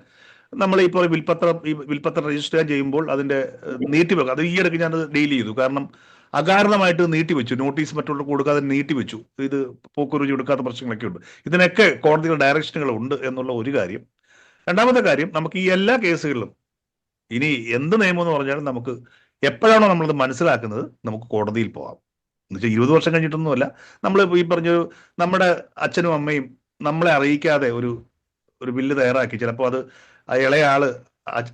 നമ്മൾ ഇപ്പോൾ വിൽപ്പത്രം രജിസ്റ്റർ ചെയ്യുമ്പോൾ അതിന്റെ നീട്ടിവെക്കും. അത് ഈ ഇടയ്ക്ക് ഞാനത് ഡീൽ ചെയ്തു. കാരണം അകാരണമായിട്ട് നീട്ടിവെച്ചു, നോട്ടീസ് മറ്റുള്ള കൊടുക്കാതെ നീട്ടിവെച്ചു. ഇത് പോക്കുരുചി കൊടുക്കാത്ത പ്രശ്നങ്ങളൊക്കെ ഉണ്ട്. ഇതിനൊക്കെ കോടതിയുടെ ഡയറക്ഷനുകൾ ഉണ്ട് എന്നുള്ള ഒരു കാര്യം. രണ്ടാമത്തെ കാര്യം, നമുക്ക് ഈ എല്ലാ കേസുകളിലും ഇനി എന്ത് നിയമം എന്ന് പറഞ്ഞാലും നമുക്ക് എപ്പോഴാണോ നമ്മളത് മനസ്സിലാക്കുന്നത് നമുക്ക് കോടതിയിൽ പോകാം. എന്നുവെച്ചാൽ 20 വർഷം കഴിഞ്ഞിട്ടൊന്നുമല്ല. നമ്മൾ ഈ പറഞ്ഞു, നമ്മുടെ അച്ഛനും അമ്മയും നമ്മളെ അറിയിക്കാതെ ഒരു ബില്ല് തയ്യാറാക്കി, ചിലപ്പോൾ അത് ഇളയ ആള്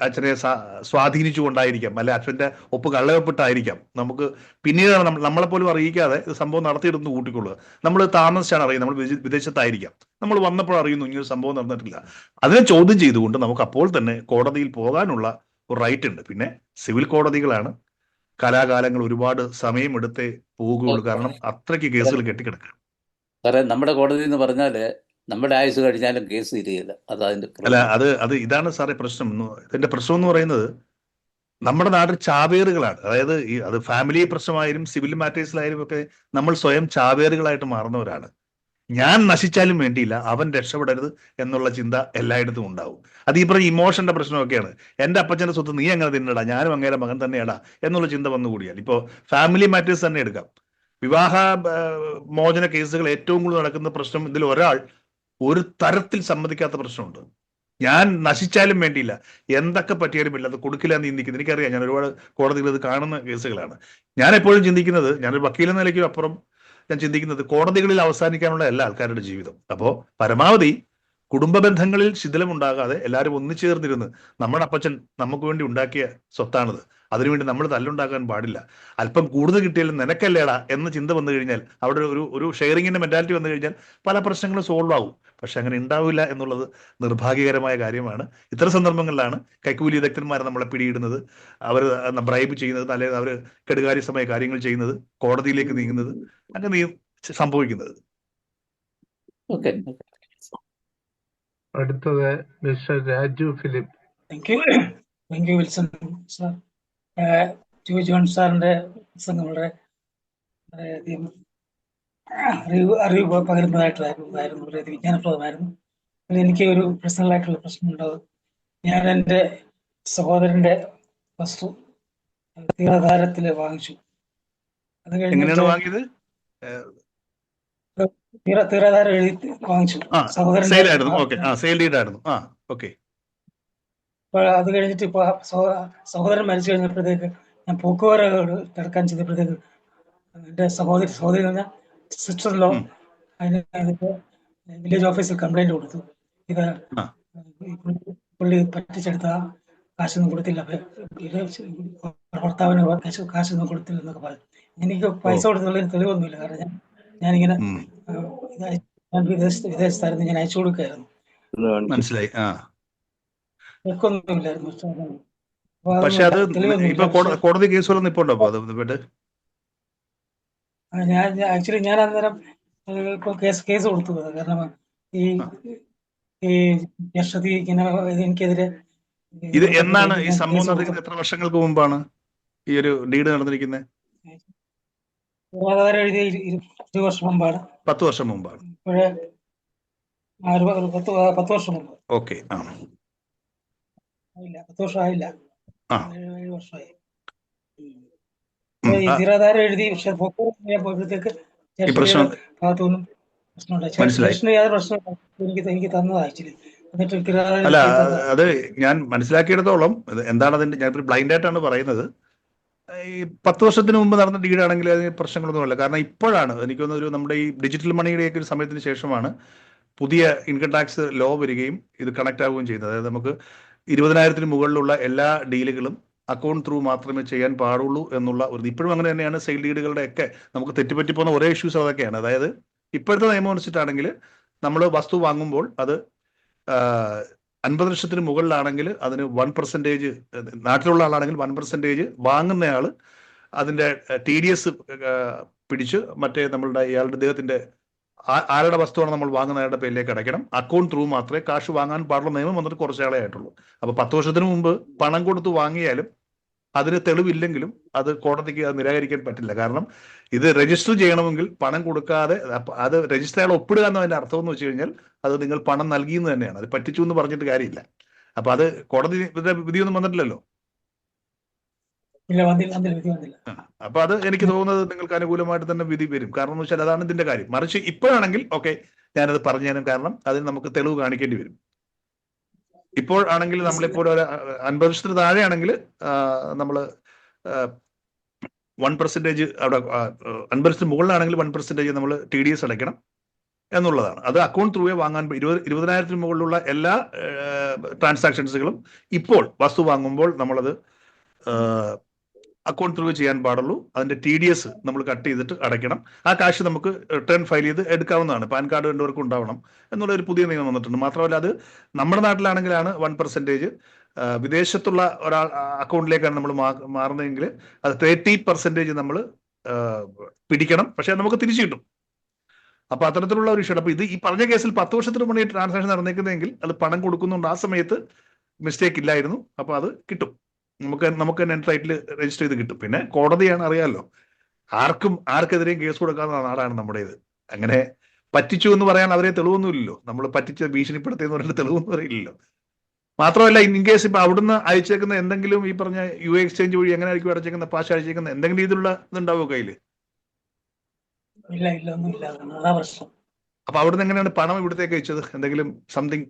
അച്ഛനെ സ്വാധീനിച്ചു കൊണ്ടായിരിക്കാം, അല്ലെ അച്ഛൻ്റെ ഒപ്പ് കള്ളവെപ്പിട്ടായിരിക്കാം. നമുക്ക് പിന്നീടാണ് നമ്മളെപ്പോലും അറിയിക്കാതെ ഇത് സംഭവം നടത്തിയിടുന്നു കൂട്ടിക്കൊള്ളുക. നമ്മൾ താമസിച്ചാണ് അറിയുന്നത്, നമ്മൾ വിദേശത്തായിരിക്കാം, നമ്മൾ വന്നപ്പോൾ അറിയുന്നു ഇങ്ങനൊരു സംഭവം നടന്നിട്ടില്ല. അതിനെ ചോദ്യം ചെയ്തുകൊണ്ട് നമുക്ക് അപ്പോൾ തന്നെ കോടതിയിൽ പോകാനുള്ള ഒരു റൈറ്റ് ഉണ്ട്. പിന്നെ സിവിൽ കോടതികളാണ് കലാകാലങ്ങൾ ഒരുപാട് സമയമെടുത്തേ പോകുകയുള്ളൂ. കാരണം അത്രയ്ക്ക് കേസുകൾ കെട്ടിക്കിടക്കുക. സാറേ, നമ്മുടെ കോടതി എന്ന് പറഞ്ഞാല് നമ്മുടെ ആയുസ് കഴിഞ്ഞാലും കേസ് തിരിയില്ല. അത് ഇതാണ് സാറേ പ്രശ്നം. ഇതിന്റെ പ്രശ്നം എന്ന് പറയുന്നത്, നമ്മുടെ നാട്ടിൽ ചാവേറുകളാണ്. അതായത് അത് ഫാമിലി പ്രശ്നമായാലും സിവിൽ മാറ്റേഴ്സിലായാലും ഒക്കെ നമ്മൾ സ്വയം ചാവേറുകളായിട്ട് മാറുന്നവരാണ്. ഞാൻ നശിച്ചാലും വേണ്ടിയില്ല, അവൻ രക്ഷപ്പെടരുത് എന്നുള്ള ചിന്ത എല്ലായിടത്തും ഉണ്ടാവും. അത് ഈ പറഞ്ഞ ഇമോഷന്റെ പ്രശ്നമൊക്കെയാണ്. എൻ്റെ അപ്പച്ചൻ്റെ സ്വത്ത് നീ അങ്ങനെ തിന്നടാ, ഞാനും അങ്ങേരെ മകൻ തന്നെയാടാ എന്നുള്ള ചിന്ത വന്നുകൂടിയാണ്. ഇപ്പോൾ ഫാമിലി മാറ്റേഴ്സ് തന്നെ എടുക്കാം. വിവാഹ മോചന കേസുകൾ ഏറ്റവും കൂടുതൽ നടക്കുന്ന പ്രശ്നം, ഇതിൽ ഒരാൾ ഒരു തരത്തിൽ സമ്മതിക്കാത്ത പ്രശ്നമുണ്ട്. ഞാൻ നശിച്ചാലും വേണ്ടിയില്ല, എന്തൊക്കെ പറ്റിയാലും ഇല്ല, അത് കൊടുക്കില്ല എന്ന് ചിന്തിക്കുന്നത് എനിക്കറിയാം. ഞാൻ ഒരുപാട് കോടതികൾ ഇത് കാണുന്ന കേസുകളാണ്. ഞാൻ എപ്പോഴും ചിന്തിക്കുന്നത്, ഞാനൊരു വക്കീലെന്ന നിലയ്ക്കും അപ്പുറം ഞാൻ ചിന്തിക്കുന്നത്, കോടതികളിൽ അവസാനിക്കാനുള്ള എല്ലാ ആൾക്കാരുടെ ജീവിതം. അപ്പോൾ പരമാവധി കുടുംബ ബന്ധങ്ങളിൽ ശിഥിലമുണ്ടാകാതെ എല്ലാവരും ഒന്നിച്ചേർന്നിരുന്ന്, നമ്മുടെ അപ്പച്ചൻ നമുക്ക് വേണ്ടി ഉണ്ടാക്കിയ സ്വത്താണിത്, അതിനുവേണ്ടി നമ്മൾ തല്ലുണ്ടാക്കാൻ പാടില്ല, അല്പം കൂടുതൽ കിട്ടിയാലും നിനക്കല്ലേടാ എന്ന ചിന്ത വന്നു കഴിഞ്ഞാൽ, അവിടെ ഒരു ഷെയറിങ്ങിന്റെ മെന്റാലിറ്റി വന്നു കഴിഞ്ഞാൽ പല പ്രശ്നങ്ങളും സോൾവ് ആവും. പക്ഷെ അങ്ങനെ ഉണ്ടാവില്ല എന്നുള്ളത് നിർഭാഗ്യകരമായ കാര്യമാണ്. ഇത്തരം സന്ദർഭങ്ങളിലാണ് കൈക്കൂലി വിദഗ്ധന്മാരെ നമ്മളെ പിടിയിടുന്നത്, അവർ ബ്രൈബ് ചെയ്യുന്നത്, അല്ലെങ്കിൽ അവർ കെടുകാര്യസ്ഥമായ കാര്യങ്ങൾ ചെയ്യുന്നത്, കോടതിയിലേക്ക് നീങ്ങുന്നത്, അങ്ങനെ സംഭവിക്കുന്നത്. അടുത്തത് mister Raju Philip. Thank you Wilson sir. Joy John സാറിന്റെ പ്രസംഗം വളരെ വളരെയധികം അറിവ് പകരുന്നതായിട്ടുണ്ടായിരുന്നു, വളരെയധികം വിജ്ഞാനപ്രദമായിരുന്നു. എനിക്ക് ഒരു പേഴ്സണലായിട്ടുള്ള പ്രശ്നമുണ്ടാവും. ഞാൻ എൻ്റെ സഹോദരന്റെ വസ്തു തീരാധാരത്തില് വാങ്ങിച്ചു. അത് കഴിഞ്ഞിട്ട് തീരാധാരം എഴുതി വാങ്ങിച്ചു. അപ്പൊ അത് കഴിഞ്ഞിട്ട് ഇപ്പൊ സഹോദരൻ മരിച്ചു കഴിഞ്ഞപ്പോഴത്തേക്ക് ഞാൻ പോക്കുവരവ് കിടക്കാൻ ചെയ്തപ്പോഴത്തേക്ക് എന്റെ സഹോദരി പറഞ്ഞ സിസ്റ്റർ ലോ അതിന് വില്ലേജ് ഓഫീസിൽ കംപ്ലൈന്റ് കൊടുത്തു. ഇത് പുള്ളി പറ്റിച്ചെടുത്ത കാശൊന്നും കൊടുത്തില്ല, ഭർത്താവിന് കാശൊന്നും കൊടുത്തില്ല എന്നൊക്കെ പറഞ്ഞു. എനിക്ക് പൈസ കൊടുത്തുള്ളതിന് തെളിവൊന്നുമില്ല. കാരണം ഞാനിങ്ങനെ ഞാൻ വിദേശത്തായിരുന്നു, ഞാൻ അയച്ചു കൊടുക്കായിരുന്നു. മനസ്സിലായി. ചെക്കൊന്നുമില്ലായിരുന്നു. പക്ഷെ അത് ഇപ്പൊ കോടതി കേസുകളൊന്നും ഇപ്പൊ ഉണ്ടോ? ആക്ച്വലി ഞാൻ അന്നേരം ഇപ്പൊ കേസ് കൊടുത്തു. കാരണം ഈ ജ്യേഷ്ഠതി ഇങ്ങനെ എനിക്കെതിരെ. ഇത് എന്നാണ് ഈ സംഭവം നടന്നിരിക്കുന്നത്? എത്ര വർഷങ്ങൾക്ക് മുമ്പാണ് ഈ ഒരു ഡീഡ് നടന്നിരിക്കുന്നത്? 20 വർഷം മുമ്പാണ്. 10 വർഷം മുമ്പാണ്. 10 വർഷം മുമ്പ്. ഓക്കെ. 10 വർഷം ആയില്ല, 7 വർഷമായി. നിരാധാരം എഴുതി. പക്ഷെ പോയപ്പോഴത്തേക്ക് ഭാഗത്തുനിന്നും പ്രശ്നമുണ്ടായി. യാതൊരു പ്രശ്നം എനിക്ക് തന്നതാ ആക്ച്വലി. അല്ല, അത് ഞാൻ മനസ്സിലാക്കിയിടത്തോളം എന്താണ് അതിന്റെ, ഞാൻ ബ്ലൈൻഡ് ആയിട്ടാണ് പറയുന്നത്. ഈ 10 വർഷത്തിന് മുമ്പ് നടന്ന ഡീഡാണെങ്കിൽ അതിന് പ്രശ്നങ്ങളൊന്നുമില്ല. കാരണം ഇപ്പോഴാണ് എനിക്കൊന്നൊരു നമ്മുടെ ഈ ഡിജിറ്റൽ മണിയുടെയൊക്കെ ഒരു സമയത്തിന് ശേഷമാണ് പുതിയ ഇൻകം ടാക്സ് ലോ വരികയും ഇത് കണക്ട് ആവുകയും ചെയ്യുന്നത്. അതായത് നമുക്ക് 20,000-ന് മുകളിലുള്ള എല്ലാ ഡീലുകളും അക്കൗണ്ട് ത്രൂ മാത്രമേ ചെയ്യാൻ പാടുള്ളൂ എന്നുള്ള ഒരു, ഇപ്പോഴും അങ്ങനെ തന്നെയാണ്. സെയിൽ ഡീഡുകളുടെ ഒക്കെ നമുക്ക് തെറ്റുപറ്റി പോകുന്ന ഒരേ ഇഷ്യൂസ് അതൊക്കെയാണ്. അതായത് ഇപ്പോഴത്തെ നിയമം അനുസരിച്ചിട്ടാണെങ്കിൽ നമ്മൾ വസ്തു വാങ്ങുമ്പോൾ അത് 50 ലക്ഷത്തിന് മുകളിലാണെങ്കിൽ അതിന് 1%, നാട്ടിലുള്ള ആളാണെങ്കിൽ 1% വാങ്ങുന്നയാൾ അതിന്റെ TDS പിടിച്ച് മറ്റേ നമ്മളുടെ ഇയാളുടെ അദ്ദേഹത്തിന്റെ ആരുടെ വസ്തുവാണ് നമ്മൾ വാങ്ങുന്ന അയാളുടെ പേരിലേക്ക് അടയ്ക്കണം. അക്കൗണ്ട് ത്രൂ മാത്രമേ കാശ് വാങ്ങാൻ പാടുള്ള നിയമം വന്നിട്ട് കുറച്ചാളേ ആയിട്ടുള്ളൂ. അപ്പൊ 10 വർഷത്തിന് മുമ്പ് പണം കൊടുത്ത് വാങ്ങിയാലും അതിന് തെളിവില്ലെങ്കിലും അത് കോടതിക്ക് അത് നിരാകരിക്കാൻ പറ്റില്ല. കാരണം ഇത് രജിസ്റ്റർ ചെയ്യണമെങ്കിൽ പണം കൊടുക്കാതെ അത് രജിസ്റ്റർ ചെയ്യാൻ ഒപ്പിടുക എന്നതിന്റെ അർത്ഥം എന്ന് വെച്ച് കഴിഞ്ഞാൽ അത് നിങ്ങൾ പണം നൽകിയെന്ന് തന്നെയാണ്. അത് പറ്റിച്ചു എന്ന് പറഞ്ഞിട്ട് കാര്യമില്ല. അപ്പൊ അത് കോടതി വിധിയൊന്നും വന്നിട്ടില്ലല്ലോ. അപ്പൊ അത് എനിക്ക് തോന്നുന്നത് നിങ്ങൾക്ക് അനുകൂലമായിട്ട് തന്നെ വിധി വരും. കാരണം എന്ന് വെച്ചാൽ അതാണ് ഇതിന്റെ കാര്യം. മറിച്ച് ഇപ്പോഴാണെങ്കിൽ ഓക്കെ, ഞാനത് പറഞ്ഞു തരാം. കാരണം അതിന് നമുക്ക് തെളിവ് കാണിക്കേണ്ടി വരും. ഇപ്പോൾ ആണെങ്കിൽ നമ്മളിപ്പോൾ ഒരു 50 ലക്ഷത്തിന് താഴെയാണെങ്കിൽ നമ്മൾ 1% അവിടെ, 50 ലക്ഷത്തിന് മുകളിലാണെങ്കിൽ 1% നമ്മൾ TDS അടയ്ക്കണം എന്നുള്ളതാണ്. അത് അക്കൗണ്ട് ത്രൂവേ വാങ്ങാൻ 20,000-ന് മുകളിലുള്ള എല്ലാ ട്രാൻസാക്ഷൻസുകളും ഇപ്പോൾ വസ്തു വാങ്ങുമ്പോൾ നമ്മളത് അക്കൗണ്ട് ത്രൂ ചെയ്യാൻ പാടുള്ളൂ. അതിന്റെ TDS നമ്മൾ കട്ട് ചെയ്തിട്ട് അടയ്ക്കണം. ആ കാശ് നമുക്ക് റിട്ടേൺ ഫയൽ ചെയ്ത് എടുക്കാവുന്നതാണ്. പാൻ കാർഡ് വേണ്ടവർക്ക് ഉണ്ടാവണം എന്നുള്ള ഒരു പുതിയ നിയമം വന്നിട്ടുണ്ട്. മാത്രമല്ല അത് നമ്മുടെ നാട്ടിലാണെങ്കിലാണ് 1%, വിദേശത്തുള്ള ഒരാൾ അക്കൗണ്ടിലേക്കാണ് നമ്മൾ മാറുന്നതെങ്കിൽ അത് 30% നമ്മൾ പിടിക്കണം. പക്ഷെ നമുക്ക് തിരിച്ചു കിട്ടും. അപ്പൊ അത്തരത്തിലുള്ള ഒരു ഇഷ്യൂ. അപ്പൊ ഇത് ഈ പറഞ്ഞ കേസിൽ 10 വർഷത്തിന് മുന്നേ ട്രാൻസാക്ഷൻ നടന്നേക്കുന്നതെങ്കിൽ അത് പണം കൊടുക്കുന്നുണ്ട്. ആ സമയത്ത് മിസ്റ്റേക്ക് ഇല്ലായിരുന്നു. അപ്പൊ അത് കിട്ടും. നമുക്ക് തന്നെ ടൈറ്റിൽ രജിസ്റ്റർ ചെയ്ത് കിട്ടും. പിന്നെ കോടതിയാണ്, അറിയാമല്ലോ, ആർക്കെതിരെയും കേസ് കൊടുക്കാവുന്ന നാടാണ് നമ്മുടേത്. അങ്ങനെ പറ്റിച്ചു എന്ന് പറയാൻ അവരെ തെളിവൊന്നുമില്ലല്ലോ. നമ്മൾ പറ്റിച്ച ഭീഷണിപ്പെടുത്തിയെന്ന് പറഞ്ഞിട്ട് തെളിവൊന്നും അറിയില്ലല്ലോ. മാത്രമല്ല, ഇൻ കേസ് ഇപ്പൊ അവിടുന്ന് അയച്ചേക്കുന്ന എന്തെങ്കിലും ഈ പറഞ്ഞ UA എക്സ്ചേഞ്ച് വഴി എങ്ങനെ ആയിരിക്കും അടച്ചേക്കുന്ന, പാശ അയച്ചേക്കുന്ന എന്തെങ്കിലും രീതിയിലുള്ള ഇതുണ്ടാവുമോ കയ്യില്? അപ്പൊ അവിടുന്ന് എങ്ങനെയാണ് പണം ഇവിടത്തേക്ക് അയച്ചത്? എന്തെങ്കിലും സംതിങ്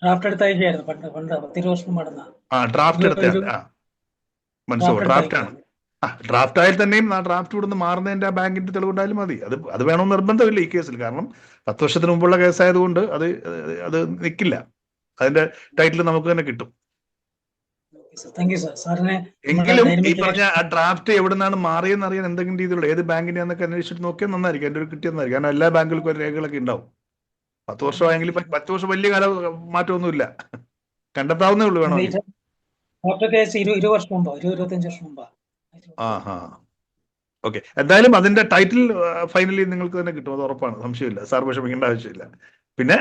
ഡ്രാഫ്റ്റ് എടുത്ത മനസ്സിലാവും. ഡ്രാഫ്റ്റ് ആണ്. ഡ്രാഫ്റ്റ് ആയാൽ തന്നെയും ആ ഡ്രാഫ്റ്റ് ഇവിടുന്ന് മാറുന്നതിന്റെ ബാങ്കിന്റെ തെളിവുണ്ടായാലും മതി. അത് വേണമെന്ന് നിർബന്ധമില്ല ഈ കേസിൽ. കാരണം 10 വർഷത്തിന് മുമ്പുള്ള കേസായതുകൊണ്ട് അത് നിൽക്കില്ല. അതിന്റെ ടൈറ്റിൽ നമുക്ക് തന്നെ കിട്ടും. എങ്കിലും ഈ പറഞ്ഞ ആ ഡ്രാഫ്റ്റ് എവിടെ നിന്നാണ് മാറിയെന്ന് അറിയാൻ എന്തെങ്കിലും രീതിയിലുള്ള ഏത് ബാങ്കിന്റെ എന്നൊക്കെ അന്വേഷിച്ചിട്ട് നോക്കിയാൽ നന്നായിരിക്കും. എൻ്റെ ഒരു കിട്ടിയെന്നായിരിക്കും. കാരണം എല്ലാ ബാങ്കുകൾക്കും ഒരു രേഖകളൊക്കെ ഉണ്ടാവും. 10 വർഷമായെങ്കിൽ 10 വർഷം വലിയ കാല മാറ്റമൊന്നുമില്ല, കണ്ടെത്താവുന്നേ ഉള്ളൂ. വേണമെങ്കിൽ 20 വർഷം മുമ്പോ 25 വർഷം മുമ്പോ. ഓക്കെ, എന്തായാലും അതിന്റെ ടൈറ്റിൽ ഫൈനലി നിങ്ങൾക്ക് തന്നെ കിട്ടും. അത് ഉറപ്പാണ്, സംശയമില്ല. സാർ വിഷമിക്കേണ്ട ആവശ്യമില്ല. പിന്നെ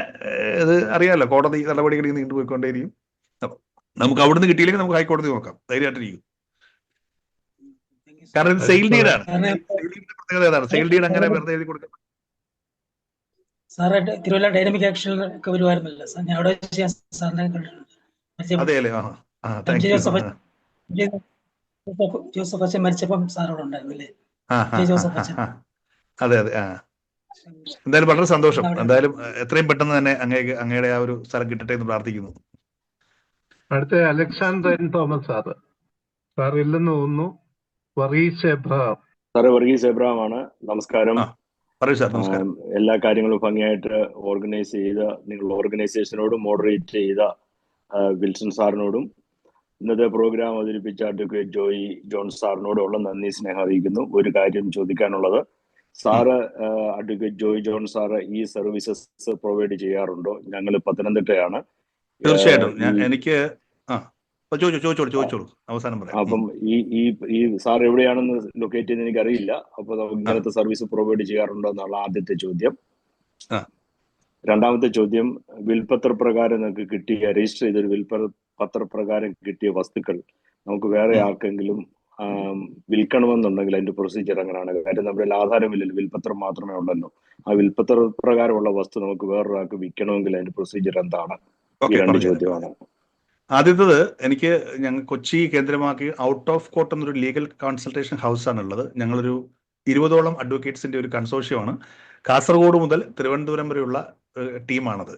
ഇത് അറിയാമല്ലോ, കോടതി നടപടികൾ നീണ്ടുപോയിക്കൊണ്ടേയിരിക്കും. നമുക്ക് അവിടുന്ന് കിട്ടിയില്ലെങ്കിൽ നമുക്ക് ഹൈക്കോടതി നോക്കാം, ധൈര്യമായിട്ടിരിക്കും. കാരണം ഇത് സെയിൽ ഡീഡാണ്. പ്രത്യേകത ഏതാണ്? സെയിൽ ഡീഡ് അങ്ങനെ വെറുതെ എഴുതി കൊടുക്കാൻ. സാറെ തിരുവല്ല ഡൈനാമിക് ആക്ഷനിലൊക്കെ വരുമായിരുന്നല്ലോ സാർ, ഞാൻ അവിടെ സാറിനെ കണ്ടിട്ടുണ്ട്. അതെയല്ലേ? ജോസഫ് അച്ഛൻ മരിച്ചപ്പം സാറോട് ഉണ്ടായിരുന്നില്ലേ? അതെ. എന്തായാലും വളരെ സന്തോഷം. എന്തായാലും എത്രയും പെട്ടെന്ന് തന്നെ അങ്ങയുടെ ആ ഒരു സ്ഥലം കിട്ടട്ടെ എന്ന് പ്രാർത്ഥിക്കുന്നു. അടുത്ത അലക്സാണ്ടർ തോമസ് സാർ ഇല്ലെന്ന് തോന്നുന്നു. വർഗീസ് എബ്രഹാം. സാറേ, വർഗീസ് എബ്രഹാം ആണ്. നമസ്കാരം. പറയൂ സാർ. നമസ്കാരം. എല്ലാ കാര്യങ്ങളും ഭംഗിയായിട്ട് ഓർഗനൈസ് ചെയ്ത നിങ്ങളുടെ ഓർഗനൈസേഷനോടും മോഡറേറ്റ് ചെയ്ത വിൽസൺ സാറിനോടും ഇന്നത്തെ പ്രോഗ്രാം അവതരിപ്പിച്ച അഡ്വക്കേറ്റ് ജോയി ജോൺ സാറിനോടുള്ള നന്ദി സ്നേഹം അറിയിക്കുന്നു. ഒരു കാര്യം ചോദിക്കാനുള്ളത്, sir advocate Joy John sir ഈ സർവീസസ് പ്രൊവൈഡ് ചെയ്യാറുണ്ടോ? ഞങ്ങൾ പത്തനംതിട്ടയാണ്. തീർച്ചയായിട്ടും എനിക്ക് ചോദിച്ചോളൂ, അവസാനം പറയാം. അപ്പം ഈ സാർ എവിടെയാണെന്ന് ലൊക്കേറ്റ് ചെയ്യുന്ന എനിക്കറിയില്ല. അപ്പൊ നമുക്ക് ഇങ്ങനത്തെ സർവീസ് പ്രൊവൈഡ് ചെയ്യാറുണ്ടോ എന്നുള്ള ആദ്യത്തെ ചോദ്യം. രണ്ടാമത്തെ ചോദ്യം, വിൽപത്രപ്രകാരം നിങ്ങൾക്ക് കിട്ടിയ രജിസ്റ്റർ ചെയ്തൊരു വിൽപത്രപ്രകാരം കിട്ടിയ വസ്തുക്കൾ നമുക്ക് വേറെ ആർക്കെങ്കിലും വിൽക്കണമെന്നുണ്ടെങ്കിൽ അതിന്റെ പ്രൊസീജിയർ എങ്ങനെയാണ്? കാര്യം നമ്മുടെ ആധാരമില്ലല്ലോ, വിൽപത്രം മാത്രമേ ഉള്ളല്ലോ. ആ വിൽപത്ര പ്രകാരമുള്ള വസ്തു നമുക്ക് വേറൊരാൾക്ക് വിൽക്കണമെങ്കിൽ അതിന്റെ പ്രൊസീജിയർ എന്താണ്? ഈ രണ്ട് ചോദ്യമാണ്. ആദ്യത്തത്, എനിക്ക് ഞങ്ങൾ കൊച്ചി കേന്ദ്രമാക്കി ഔട്ട് ഓഫ് കോർട്ട് എന്നൊരു ലീഗൽ കൺസൾട്ടേഷൻ ഹൗസാണ് ഉള്ളത്. ഞങ്ങളൊരു 20ഓളം അഡ്വക്കേറ്റ്സിന്റെ ഒരു കൺസോർഷ്യമാണ്. കാസർഗോഡ് മുതൽ തിരുവനന്തപുരം വരെയുള്ള ടീമാണത്.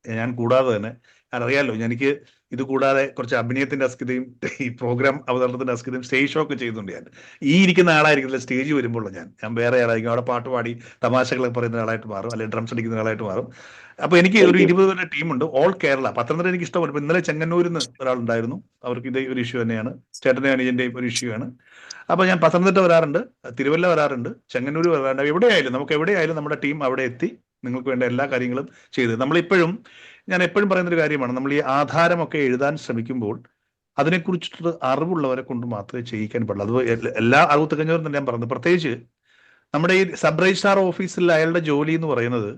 ഞാൻ കൂടാതെ തന്നെ അറിയാലോ, എനിക്ക് ഇത് കൂടാതെ കുറച്ച് അഭിനയത്തിന്റെ അസ്കിതയും ഈ പ്രോഗ്രാം അവതരണത്തിന്റെ അസ്കിതയും സ്റ്റേജ് ഷോ ഒക്കെ ചെയ്യുന്നുണ്ട്. ഞാൻ ഈ ഇരിക്കുന്ന ആളായിരിക്കില്ല സ്റ്റേജ് വരുമ്പോൾ ഞാൻ വേറെ ആളായിരിക്കും. അവിടെ പാട്ട് പാടി തമാശകളൊക്കെ പറയുന്ന ആളായിട്ട് മാറും, അല്ലെങ്കിൽ ഡ്രംസ് അടിക്കുന്ന ആളായിട്ട് മാറും. അപ്പൊ എനിക്ക് ഒരു 20 പേരുടെ ടീമുണ്ട്, ഓൾ കേരള. പത്തനംതിട്ട എനിക്ക് ഇഷ്ടമാണ്. ഇപ്പൊ ഇന്നലെ ചെങ്ങന്നൂരിൽ നിന്ന് ഒരാളുണ്ടായിരുന്നു, അവർക്ക് ഇത് ഒരു ഇഷ്യൂ തന്നെയാണ്, ചേട്ടനെ അനുജന്റെയും ഒരു ഇഷ്യൂ ആണ്. അപ്പൊ ഞാൻ പത്തനംതിട്ട വരാറുണ്ട്, തിരുവല്ല വരാറുണ്ട്, ചെങ്ങന്നൂർ വരാറുണ്ട്. എവിടെയായാലും നമുക്ക് എവിടെയായാലും നമ്മുടെ ടീം അവിടെ എത്തി നിങ്ങൾക്ക് വേണ്ട എല്ലാ കാര്യങ്ങളും ചെയ്ത്. ഞാൻ എപ്പോഴും പറയുന്നൊരു കാര്യമാണ്, നമ്മൾ ഈ ആധാരമൊക്കെ എഴുതാൻ ശ്രമിക്കുമ്പോൾ അതിനെക്കുറിച്ചിട്ട് അറിവുള്ളവരെ കൊണ്ട് മാത്രമേ ചെയ്യിക്കാൻ പാടുള്ളൂ. അത് എല്ലാ 65 തന്നെ ഞാൻ പറഞ്ഞു. പ്രത്യേകിച്ച് നമ്മുടെ ഈ സബ് രജിസ്ട്രാർ ഓഫീസിൽ അയാളുടെ ജോലി എന്ന് പറയുന്നത്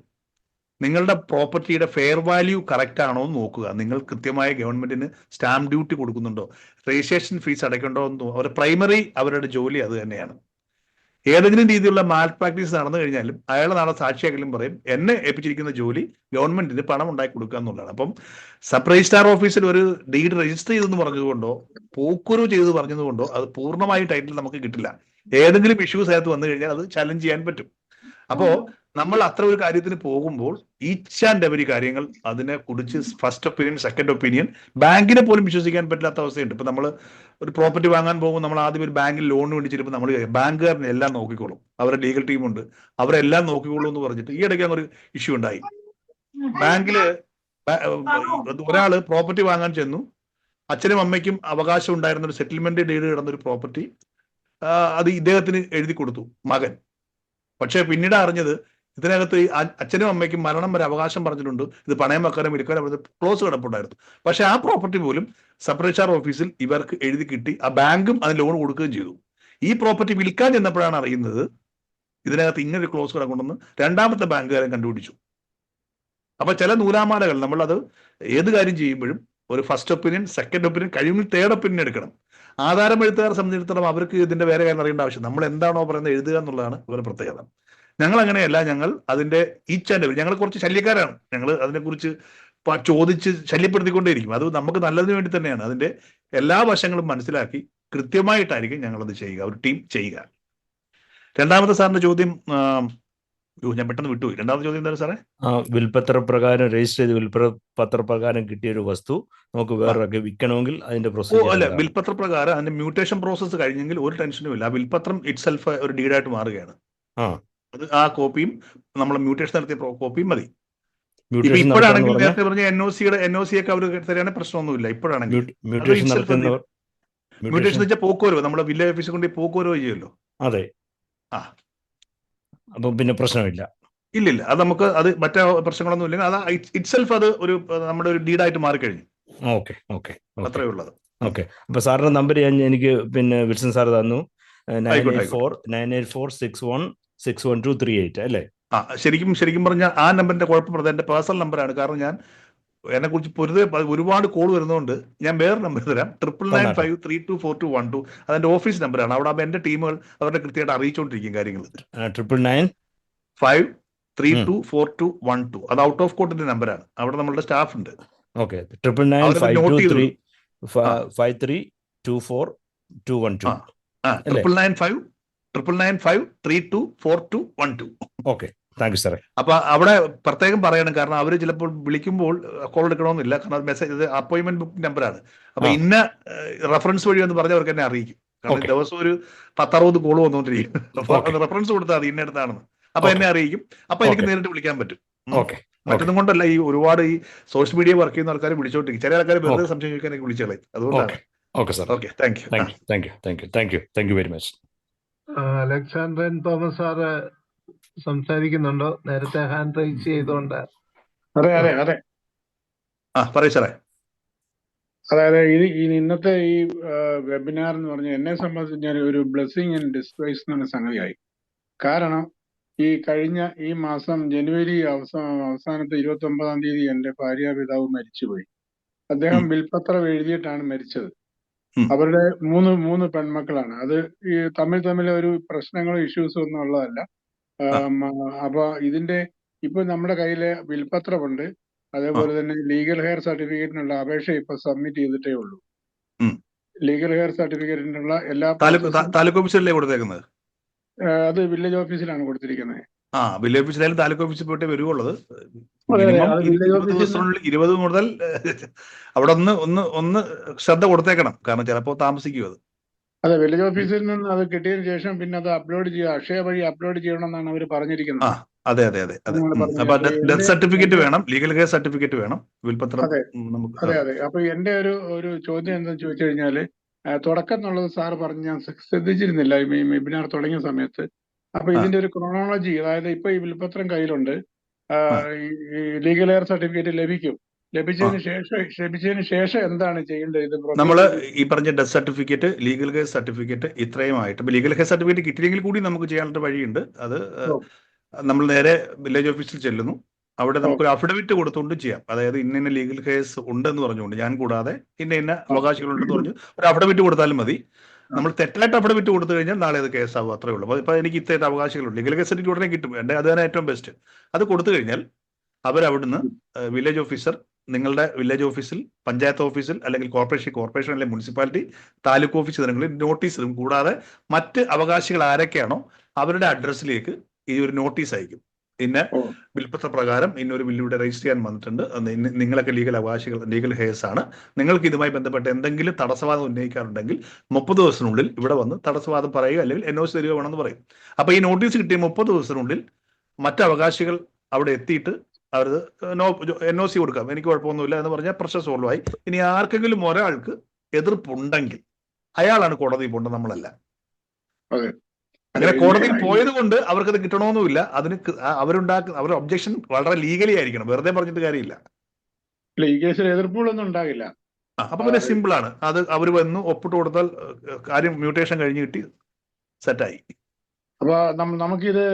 നിങ്ങളുടെ പ്രോപ്പർട്ടിയുടെ ഫെയർ വാല്യൂ കറക്റ്റ് ആണോ എന്ന് നോക്കുക. നിങ്ങൾ കൃത്യമായ ഗവൺമെന്റിന് സ്റ്റാമ്പ് ഡ്യൂട്ടി കൊടുക്കുന്നുണ്ടോ, രജിസ്ട്രേഷൻ ഫീസ് അടയ്ക്കണ്ടോ എന്ന് അവരുടെ ജോലി അത് തന്നെയാണ്. ഏതെങ്കിലും രീതിയിലുള്ള മാൽ പ്രാക്ടീസ് നടന്നു കഴിഞ്ഞാലും അയാൾ നാളെ സാക്ഷിയാക്കലും പറയും, എന്നെ ഏൽപ്പിച്ചിരിക്കുന്ന ജോലി ഗവൺമെന്റിന് പണം ഉണ്ടാക്കി കൊടുക്കുക എന്നുള്ളതാണ്. അപ്പം സബ് രജിസ്ട്രാർ ഓഫീസിൽ ഒരു ഡീഡ് രജിസ്റ്റർ ചെയ്തെന്ന് പറഞ്ഞതുകൊണ്ടോ പോക്കുറവ് ചെയ്ത് പറഞ്ഞതുകൊണ്ടോ അത് പൂർണ്ണമായി ടൈറ്റിൽ നമുക്ക് കിട്ടില്ല. ഏതെങ്കിലും ഇഷ്യൂസ് അകത്ത് വന്നു കഴിഞ്ഞാൽ അത് ചലഞ്ച് ചെയ്യാൻ പറ്റും. അപ്പോ നമ്മൾ അത്ര ഒരു കാര്യത്തിന് പോകുമ്പോൾ ഈച്ച് ആൻഡ് എവരി കാര്യങ്ങൾ അതിനെ കുറിച്ച് ഫസ്റ്റ് ഒപ്പീനിയൻ, സെക്കൻഡ് ഒപ്പീനിയൻ, ബാങ്കിനെ പോലും വിശ്വസിക്കാൻ പറ്റാത്ത അവസ്ഥയുണ്ട്. ഇപ്പൊ നമ്മൾ ഒരു പ്രോപ്പർട്ടി വാങ്ങാൻ പോകുമ്പോൾ നമ്മൾ ആദ്യം ഒരു ബാങ്കിൽ ലോൺ വേണ്ടി ചിലപ്പോൾ നമ്മൾ ബാങ്കുകാരനെ എല്ലാം നോക്കിക്കോളും, അവരുടെ ലീഗൽ ടീമുണ്ട്, അവരെല്ലാം നോക്കിക്കോളും എന്ന് പറഞ്ഞിട്ട് ഈ ഇടയ്ക്ക് ഒരു ഇഷ്യൂ ഉണ്ടായി. ബാങ്കില് ഒരാള് പ്രോപ്പർട്ടി വാങ്ങാൻ ചെന്നു, അച്ഛനും അമ്മയ്ക്കും അവകാശം ഉണ്ടായിരുന്ന ഒരു സെറ്റിൽമെന്റ് ഡീഡ് കിടന്നൊരു പ്രോപ്പർട്ടി അത് ഇദ്ദേഹത്തിന് എഴുതി കൊടുത്തു മകൻ. പക്ഷെ പിന്നീട് അറിഞ്ഞത് ഇതിനകത്ത് അച്ഛനും അമ്മയ്ക്കും മരണം വരെ അവകാശം പറഞ്ഞിട്ടുണ്ട്, ഇത് പണയം വെക്കാനും വിൽക്കാനും ക്ലോസ് കിടപ്പുണ്ടായിരുന്നു. പക്ഷെ ആ പ്രോപ്പർട്ടി പോലും സബ് രജിസ്ട്രാർ ഓഫീസിൽ ഇവർക്ക് എഴുതി കിട്ടി, ആ ബാങ്കും അതിന് ലോൺ കൊടുക്കുകയും ചെയ്തു. ഈ പ്രോപ്പർട്ടി വിൽക്കാൻ ചെന്നപ്പോഴാണ് അറിയുന്നത് ഇതിനകത്ത് ഇങ്ങനൊരു ക്ലോസ് കിടക്കുണ്ടെന്ന് രണ്ടാമത്തെ ബാങ്കുകാരൻ കണ്ടുപിടിച്ചു. അപ്പൊ ചില നൂലാമാലകൾ നമ്മളത് ഏത് കാര്യം ചെയ്യുമ്പോഴും ഒരു ഫസ്റ്റ് ഒപ്പീനിയൻ, സെക്കൻഡ് ഒപ്പീനിയൻ, കഴിയുമ്പോൾ തേർഡ് ഒപ്പീനിയൻ എടുക്കണം. ആധാരം എഴുത്തുകാരെ സംബന്ധിച്ചിടത്തോളം അവർക്ക് ഇതിന്റെ വേറെ കാര്യം അറിയേണ്ട ആവശ്യം, നമ്മൾ എന്താണോ പറയുന്നത് എഴുതുക എന്നുള്ളതാണ് ഇവരുടെ പ്രത്യേകത. ഞങ്ങൾ അങ്ങനെയല്ല, ഞങ്ങൾ അതിന്റെ ഈച്ച് ആൻഡ് എവരി, ഞങ്ങൾ കുറച്ച് ശല്യക്കാരാണ്. ഞങ്ങൾ അതിനെക്കുറിച്ച് ചോദിച്ച് ശല്യപ്പെടുത്തിക്കൊണ്ടേയിരിക്കും. അത് നമുക്ക് നല്ലതിന് വേണ്ടി തന്നെയാണ്. അതിന്റെ എല്ലാ വശങ്ങളും മനസ്സിലാക്കി കൃത്യമായിട്ടായിരിക്കും ഞങ്ങളത് ചെയ്യുക, ഒരു ടീം ചെയ്യുക. രണ്ടാമത്തെ സാറിന്റെ ചോദ്യം ഞാൻ പെട്ടെന്ന് വിട്ടുപോയി. രണ്ടാമത്തെ ചോദ്യം എന്താണ് സാറേ? വിൽപത്രപ്രകാരം രജിസ്റ്റർ ചെയ്ത് വിൽപത്രപ്രകാരം കിട്ടിയ ഒരു വസ്തു നമുക്ക് വേറൊക്കെ വിൽക്കണമെങ്കിൽ അതിന്റെ പ്രോസസ് അല്ല, വിൽപത്രപ്രകാരം അതിന്റെ മ്യൂട്ടേഷൻ പ്രോസസ്സ് കഴിഞ്ഞെങ്കിൽ ഒരു ടെൻഷനും ഇല്ല. ആ വിൽപത്രം ഇറ്റ് സെൽഫ് ഒരു ഡീഡായിട്ട് മാറുകയാണ്. അത് ആ കോപ്പിയും നമ്മൾ മ്യൂട്ടേഷൻ നടത്തിയ കോപ്പിയും മതി. ഇപ്പോഴാണെങ്കിൽ നേരത്തെ പറഞ്ഞ NOC ഒക്കെ അവർ തരാണെങ്കിൽ പ്രശ്നമൊന്നുമില്ല. ഇപ്പോഴാണെങ്കിൽ മ്യൂട്ടേഷൻ വെച്ചാൽ പോക്കുവരവ്, നമ്മുടെ വില്ലേജ് ഓഫീസിൽ കൊണ്ട് പോക്കുവരവ് ചെയ്യുമല്ലോ. അതെ. അപ്പം പിന്നെ പ്രശ്നമില്ല. ഇല്ലില്ല, അത് നമുക്ക് അത് മറ്റേ പ്രശ്നങ്ങളൊന്നും ഇല്ലെങ്കിൽ അത് ഇറ്റ് സെൽഫ് അത് ഒരു നമ്മുടെ ഒരു ഡീഡായിട്ട് മാറിക്കഴിഞ്ഞു. അത്രേ ഉള്ളത്. ഓക്കെ. അപ്പൊ സാറിന്റെ നമ്പർ എനിക്ക് പിന്നെ വിൽസൺ സാർ തന്നു, 9846161238 അല്ലേ? ശരിക്കും പറഞ്ഞാൽ ആ നമ്പറിന്റെ കുഴപ്പപ്പെടുന്നത് എന്റെ പേഴ്സണൽ നമ്പറാണ്. കാരണം ഞാൻ എന്നെ കുറിച്ച് പൊരുതെ ഒരുപാട് കോൾ വരുന്നതുകൊണ്ട് ഞാൻ വേറെ നമ്പർ തരാം, 9953242212. അതെന്റെ ഓഫീസ് നമ്പറാണ്. അവിടെ എന്റെ ടീമുകൾ അവരുടെ കൃത്യമായിട്ട് അറിയിച്ചുകൊണ്ടിരിക്കും കാര്യങ്ങൾ. 9995324212. അത് ഔട്ട് ഓഫ് കോർട്ടിന്റെ നമ്പറാണ്. അവിടെ നമ്മളുടെ സ്റ്റാഫ് ഉണ്ട്. ഓക്കെ. 999523242212. 9995324212. ഓക്കെ, താങ്ക് യു സാറേ. അപ്പൊ അവിടെ പ്രത്യേകം പറയണം, കാരണം അവര് ചിലപ്പോൾ വിളിക്കുമ്പോൾ കോൾ എടുക്കണമെന്നില്ല. കാരണം മെസ്സേജ് അപ്പോയിന്റ്മെന്റ് ബുക്ക് നമ്പറാണ്. അപ്പൊ ഇന്ന റെഫറൻസ് വഴി എന്ന് പറഞ്ഞവർക്ക് എന്നെ അറിയിക്കും. കാരണം ദിവസം ഒരു 10-60 കോൾ വന്നുകൊണ്ടിരിക്കും. റെഫറൻസ് കൊടുത്താൽ മതി ഇന്നടുത്താണെന്ന്. അപ്പൊ എന്നെ അറിയിക്കും. അപ്പൊ എനിക്ക് നേരിട്ട് വിളിക്കാൻ പറ്റും. മറ്റൊന്നും കൊണ്ടല്ല, ഈ ഒരുപാട് ഈ സോഷ്യൽ മീഡിയ വർക്ക് ചെയ്യുന്ന ആൾക്കാർ വിളിച്ചോണ്ടിരിക്കും. ചില ആൾക്കാർ വെറുതെ സംശയം ചോദിക്കാനൊക്കെ വിളിച്ചോളെ. അതുകൊണ്ടാണ്. Okay sir. Okay, thank you. Thank you very much. Alexander Thomas sir സംസാരിക്കുന്നുണ്ടോ? നേരത്തെ ഹാൻഡ് റൈസ് ചെയ്തുകൊണ്ട്. അതെ അതെ അതെ പറയൂ സാറേ. അതായത് ഈ ഇന്നത്തെ ഈ വെബിനാർ എന്ന് പറഞ്ഞാൽ എന്നെ സംബന്ധിച്ച് ഞാൻ ഒരു ബ്ലെസ്സിങ് ആൻഡ് ഡിസ്ഗ്രേസ് എന്ന സംഗതിയായി. കാരണം ഈ കഴിഞ്ഞ ഈ മാസം ജനുവരി അവസാനത്തെ 29-ാം തീയതി എന്റെ ഭാര്യാപിതാവ് മരിച്ചുപോയി. അദ്ദേഹം വിൽപത്രം എഴുതിയിട്ടാണ് മരിച്ചത്. അവരുടെ മൂന്ന് പെൺമക്കളാണ്. അത് ഈ തമ്മിൽ ഒരു പ്രശ്നങ്ങളോ ഇഷ്യൂസോ ഒന്നും ഉള്ളതല്ല. അപ്പൊ ഇതിന്റെ ഇപ്പൊ നമ്മുടെ കയ്യില് വിൽപത്രമുണ്ട്. അതേപോലെ തന്നെ ലീഗൽ ഹെയർ സർട്ടിഫിക്കറ്റിനുള്ള അപേക്ഷ ഇപ്പൊ സബ്മിറ്റ് ചെയ്തിട്ടേ ഉള്ളൂ. ലീഗൽ ഹെയർ സർട്ടിഫിക്കറ്റിനുള്ള എല്ലാ താലൂക്ക് ഓഫീസിലല്ലേ കൊടുത്തേക്കുന്നത്? അത് വില്ലേജ് ഓഫീസിലാണ് കൊടുത്തിരിക്കുന്നത്. വില്ലേജ് ഓഫീസിലായാലും താലൂക്ക് ഓഫീസിൽ പോയിട്ടേ വരുവുള്ളത്. മിനിമം 20 മുതൽ അവിടെ ഒന്ന് ശ്രദ്ധ കൊടുത്തേക്കണം. കാരണം ചിലപ്പോൾ താമസിക്കും അത്. അതെ, വില്ലേജ് ഓഫീസിൽ നിന്ന് അത് കിട്ടിയതിനു ശേഷം പിന്നെ അത് അപ്ലോഡ് ചെയ്യുക, അക്ഷയ വഴി അപ്ലോഡ് ചെയ്യണം എന്നാണ് അവർ പറഞ്ഞിരിക്കുന്നത്. അതെ. അപ്പൊ ഡെത്ത് സർട്ടിഫിക്കറ്റ് വേണം, ലീഗൽ ഹെയർ സർട്ടിഫിക്കറ്റ് വേണം, വിൽപത്രം. അതെ. അപ്പൊ എന്റെ ഒരു ചോദ്യം എന്താണെന്ന് ചോദിച്ചു കഴിഞ്ഞാല്, തുടക്കം എന്നുള്ളത് സാറ് പറഞ്ഞ് ഞാൻ ശ്രദ്ധിച്ചിരുന്നില്ല ഈ വെബിനാർ തുടങ്ങിയ സമയത്ത്. അപ്പൊ ഇതിന്റെ ഒരു ക്രോണോളജി, അതായത് ഇപ്പൊ ഈ വിൽപത്രം കയ്യിലുണ്ട്, ഈ ലീഗൽ ഹെയർ സർട്ടിഫിക്കറ്റ് ലഭിച്ചതിന് ശേഷം എന്താണ് ചെയ്യേണ്ടത്? നമ്മള് ഈ പറഞ്ഞ death certificate, legal heir certificate ഇത്രയുമായിട്ട് ലീഗൽ ഹെയർ സർട്ടിഫിക്കറ്റ് കിട്ടിയില്ലെങ്കിൽ കൂടി നമുക്ക് ചെയ്യാനുള്ള വഴിയുണ്ട്. അത് നമ്മൾ നേരെ വില്ലേജ് ഓഫീസിൽ ചെല്ലുന്നു. അവിടെ നമുക്കൊരു അഫിഡവിറ്റ് കൊടുത്തുകൊണ്ട് ചെയ്യാം. അതായത് ഇന്ന ലീഗൽ ഹെയർസ് ഉണ്ടെന്ന് പറഞ്ഞുകൊണ്ട്, ഞാൻ കൂടാതെ ഇന്ന അവകാശികളുണ്ടെന്ന് പറഞ്ഞ് ഒരു അഫിഡവിറ്റ് കൊടുത്താലും മതി. നമ്മൾ തെറ്റായിട്ട് അഫിഡവിറ്റ് കൊടുത്തു കഴിഞ്ഞാൽ നാളെ അത് കേസാവും. അത്രേ ഉള്ളൂ. ഇപ്പൊ എനിക്ക് ഇത്രയും അവകാശികളുണ്ട്, ലീഗൽ ഹെയർ സർട്ടിഫിക്കറ്റ് ഉടനെ കിട്ടും. അത് തന്നെ ഏറ്റവും ബെസ്റ്റ്. അത് കൊടുത്തു കഴിഞ്ഞാൽ അവരവിടുന്ന് വില്ലേജ് ഓഫീസർ, നിങ്ങളുടെ വില്ലേജ് ഓഫീസിൽ, പഞ്ചായത്ത് ഓഫീസിൽ, അല്ലെങ്കിൽ കോർപ്പറേഷൻ അല്ലെങ്കിൽ മുനിസിപ്പാലിറ്റി, താലൂക്ക് ഓഫീസ് തലങ്ങളിൽ നോട്ടീസിലും, കൂടാതെ മറ്റ് അവകാശികൾ ആരൊക്കെയാണോ അവരുടെ അഡ്രസ്സിലേക്ക് ഈ ഒരു നോട്ടീസ് അയക്കും. ഇന്ന വിൽപ്പത്ര പ്രകാരം ഇന്നൊരു ബില്ലിവിടെ രജിസ്റ്റർ ചെയ്യാൻ വന്നിട്ടുണ്ട്, നിങ്ങളൊക്കെ ലീഗൽ ഹെയർസ് ആണ്, നിങ്ങൾക്ക് ഇതുമായി ബന്ധപ്പെട്ട് എന്തെങ്കിലും തടസ്സവാദം ഉന്നയിക്കാറുണ്ടെങ്കിൽ 30 ദിവസത്തിനുള്ളിൽ ഇവിടെ വന്ന് തടസ്സവാദം പറയുക, അല്ലെങ്കിൽ NOC തരിക വേണമെന്ന് പറയും. അപ്പൊ ഈ നോട്ടീസ് കിട്ടിയ 30 ദിവസത്തിനുള്ളിൽ മറ്റ് അവകാശികൾ അവിടെ എത്തിയിട്ട് അവർ NOC കൊടുക്കാം, എനിക്ക് കുഴപ്പമൊന്നുമില്ല എന്ന് പറഞ്ഞാൽ പ്രശ്നം സോൾവ് ആയി. ഇനി ആർക്കെങ്കിലും ഒരാൾക്ക് എതിർപ്പുണ്ടെങ്കിൽ അയാളാണ് കോടതിയിൽ പോകേണ്ടത്, നമ്മളല്ല. അങ്ങനെ കോടതിയിൽ പോയത് കൊണ്ട് അവർക്കത് കിട്ടണമെന്നുമില്ല. അതിന് അവരുടെ ഒബ്ജക്ഷൻ വളരെ ലീഗലി ആയിരിക്കണം, വെറുതെ പറഞ്ഞിട്ട് കാര്യമില്ല. ഈ കേസിൽ എതിർപ്പുകളൊന്നും ഉണ്ടാകില്ല. അപ്പൊ പിന്നെ സിമ്പിൾ ആണ്. അത് അവർ വന്ന് ഒപ്പിട്ട് കൊടുത്താൽ കാര്യം മ്യൂട്ടേഷൻ കഴിഞ്ഞ് കിട്ടി സെറ്റായി. അപ്പൊ നമുക്കിത്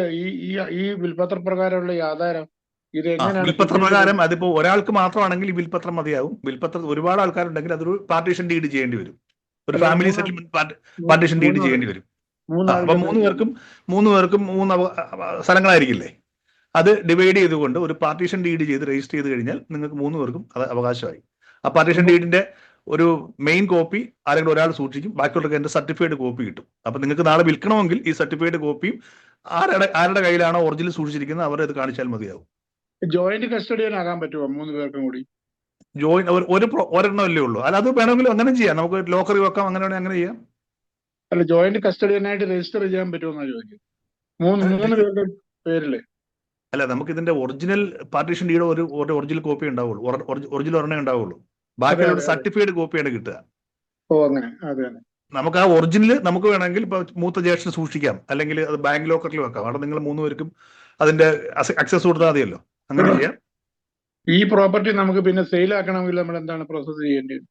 ഈ വിൽപത്ര പ്രകാരമുള്ള ഈ ആധാരം ഇത് എങ്ങനെയാണ്? വിൽപത്ര പ്രകാരം അതിപ്പോ ഒരാൾക്ക് മാത്രമാണെങ്കിൽ ഈ വിൽപത്രം മതിയാവും. വിൽപത്രം ഒരുപാട് ആൾക്കാരുണ്ടെങ്കിൽ അതൊരു പാർട്ടീഷൻ ഡീഡ് ചെയ്യേണ്ടി വരും. ഒരു ഫാമിലി സെറ്റിൽമെന്റ് പാർട്ടീഷൻ ഡീഡ് ചെയ്യേണ്ടി വരും. അപ്പൊ മൂന്ന് പേർക്കും 3 സ്ഥലങ്ങളായിരിക്കില്ലേ, അത് ഡിവൈഡ് ചെയ്തുകൊണ്ട് ഒരു പാർട്ടീഷൻ ഡീഡ് ചെയ്ത് രജിസ്റ്റർ ചെയ്ത് കഴിഞ്ഞാൽ നിങ്ങൾക്ക് 3 പേർക്കും അത് അവകാശമായി. ആ പാർട്ടീഷൻ ഡീഡിന്റെ ഒരു മെയിൻ കോപ്പി ആരെങ്കിലും ഒരാൾ സൂക്ഷിക്കും, ബാക്കിയുള്ളവർക്ക് എന്റെ സർട്ടിഫൈഡ് കോപ്പി കിട്ടും. അപ്പൊ നിങ്ങൾക്ക് നാളെ വിൽക്കണമെങ്കിൽ ഈ സർട്ടിഫൈഡ് കോപ്പിയും ആരുടെ കയ്യിലാണോ ഒറിജിനൽ സൂക്ഷിച്ചിരിക്കുന്നത് അവരെ അത് കാണിച്ചാൽ മതിയാവും. ജോയിന്റ് കസ്റ്റഡിയൻ ആകാൻ പറ്റുമോ 3 പേർക്കും കൂടി? ഒരെണ്ണമല്ലേ ഉള്ളൂ. അല്ല, അത് വേണമെങ്കിൽ അങ്ങനെ ചെയ്യാം, നമുക്ക് ലോക്കറി വെക്കാം, അങ്ങനെ വേണമെങ്കിൽ അങ്ങനെ ചെയ്യാം. അല്ല, ജോയിന്റ് കസ്റ്റഡിയനായിട്ട് രജിസ്റ്റർ ചെയ്യാൻ പറ്റുമെന്നാണ് ചോദിക്കുന്നത്. 3 പേരുടെ പേരില്. അല്ല, നമുക്ക് ഇതിന്റെ ഒറിജിനൽ പാർട്ടീഷൻ ഡീഡ് ഒരു ഒറിജിനൽ കോപ്പി ഉണ്ടാവുള്ളൂ, ഒറിജിനൽ ഒരെണ്ണേ ഉണ്ടാവുള്ളൂ. ബാക്കിയുള്ള സർട്ടിഫൈഡ് കോപ്പിയാണ് കിട്ടുക. അങ്ങനെ. അതെ. നമുക്ക് ആ ഒറിജിനൽ നമുക്ക് വേണമെങ്കിൽ ഇപ്പൊ മൂത്ത ജ്യേഷ്ഠന് സൂക്ഷിക്കാം, അല്ലെങ്കിൽ അത് ബാങ്ക് ലോക്കറിൽ വെക്കാം. അവിടെ നിങ്ങൾ 3 പേർക്കും അതിന്റെ അക്സസ് കൊടുത്താൽ മതിയല്ലോ, അങ്ങനെ ചെയ്യാം. ഈ പ്രോപ്പർട്ടി നമുക്ക് പിന്നെ സെയിൽ ആക്കണമെങ്കിൽ നമ്മൾ എന്താണ് പ്രോസസ് ചെയ്യേണ്ടത്?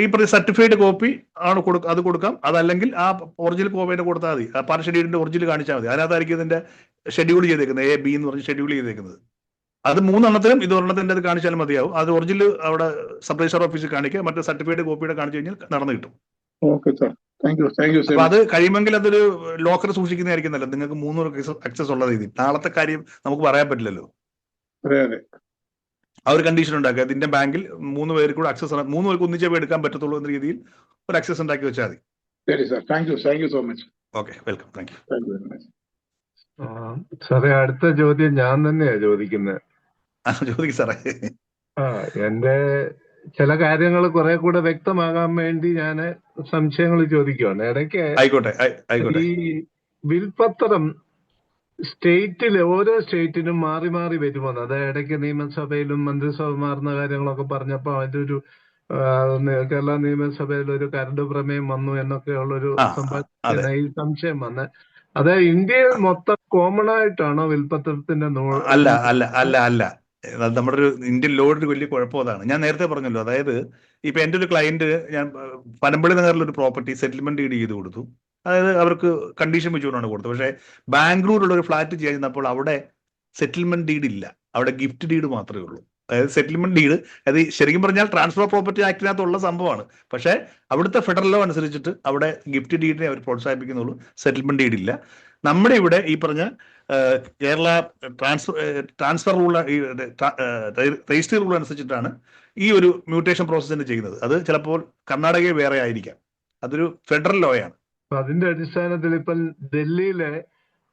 ഈ സർട്ടിഫൈഡ് കോപ്പി ആണ് അത് കൊടുക്കാം. അതല്ലെങ്കിൽ ആ ഒറിജിനൽ കോപ്പിയുടെ കൊടുത്താൽ മതി. ആ പാർട്ടിഷൻ ഡീഡിന്റെ ഒറിജിനൽ കാണിച്ചാൽ മതി. അതിനകത്തായിരിക്കും ഇതിന്റെ ഷെഡ്യൂൾ ചെയ്തേക്കുന്നത്, A, B എന്ന് പറഞ്ഞ് ഷെഡ്യൂൾ ചെയ്തേക്കുന്നത്. അത് 3 എണ്ണത്തിലും ഇത് ഒരെണ്ണത്തിന്റെ അത് കാണിച്ചാൽ മതിയാവും. അത് ഒറിജിനൽ അവിടെ സബ് രജിസ്ട്രാർ ഓഫീസിൽ കാണിക്കുക, മറ്റേ സർട്ടിഫൈഡ് കോപ്പിയുടെ കാണിച്ചു കഴിഞ്ഞാൽ നടന്നു കിട്ടും. അപ്പൊ അത് കഴിയുമെങ്കിൽ അതൊരു ലോക്കർ സൂക്ഷിക്കുന്നതായിരിക്കും നല്ലത്, നിങ്ങൾക്ക് 3 പേർക്ക് അക്സസ് ഉള്ള രീതി. നാളത്തെ കാര്യം നമുക്ക് പറയാൻ പറ്റില്ലല്ലോ. ആ ഒരു കണ്ടീഷൻ ഉണ്ടാക്കുക, ഇതിന്റെ ബാങ്കിൽ 3 പേർക്ക് കൂടെ അക്സസ്, 3 പേർക്ക് ഒന്നിച്ചേ എടുക്കാൻ പറ്റത്തുള്ളൂ എന്ന രീതിയിൽ ഒരു അക്സസ് ഉണ്ടാക്കി വെച്ചാൽ മതി. ശരി sir, thank you so much. Okay, welcome, thank you. സാറേ, അടുത്ത ചോദ്യം ഞാൻ തന്നെയാ ചോദിക്കുന്നത്. ചോദിക്കും സാറേ. എന്റെ ചില കാര്യങ്ങൾ കുറെ കൂടെ വ്യക്തമാകാൻ വേണ്ടി ഞാൻ സംശയങ്ങൾ ചോദിക്കുവാണ്. ഇടയ്ക്ക് ഈ വിൽപത്രം ഓരോ സ്റ്റേറ്റിനും മാറി മാറി വരുമെന്ന്, അത് ഇടയ്ക്ക് നിയമസഭയിലും മന്ത്രിസഭ മാറുന്ന കാര്യങ്ങളൊക്കെ പറഞ്ഞപ്പോൾ അതിന്റെ ഒരു കേരള നിയമസഭയിൽ ഒരു കരട് പ്രമേയം വന്നു എന്നൊക്കെയുള്ളൊരു ആ അതെ സംഭാഷണ ഈ സംശയം വന്ന് അത് ഇന്ത്യയിൽ മൊത്തം കോമൺ ആയിട്ടാണോ വിൽപ്പത്രത്തിന്റെ അല്ല അല്ല അല്ല അല്ല അത് നമ്മുടെ ഒരു ഇന്ത്യൻ ലോയുടെ വലിയ കുഴപ്പം അതാണ്. ഞാൻ നേരത്തെ പറഞ്ഞല്ലോ, അതായത് ഇപ്പൊ എൻ്റെ ഒരു ക്ലയന്റ്, ഞാൻ പനമ്പള്ളി നഗറിൽ ഒരു പ്രോപ്പർട്ടി സെറ്റിൽമെന്റ് ഡീഡ് ചെയ്ത് കൊടുത്തു. അതായത് അവർക്ക് കണ്ടീഷൻ വെച്ചുകൊണ്ടാണ് കൊടുത്തത്. പക്ഷേ ബാംഗ്ലൂരുള്ള ഒരു ഫ്ലാറ്റ് ചെയ്യുന്നപ്പോൾ അവിടെ സെറ്റിൽമെന്റ് ഡീഡ് ഇല്ല, അവിടെ ഗിഫ്റ്റ് ഡീഡ് മാത്രമേ ഉള്ളൂ. അതായത് സെറ്റിൽമെന്റ് ഡീഡ് അത് ശരിക്കും പറഞ്ഞാൽ ട്രാൻസ്ഫർ പ്രോപ്പർട്ടി ആക്ടിനകത്തുള്ള സംഭവമാണ്. പക്ഷേ അവിടുത്തെ ഫെഡറൽ ലോ അനുസരിച്ചിട്ട് അവിടെ ഗിഫ്റ്റ് ഡീഡിനെ അവർ പ്രോത്സാഹിപ്പിക്കുന്നുള്ളൂ, സെറ്റിൽമെന്റ് ഡീഡ് ഇല്ല. നമ്മുടെ ഇവിടെ ഈ പറഞ്ഞ Kerala transfer rule, registry rule അനുസരിച്ചിട്ടാണ് ഈ ഒരു മ്യൂട്ടേഷൻ പ്രോസസ്സിന് ചെയ്യുന്നത്. അത് ചിലപ്പോൾ കർണാടകയിൽ വേറെ ആയിരിക്കാം, അതൊരു ഫെഡറൽ ലോയാണ്. അതിന്റെ അടിസ്ഥാനത്തിൽ ഇപ്പം ഡൽഹിയിലെ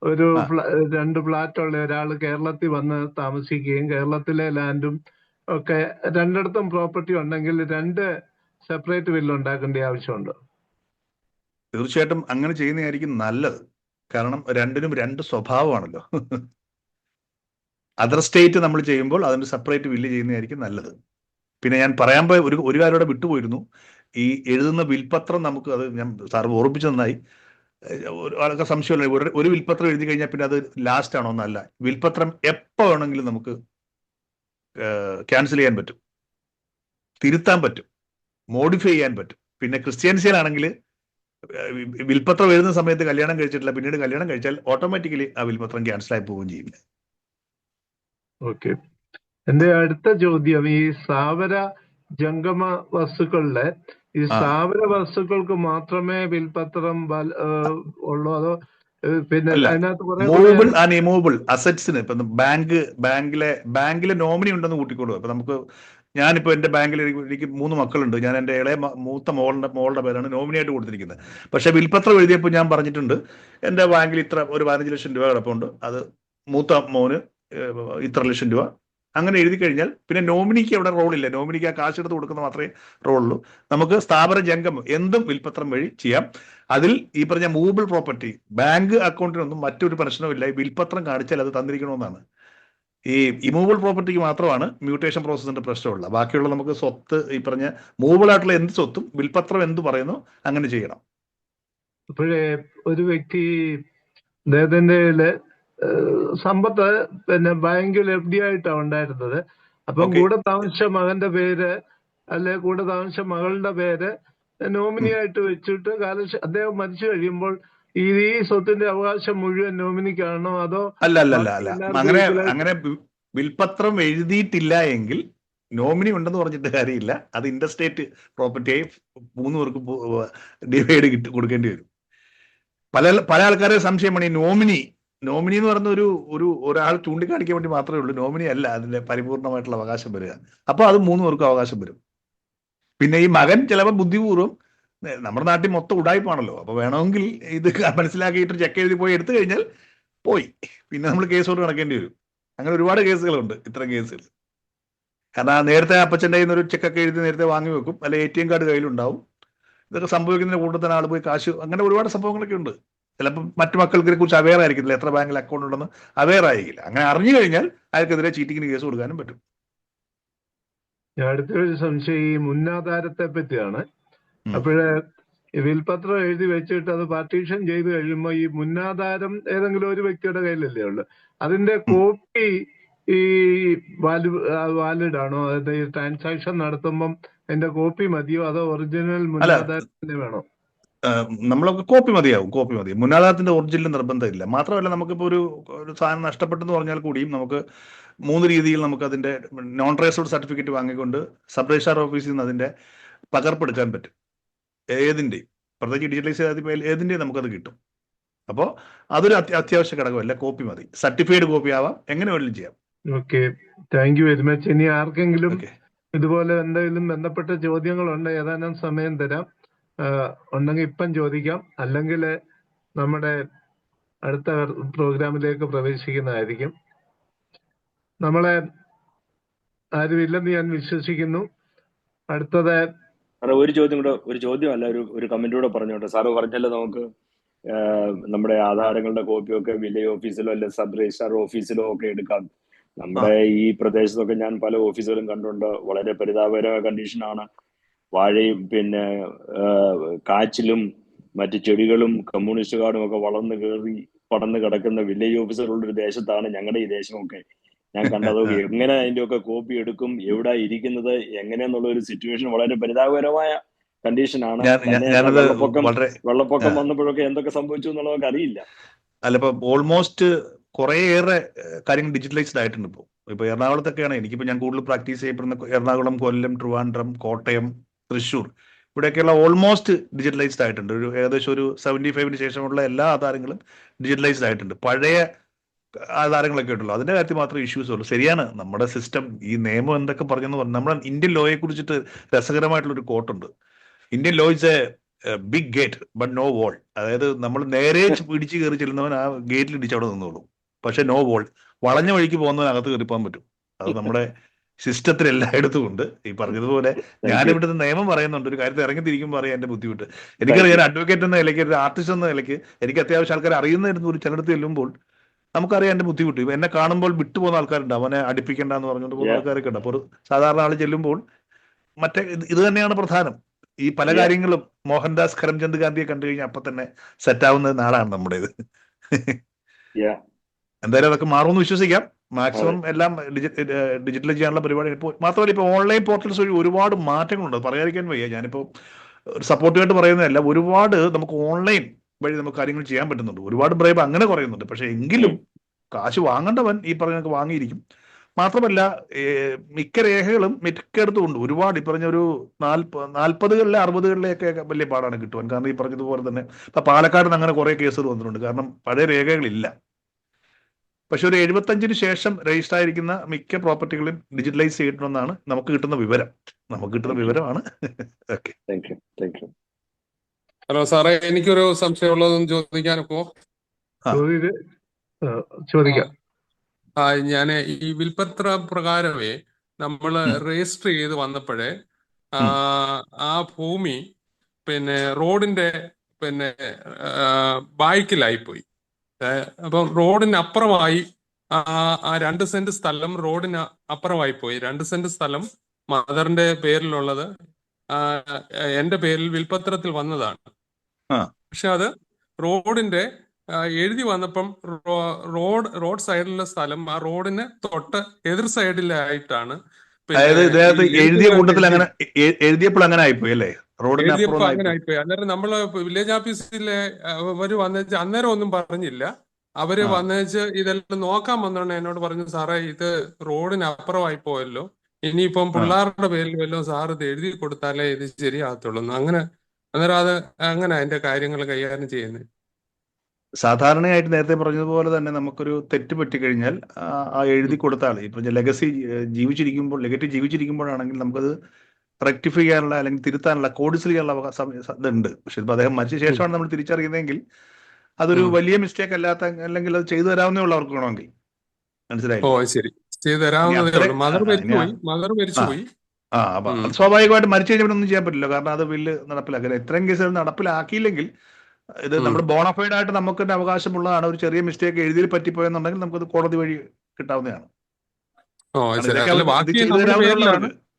ഒരു 2 ഫ്ലാറ്റ് ഉള്ള ഒരാൾ കേരളത്തിൽ വന്ന് താമസിക്കുകയും കേരളത്തിലെ ലാൻഡും ഒക്കെ രണ്ടിടത്തും പ്രോപ്പർട്ടി ഉണ്ടെങ്കിൽ 2 സെപ്പറേറ്റ് ബില്ല് ഉണ്ടാക്കേണ്ട ആവശ്യമുണ്ട്. തീർച്ചയായിട്ടും അങ്ങനെ ചെയ്യുന്നതായിരിക്കും നല്ലത്. കാരണം രണ്ടിനും 2 സ്വഭാവമാണല്ലോ. അതർ സ്റ്റേറ്റ് നമ്മൾ ചെയ്യുമ്പോൾ അതിന് സെപ്പറേറ്റ് ബില്ല് ചെയ്യുന്നതായിരിക്കും നല്ലത്. പിന്നെ ഞാൻ പറയാൻ പോയ ഒരു കാര്യം ഇവിടെ വിട്ടുപോയിരുന്നു. ഈ എഴുതുന്ന വിൽപത്രം നമുക്ക്, അത് ഞാൻ സാർ ഓർമ്മിച്ചു നന്നായി. ആൾക്ക് സംശയമല്ല, ഒരു വിൽപത്രം എഴുതി കഴിഞ്ഞാൽ പിന്നെ അത് ലാസ്റ്റ് ആണോ എന്നല്ല. വിൽപത്രം എപ്പോൾ വേണമെങ്കിലും നമുക്ക് ക്യാൻസൽ ചെയ്യാൻ പറ്റും, തിരുത്താൻ പറ്റും, മോഡിഫൈ ചെയ്യാൻ പറ്റും. പിന്നെ ക്രിസ്ത്യാനിസിയിലാണെങ്കിൽ വിൽപത്രം എഴുതുന്ന സമയത്ത് കല്യാണം കഴിച്ചിട്ടില്ല, പിന്നീട് കല്യാണം കഴിച്ചാൽ ഓട്ടോമാറ്റിക്കലി ആ വിൽപത്രം ക്യാൻസൽ ആയി പോവുകയും ചെയ്യില്ല. ഓക്കെ, എന്റെ അടുത്ത ചോദ്യം, ഈ സ്ഥാവര ജംഗമ വസ്തുക്കളിലെ ഈ സ്ഥാവര വസ്തുക്കൾക്ക് മാത്രമേ വിൽപത്രം ഉള്ളൂ, അതോ പിന്നെ അതിനകത്ത് മൂവബിൾ ആൻഡ് ഇമൂവബിൾ അസറ്റ്സിന് ഇപ്പൊ ബാങ്കിലെ നോമിനി ഉണ്ടെന്ന് കൂട്ടിക്കൊള്ളു. അപ്പൊ നമുക്ക്, ഞാനിപ്പോ എന്റെ ബാങ്കിൽ എനിക്ക് 3 മക്കളുണ്ട്. ഞാൻ എന്റെ മൂത്ത മോളുടെ പേരാണ് നോമിനിയായിട്ട് കൊടുത്തിരിക്കുന്നത്. പക്ഷെ വിൽപത്രം എഴുതിയപ്പോൾ ഞാൻ പറഞ്ഞിട്ടുണ്ട് എന്റെ ബാങ്കിൽ ഒരു 15 ലക്ഷം രൂപ കിടപ്പുണ്ട്, അത് മൂത്ത മോന് ഇത്ര ലക്ഷം രൂപ. അങ്ങനെ എഴുതി കഴിഞ്ഞാൽ പിന്നെ നോമിനിക്ക് അവിടെ റോളില്ല, നോമിനിക്ക് ആ കാശ് എടുത്ത് കൊടുക്കുന്ന മാത്രമേ റോളുള്ളൂ. നമുക്ക് സ്ഥാപന ജംഗമം എന്തും വിൽപത്രം വഴി ചെയ്യാം. അതിൽ ഈ പറഞ്ഞ മൂവബിൾ പ്രോപ്പർട്ടി ബാങ്ക് അക്കൗണ്ടിനൊന്നും മറ്റൊരു പ്രശ്നമില്ല. ഈ വിൽപത്രം കാണിച്ചാൽ അത് തന്നിരിക്കണമെന്നാണ്. ഈ ഇമൂവബിൾ പ്രോപ്പർട്ടിക്ക് മാത്രമാണ് മ്യൂട്ടേഷൻ പ്രോസസ്സിന്റെ പ്രശ്നമുള്ളത്. ബാക്കിയുള്ള നമുക്ക് സ്വത്ത്, ഈ പറഞ്ഞ മൂവബിൾ ആയിട്ടുള്ള എന്ത് സ്വത്തും വിൽപത്രം എന്ത് പറയുന്നു അങ്ങനെ ചെയ്യണം. അപ്പോഴേ ഒരു വ്യക്തി അദ്ദേഹത്തിന്റെ സമ്പത്ത് പിന്നെ ബാങ്കിൽ FD ആയിട്ടാണ് ഉണ്ടായിരുന്നത്. അപ്പം കൂടെ താമസിച്ച മകന്റെ പേര് അല്ലെ കൂടെ താമസിച്ച മകളുടെ പേര് നോമിനിയായിട്ട് വെച്ചിട്ട് അദ്ദേഹം മരിച്ചു കഴിയുമ്പോൾ ഈ സ്വത്തിന്റെ അവകാശം മുഴുവൻ നോമിനിക്കാണോ അതോ? അല്ല. അങ്ങനെ വിൽപത്രം എഴുതിയിട്ടില്ല എങ്കിൽ നോമിനി ഉണ്ടെന്ന് പറഞ്ഞിട്ട് കാര്യമില്ല. അത് ഇന്റർസ്റ്റേറ്റ് പ്രോപ്പർട്ടിയായി 3 പേർക്ക് ഡിവൈഡ് കൊടുക്കേണ്ടി വരും. പല ആൾക്കാരെ സംശയമാണ് ഈ നോമിനി എന്ന് പറയുന്ന ഒരാൾ ചൂണ്ടിക്കാണിക്കാൻ വേണ്ടി മാത്രമേ ഉള്ളൂ. നോമിനി അല്ല അതിന്റെ പരിപൂർണമായിട്ടുള്ള അവകാശം വരിക. അപ്പൊ അത് 3 പേർക്കും അവകാശം വരും. പിന്നെ ഈ മകൻ ചിലപ്പോൾ ബുദ്ധിപൂർവ്വം, നമ്മുടെ നാട്ടിൽ മൊത്തം ഉടായ്പാണല്ലോ, അപ്പൊ വേണമെങ്കിൽ ഇത് മനസ്സിലാക്കിയിട്ട് ചെക്ക് എഴുതി പോയി എടുത്തു കഴിഞ്ഞാൽ പോയി, പിന്നെ നമ്മൾ കേസോട് നടക്കേണ്ടി വരും. അങ്ങനെ ഒരുപാട് കേസുകളുണ്ട്, ഇത്തരം കേസുകൾ. കാരണം നേരത്തെ അപ്പച്ചൻ്റെ കയ്യിൽ നിന്ന് ഒരു ചെക്കൊക്കെ എഴുതി നേരത്തെ വാങ്ങി വെക്കും, അല്ലെ ATM കാർഡ് കയ്യിലുണ്ടാവും. ഇതൊക്കെ സംഭവിക്കുന്നതിന് കൂട്ടത്തിന് ആൾ പോയി കാശ്, അങ്ങനെ ഒരുപാട് സംഭവങ്ങളൊക്കെ ഉണ്ട്. ചിലപ്പോൾ മറ്റു മക്കൾക്ക് കുറിച്ച് അവെയർ ആയിരിക്കത്തില്ല, എത്ര ബാങ്കിൽ അക്കൗണ്ട് ഉണ്ടെന്ന് അവെയർ ആയിരിക്കില്ല. അങ്ങനെ അറിഞ്ഞു കഴിഞ്ഞാൽ അയാൾക്കെതിരെ ചീറ്റിങ്ങിന് കേസ് കൊടുക്കാനും പറ്റും. അടുത്തൊരു സംശയം ഈ മുന്നാധാരത്തെ പറ്റിയാണ്. അപ്പോഴേ വിൽപത്രം എഴുതി വെച്ചിട്ട് അത് പാർട്ടീഷൻ ചെയ്ത് കഴിയുമ്പോൾ ഈ മുന്നാധാരം ഏതെങ്കിലും ഒരു വ്യക്തിയുടെ കയ്യിലല്ലേ ഉള്ളു, അതിന്റെ കോപ്പി ഈ വാലിഡ് ആണോ? അതായത് ഈ ട്രാൻസാക്ഷൻ നടത്തുമ്പം അതിന്റെ കോപ്പി മതിയോ അതോ ഒറിജിനൽ മുന്നാധാരത്തിന്റെ വേണോ? നമ്മളൊക്കെ കോപ്പി മതിയാവും. മുന്നാധാരത്തിന്റെ ഒറിജിനൽ നിർബന്ധമില്ല. മാത്രമല്ല, നമുക്കിപ്പോൾ ഒരു സാധനം നഷ്ടപ്പെട്ടെന്ന് പറഞ്ഞാൽ കൂടിയും നമുക്ക് 3 രീതിയിൽ നമുക്ക് അതിന്റെ നോൺ ട്രേസബിൾ സർട്ടിഫിക്കറ്റ് വാങ്ങിക്കൊണ്ട് സബ് രജിസ്ട്രാർ ഓഫീസിൽ നിന്ന് അതിന്റെ പകർപ്പെടുക്കാൻ പറ്റും. ഏതിന്റെയും, പ്രത്യേകിച്ച് ഡിജിറ്റലൈസ് ചെയ്ത ഏതിന്റെയും നമുക്കത് കിട്ടും. അപ്പോൾ അതൊരു അത്യാവശ്യ ഘടകമല്ല, കോപ്പി മതി. സർട്ടിഫൈഡ് കോപ്പി ആവാം, എങ്ങനെ വേണമെങ്കിലും ചെയ്യാം. Okay, thank you very much. ഇനി ആർക്കെങ്കിലും ഇതുപോലെ എന്തെങ്കിലും ബന്ധപ്പെട്ട ചോദ്യങ്ങളുണ്ട്, ഏതാനും സമയം തരാം. ഉണ്ടെങ്കിൽ ഇപ്പം ചോദിക്കാം, അല്ലെങ്കിൽ നമ്മുടെ അടുത്ത പ്രോഗ്രാമിലേക്ക് പ്രവേശിക്കുന്നതായിരിക്കും. നമ്മളെ ആരും ഇല്ലെന്ന് ഞാൻ വിശ്വസിക്കുന്നു. അടുത്തത് ഒരു ചോദ്യമല്ല, ഒരു കമന്റ് കൂടെ പറഞ്ഞോട്ടെ. സാറ് പറഞ്ഞല്ലോ നമുക്ക് നമ്മുടെ ആധാരങ്ങളുടെ കോപ്പിയൊക്കെ വില്ലേജ് ഓഫീസിലോ അല്ലെ സബ് രജിസ്ട്രാർ ഓഫീസിലോ ഒക്കെ എടുക്കാം. നമ്മുടെ ഈ പ്രദേശത്തൊക്കെ ഞാൻ പല ഓഫീസുകളും കണ്ടിട്ടുണ്ട്, വളരെ പരിതാപകരമായ കണ്ടീഷനാണ്. വാഴയും പിന്നെ കാച്ചിലും മറ്റ് ചെടികളും കമ്മ്യൂണിസ്റ്റ് കാർഡും ഒക്കെ വളർന്നു കയറി പടർന്ന് കിടക്കുന്ന വില്ലേജ് ഓഫീസറുള്ള ഒരു ദേശത്താണ് ഞങ്ങളുടെ ഈ ദേശമൊക്കെ. ഞാൻ കണ്ടത് എങ്ങനെ അതിന്റെ ഒക്കെ കോപ്പി എടുക്കും, എവിടെ ഇരിക്കുന്നത് എങ്ങനെയെന്നുള്ള ഒരു സിറ്റുവേഷൻ വളരെ പരിതാപകരമായ കണ്ടീഷനാണ്. വെള്ളപ്പൊക്കം വന്നപ്പോഴൊക്കെ എന്തൊക്കെ സംഭവിച്ചു എന്നുള്ളതൊക്കെ അറിയില്ല. അല്ല, ഇപ്പൊ ഓൾമോസ്റ്റ് കുറേയേറെ കാര്യങ്ങൾ ഡിജിറ്റലൈസ്ഡ് ആയിട്ടുണ്ട്. ഇപ്പൊ എറണാകുളത്തൊക്കെയാണ് എനിക്കിപ്പോൾ ഞാൻ കൂടുതൽ പ്രാക്ടീസ് ചെയ്യപ്പെടുന്ന എറണാകുളം, കൊല്ലം, ട്രിവാൻഡ്രം, കോട്ടയം, തൃശ്ശൂർ, ഇവിടെയൊക്കെയുള്ള ഓൾമോസ്റ്റ് ഡിജിറ്റലൈസ്ഡ് ആയിട്ടുണ്ട്. ഏകദേശം ഒരു 75 ശേഷമുള്ള എല്ലാ ആധാരങ്ങളും ഡിജിറ്റലൈസ്ഡ് ആയിട്ടുണ്ട്. പഴയ ആധാരങ്ങളൊക്കെ ഉണ്ടല്ലോ, അതിന്റെ കാര്യത്തിൽ മാത്രമേ ഇഷ്യൂസ് ഉള്ളൂ. ശരിയാണ്, നമ്മുടെ സിസ്റ്റം ഈ നിയമം എന്തൊക്കെ പറഞ്ഞെന്ന് പറഞ്ഞു. നമ്മുടെ ഇന്ത്യൻ ലോയെ കുറിച്ചിട്ട് രസകരമായിട്ടുള്ള ഒരു കോട്ടുണ്ട്. Indian law is a big gate but no wall. അതായത് നമ്മൾ നേരെ പിടിച്ച് കയറി ചെല്ലുന്നവൻ ആ ഗേറ്റിൽ ഇടിച്ച് അവിടെ നിന്നോളൂ, പക്ഷെ നോ വോൾ. വളഞ്ഞ വഴിക്ക് പോകുന്നവൻ അകത്ത് കയറി പോകാൻ പറ്റും. അത് നമ്മുടെ സിസ്റ്റത്തിൽ എല്ലായിടത്തും ഉണ്ട്. ഈ പറഞ്ഞതുപോലെ ഞാനിവിടുത്തെ നിയമം പറയുന്നുണ്ട്, ഒരു കാര്യത്തിൽ ഇറങ്ങി തിരിക്കുമ്പോൾ അറിയാം എന്റെ ബുദ്ധിമുട്ട്. എനിക്കറിയാം, ഒരു അഡ്വക്കേറ്റ് എന്ന നിലയ്ക്ക്, ഒരു ആർട്ടിസ്റ്റ് എന്ന നിലയ്ക്ക് എനിക്ക് അത്യാവശ്യം ആൾക്കാർ അറിയുന്നതായിരുന്നു. ഒരു ചിലടത്ത് ചെല്ലുമ്പോൾ നമുക്കറിയാം എന്റെ ബുദ്ധിമുട്ട്. എന്നെ കാണുമ്പോൾ വിട്ടുപോകുന്ന ആൾക്കാരുണ്ട്, അവനെ അടുപ്പിക്കേണ്ട എന്ന് പറഞ്ഞുകൊണ്ട് പോകുന്ന ആൾക്കാരൊക്കെ ഉണ്ട്. അപ്പോൾ ഒരു സാധാരണ ആൾ ചെല്ലുമ്പോൾ മറ്റേ ഇത് തന്നെയാണ് പ്രധാനം. ഈ പല കാര്യങ്ങളും മോഹൻദാസ് കരംചന്ദ് ഗാന്ധിയെ കണ്ടു കഴിഞ്ഞാൽ അപ്പൊ തന്നെ സെറ്റാവുന്ന നാടാണ് നമ്മുടേത്. എന്തായാലും അതൊക്കെ മാറുമെന്ന് വിശ്വസിക്കാം. മാക്സിമം എല്ലാം ഡിജിറ്റലൈസ് ചെയ്യാനുള്ള പരിപാടി. ഇപ്പോൾ മാത്രമല്ല, ഇപ്പോൾ ഓൺലൈൻ പോർട്ടൽസ് വഴി ഒരുപാട് മാറ്റങ്ങളുണ്ട്, പറയാതിരിക്കാൻ വയ്യ. ഞാനിപ്പോൾ ഒരു സപ്പോർട്ടീവായിട്ട് പറയുന്നതല്ല, ഒരുപാട് നമുക്ക് ഓൺലൈൻ വഴി നമുക്ക് കാര്യങ്ങൾ ചെയ്യാൻ പറ്റുന്നുണ്ട്. ഒരുപാട് ബ്രൈബ് അങ്ങനെ കുറയുന്നുണ്ട്. പക്ഷെ എങ്കിലും കാശ് വാങ്ങേണ്ടവൻ ഈ പറഞ്ഞ വാങ്ങിയിരിക്കും. മാത്രമല്ല, മിക്ക രേഖകളും മിക്കയിടത്തും ഉണ്ട്. ഒരുപാട് ഈ പറഞ്ഞ ഒരു 40-കളിലെ 60-കളിലെയൊക്കെ വലിയ പാടാണ് കിട്ടുവാൻ. കാരണം ഈ പറഞ്ഞതുപോലെ തന്നെ ഇപ്പൊ പാലക്കാട് നിന്ന് അങ്ങനെ കുറെ കേസുകൾ വന്നിട്ടുണ്ട്. കാരണം പഴയ രേഖകളില്ല. പക്ഷെ ഒരു 75-ന് ശേഷം രജിസ്റ്റർ ആയിരിക്കുന്ന മിക്ക പ്രോപ്പർട്ടികളും ഡിജിറ്റലൈസ് ചെയ്തിട്ടുണ്ടെന്നാണ് നമുക്ക് കിട്ടുന്ന വിവരമാണ്. ഓക്കെ, ഹലോ സാറേ, എനിക്കൊരു സംശയമുള്ളതൊന്നും ചോദിക്കാനൊക്കെ ചോദിക്കാം. ഞാൻ ഈ വിൽപ്പത്ര പ്രകാരമേ നമ്മൾ രജിസ്റ്റർ ചെയ്ത് വന്നപ്പോഴേ ആ ഭൂമി പിന്നെ റോഡിന്റെ പിന്നെ ബാക്കിലായിപ്പോയി. അപ്പം റോഡിന് അപ്പുറമായി ആ 2 സെന്റ് സ്ഥലം റോഡിന് അപ്പുറമായി പോയി. 2 സെന്റ് സ്ഥലം മദറിന്റെ പേരിലുള്ളത് എന്റെ പേരിൽ വിൽപ്പത്രത്തിൽ വന്നതാണ്. പക്ഷെ അത് റോഡിന്റെ എഴുതി വന്നപ്പം റോഡ് സൈഡിലുള്ള സ്ഥലം ആ റോഡിന് തൊട്ട് എതിർ സൈഡിലായിട്ടാണ്. എഴുതിയപ്പോൾ അങ്ങനെ ആയിപ്പോയി അല്ലേ? എഴുതിയപ്പോ അങ്ങനെ ആയിപ്പോയി. അന്നേരം നമ്മള് വില്ലേജ് ഓഫീസിലെ അവര് വന്നേച്ച് അന്നേരം ഒന്നും പറഞ്ഞില്ല. അവര് വന്നേച്ച് ഇതെല്ലാം നോക്കാൻ വന്നോണ്ട് എന്നോട് പറഞ്ഞു, സാറേ ഇത് റോഡിന് അപ്പുറമായി പോയല്ലോ, ഇനിയിപ്പം പിള്ളേരുടെ പേരിൽ വല്ലതും സാർ ഇത് എഴുതി കൊടുത്താലേ ഇത് ശരിയാകത്തുള്ളൂ. അന്നേരം അത് അങ്ങനെ അതിന്റെ കാര്യങ്ങൾ കൈകാര്യം ചെയ്യുന്നത്. സാധാരണയായിട്ട് നേരത്തെ പറഞ്ഞതുപോലെ തന്നെ നമുക്കൊരു തെറ്റ് പറ്റിക്കഴിഞ്ഞാൽ ആ എഴുതി കൊടുത്താൽ ഇപ്പൊ ലെഗറ്റീവ് ജീവിച്ചിരിക്കുമ്പോഴാണെങ്കിൽ നമുക്കത് റെക്ടിഫൈ ചെയ്യാനുള്ള അല്ലെങ്കിൽ തിരുത്താനുള്ള കോഡിൽ ചെയ്യാനുള്ള ഇതുണ്ട്. പക്ഷെ ഇപ്പൊ അദ്ദേഹം മരിച്ച ശേഷമാണ് നമ്മൾ തിരിച്ചറിയുന്നതെങ്കിൽ അതൊരു വലിയ മിസ്റ്റേക്ക് അല്ലാത്ത, അല്ലെങ്കിൽ അത് ചെയ്തു തരാവുന്നേ ഉള്ളൂ അവർക്ക് വേണമെങ്കിൽ. മനസ്സിലായില്ലേ? സ്വാഭാവികമായിട്ട് മരിച്ചു കഴിഞ്ഞാൽ ഒന്നും ചെയ്യാൻ പറ്റില്ല. കാരണം അത് ബില്ല് നടപ്പിലാക്കില്ല. ഇത്രയും കേസുകൾ നടപ്പിലാക്കിയില്ലെങ്കിൽ ഇത് നമ്മുടെ ബോണഫൈഡ് ആയിട്ട് നമുക്ക് തന്നെ അവകാശമുള്ളതാണ്. ഒരു ചെറിയ മിസ്റ്റേക്ക് എഴുതിയിൽ പറ്റിപ്പോയെന്നുണ്ടെങ്കിൽ നമുക്കത് കോടതി വഴി കിട്ടാവുന്നതാണ്.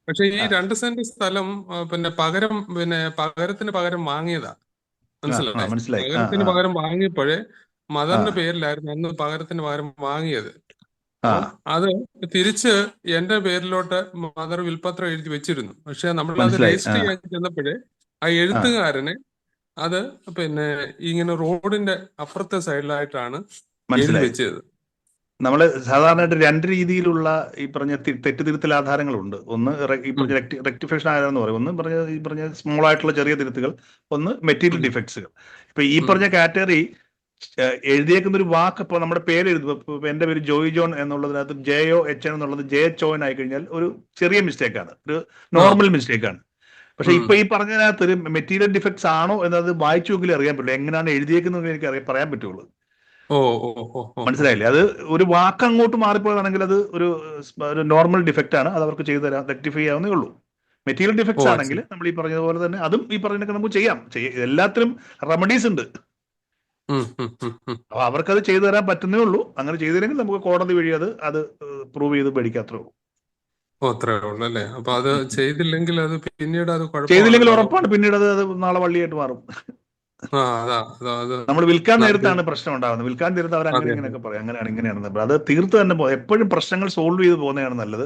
പക്ഷെ ഈ 2 സെന്റ് സ്ഥലം പകരത്തിന് പകരം വാങ്ങിയതാ. മനസ്സിലായി? പകരത്തിന് പകരം വാങ്ങിയപ്പോഴേ മദറിന്റെ പേരിലായിരുന്നു അന്ന് പകരത്തിന് പകരം വാങ്ങിയത്. അത് തിരിച്ച് എന്റെ പേരിലോട്ട് മദർ വിൽപ്പത്രം എഴുതി വെച്ചിരുന്നു. പക്ഷെ നമ്മളത് രജിസ്റ്റർ ചെയ്യാൻ ചെന്നപ്പോഴേ ആ എഴുത്തുകാരന് അത് ഇങ്ങനെ റോഡിന്റെ അപ്പുറത്തെ സൈഡിലായിട്ടാണ് എഴുതി വെച്ചത്. നമ്മള് സാധാരണയായിട്ട് 2 രീതിയിലുള്ള ഈ പറഞ്ഞ തെറ്റുതിരുത്തൽ ആധാരങ്ങളുണ്ട്. ഒന്ന് ഈ പറഞ്ഞ റെക്ടിഫിക്കേഷൻ ആധാരം എന്ന് പറയും. ഒന്ന് ഈ പറഞ്ഞ സ്മോൾ ആയിട്ടുള്ള ചെറിയ തിരുത്തുകൾ, ഒന്ന് മെറ്റീരിയൽ ഡിഫക്ട്സുകൾ. ഇപ്പൊ ഈ പറഞ്ഞ കാറ്റഗറി എഴുതിയേക്കുന്ന ഒരു വാക്ക്, ഇപ്പൊ നമ്മുടെ പേര് എഴുതുമ്പോൾ എന്റെ പേര് ജോയി ജോൺ എന്നുള്ളതിനകത്ത് JOHN എന്നുള്ളത് JHON ആയി കഴിഞ്ഞാൽ ഒരു ചെറിയ മിസ്റ്റേക്കാണ്, ഒരു നോർമൽ മിസ്റ്റേക്കാണ്. പക്ഷെ ഇപ്പൊ ഈ പറഞ്ഞതിനകത്ത് ഒരു മെറ്റീരിയൽ ഡിഫക്ട്സ് ആണോ എന്നത് വായിച്ചു നോക്കിയാൽ അറിയാൻ പറ്റില്ല. എങ്ങനെയാണ് എഴുതിയേക്കുന്നത് എനിക്ക് പറയാൻ പറ്റുള്ളൂ. മനസ്സിലായില്ലേ? അത് ഒരു വാക്ക് അങ്ങോട്ട് മാറിപ്പോയതാണെങ്കിൽ അത് ഒരു നോർമൽ ഡിഫക്റ്റ് ആണ്. അത് അവർക്ക് ചെയ്തു തരാം, റെക്ടിഫൈ ചെയ്യാവുന്നേ ഉള്ളൂ. മെറ്റീരിയൽ ഡിഫക്ട്സ് ആണെങ്കിൽ നമ്മൾ ഈ പറഞ്ഞതുപോലെ തന്നെ അതും ഈ പറഞ്ഞതൊക്കെ നമുക്ക് ചെയ്യാം. എല്ലാത്തിനും റെമഡീസ് ഉണ്ട്. അപ്പൊ അവർക്കത് ചെയ്തു തരാൻ പറ്റുന്നേ ഉള്ളൂ. അങ്ങനെ ചെയ്തില്ലെങ്കിൽ നമുക്ക് കോടതി വഴി അത് പ്രൂവ് ചെയ്ത് പേടിക്കാത്രേ ഉള്ളൂ. ഓ, അത്രേ ഉള്ളൂ അല്ലേ? അപ്പൊ അത് ചെയ്തില്ലെങ്കിൽ അത് പിന്നീട് അത് ചെയ്തില്ലെങ്കിൽ കുഴപ്പമാണല്ലോ. ഉറപ്പാണ് പിന്നീട് അത് നാളെ വള്ളിയായിട്ട് മാറും. ആ, അതാ അത് നമ്മൾ വിൽക്കാൻ നമുക്ക് നേരത്താണ് പ്രശ്നം ഉണ്ടാകുന്നത്. വിൽക്കാൻ നേരത്ത് അവർ അങ്ങനെ അതെ. ഇങ്ങനെയൊക്കെ പറയും, അങ്ങനെയാണ് ഇങ്ങനെയാണ്. അത് തീർത്ത് തന്നെ എപ്പോഴും പ്രശ്നങ്ങൾ സോൾവ് ചെയ്ത് പോകുന്നതാണ് നല്ലത്.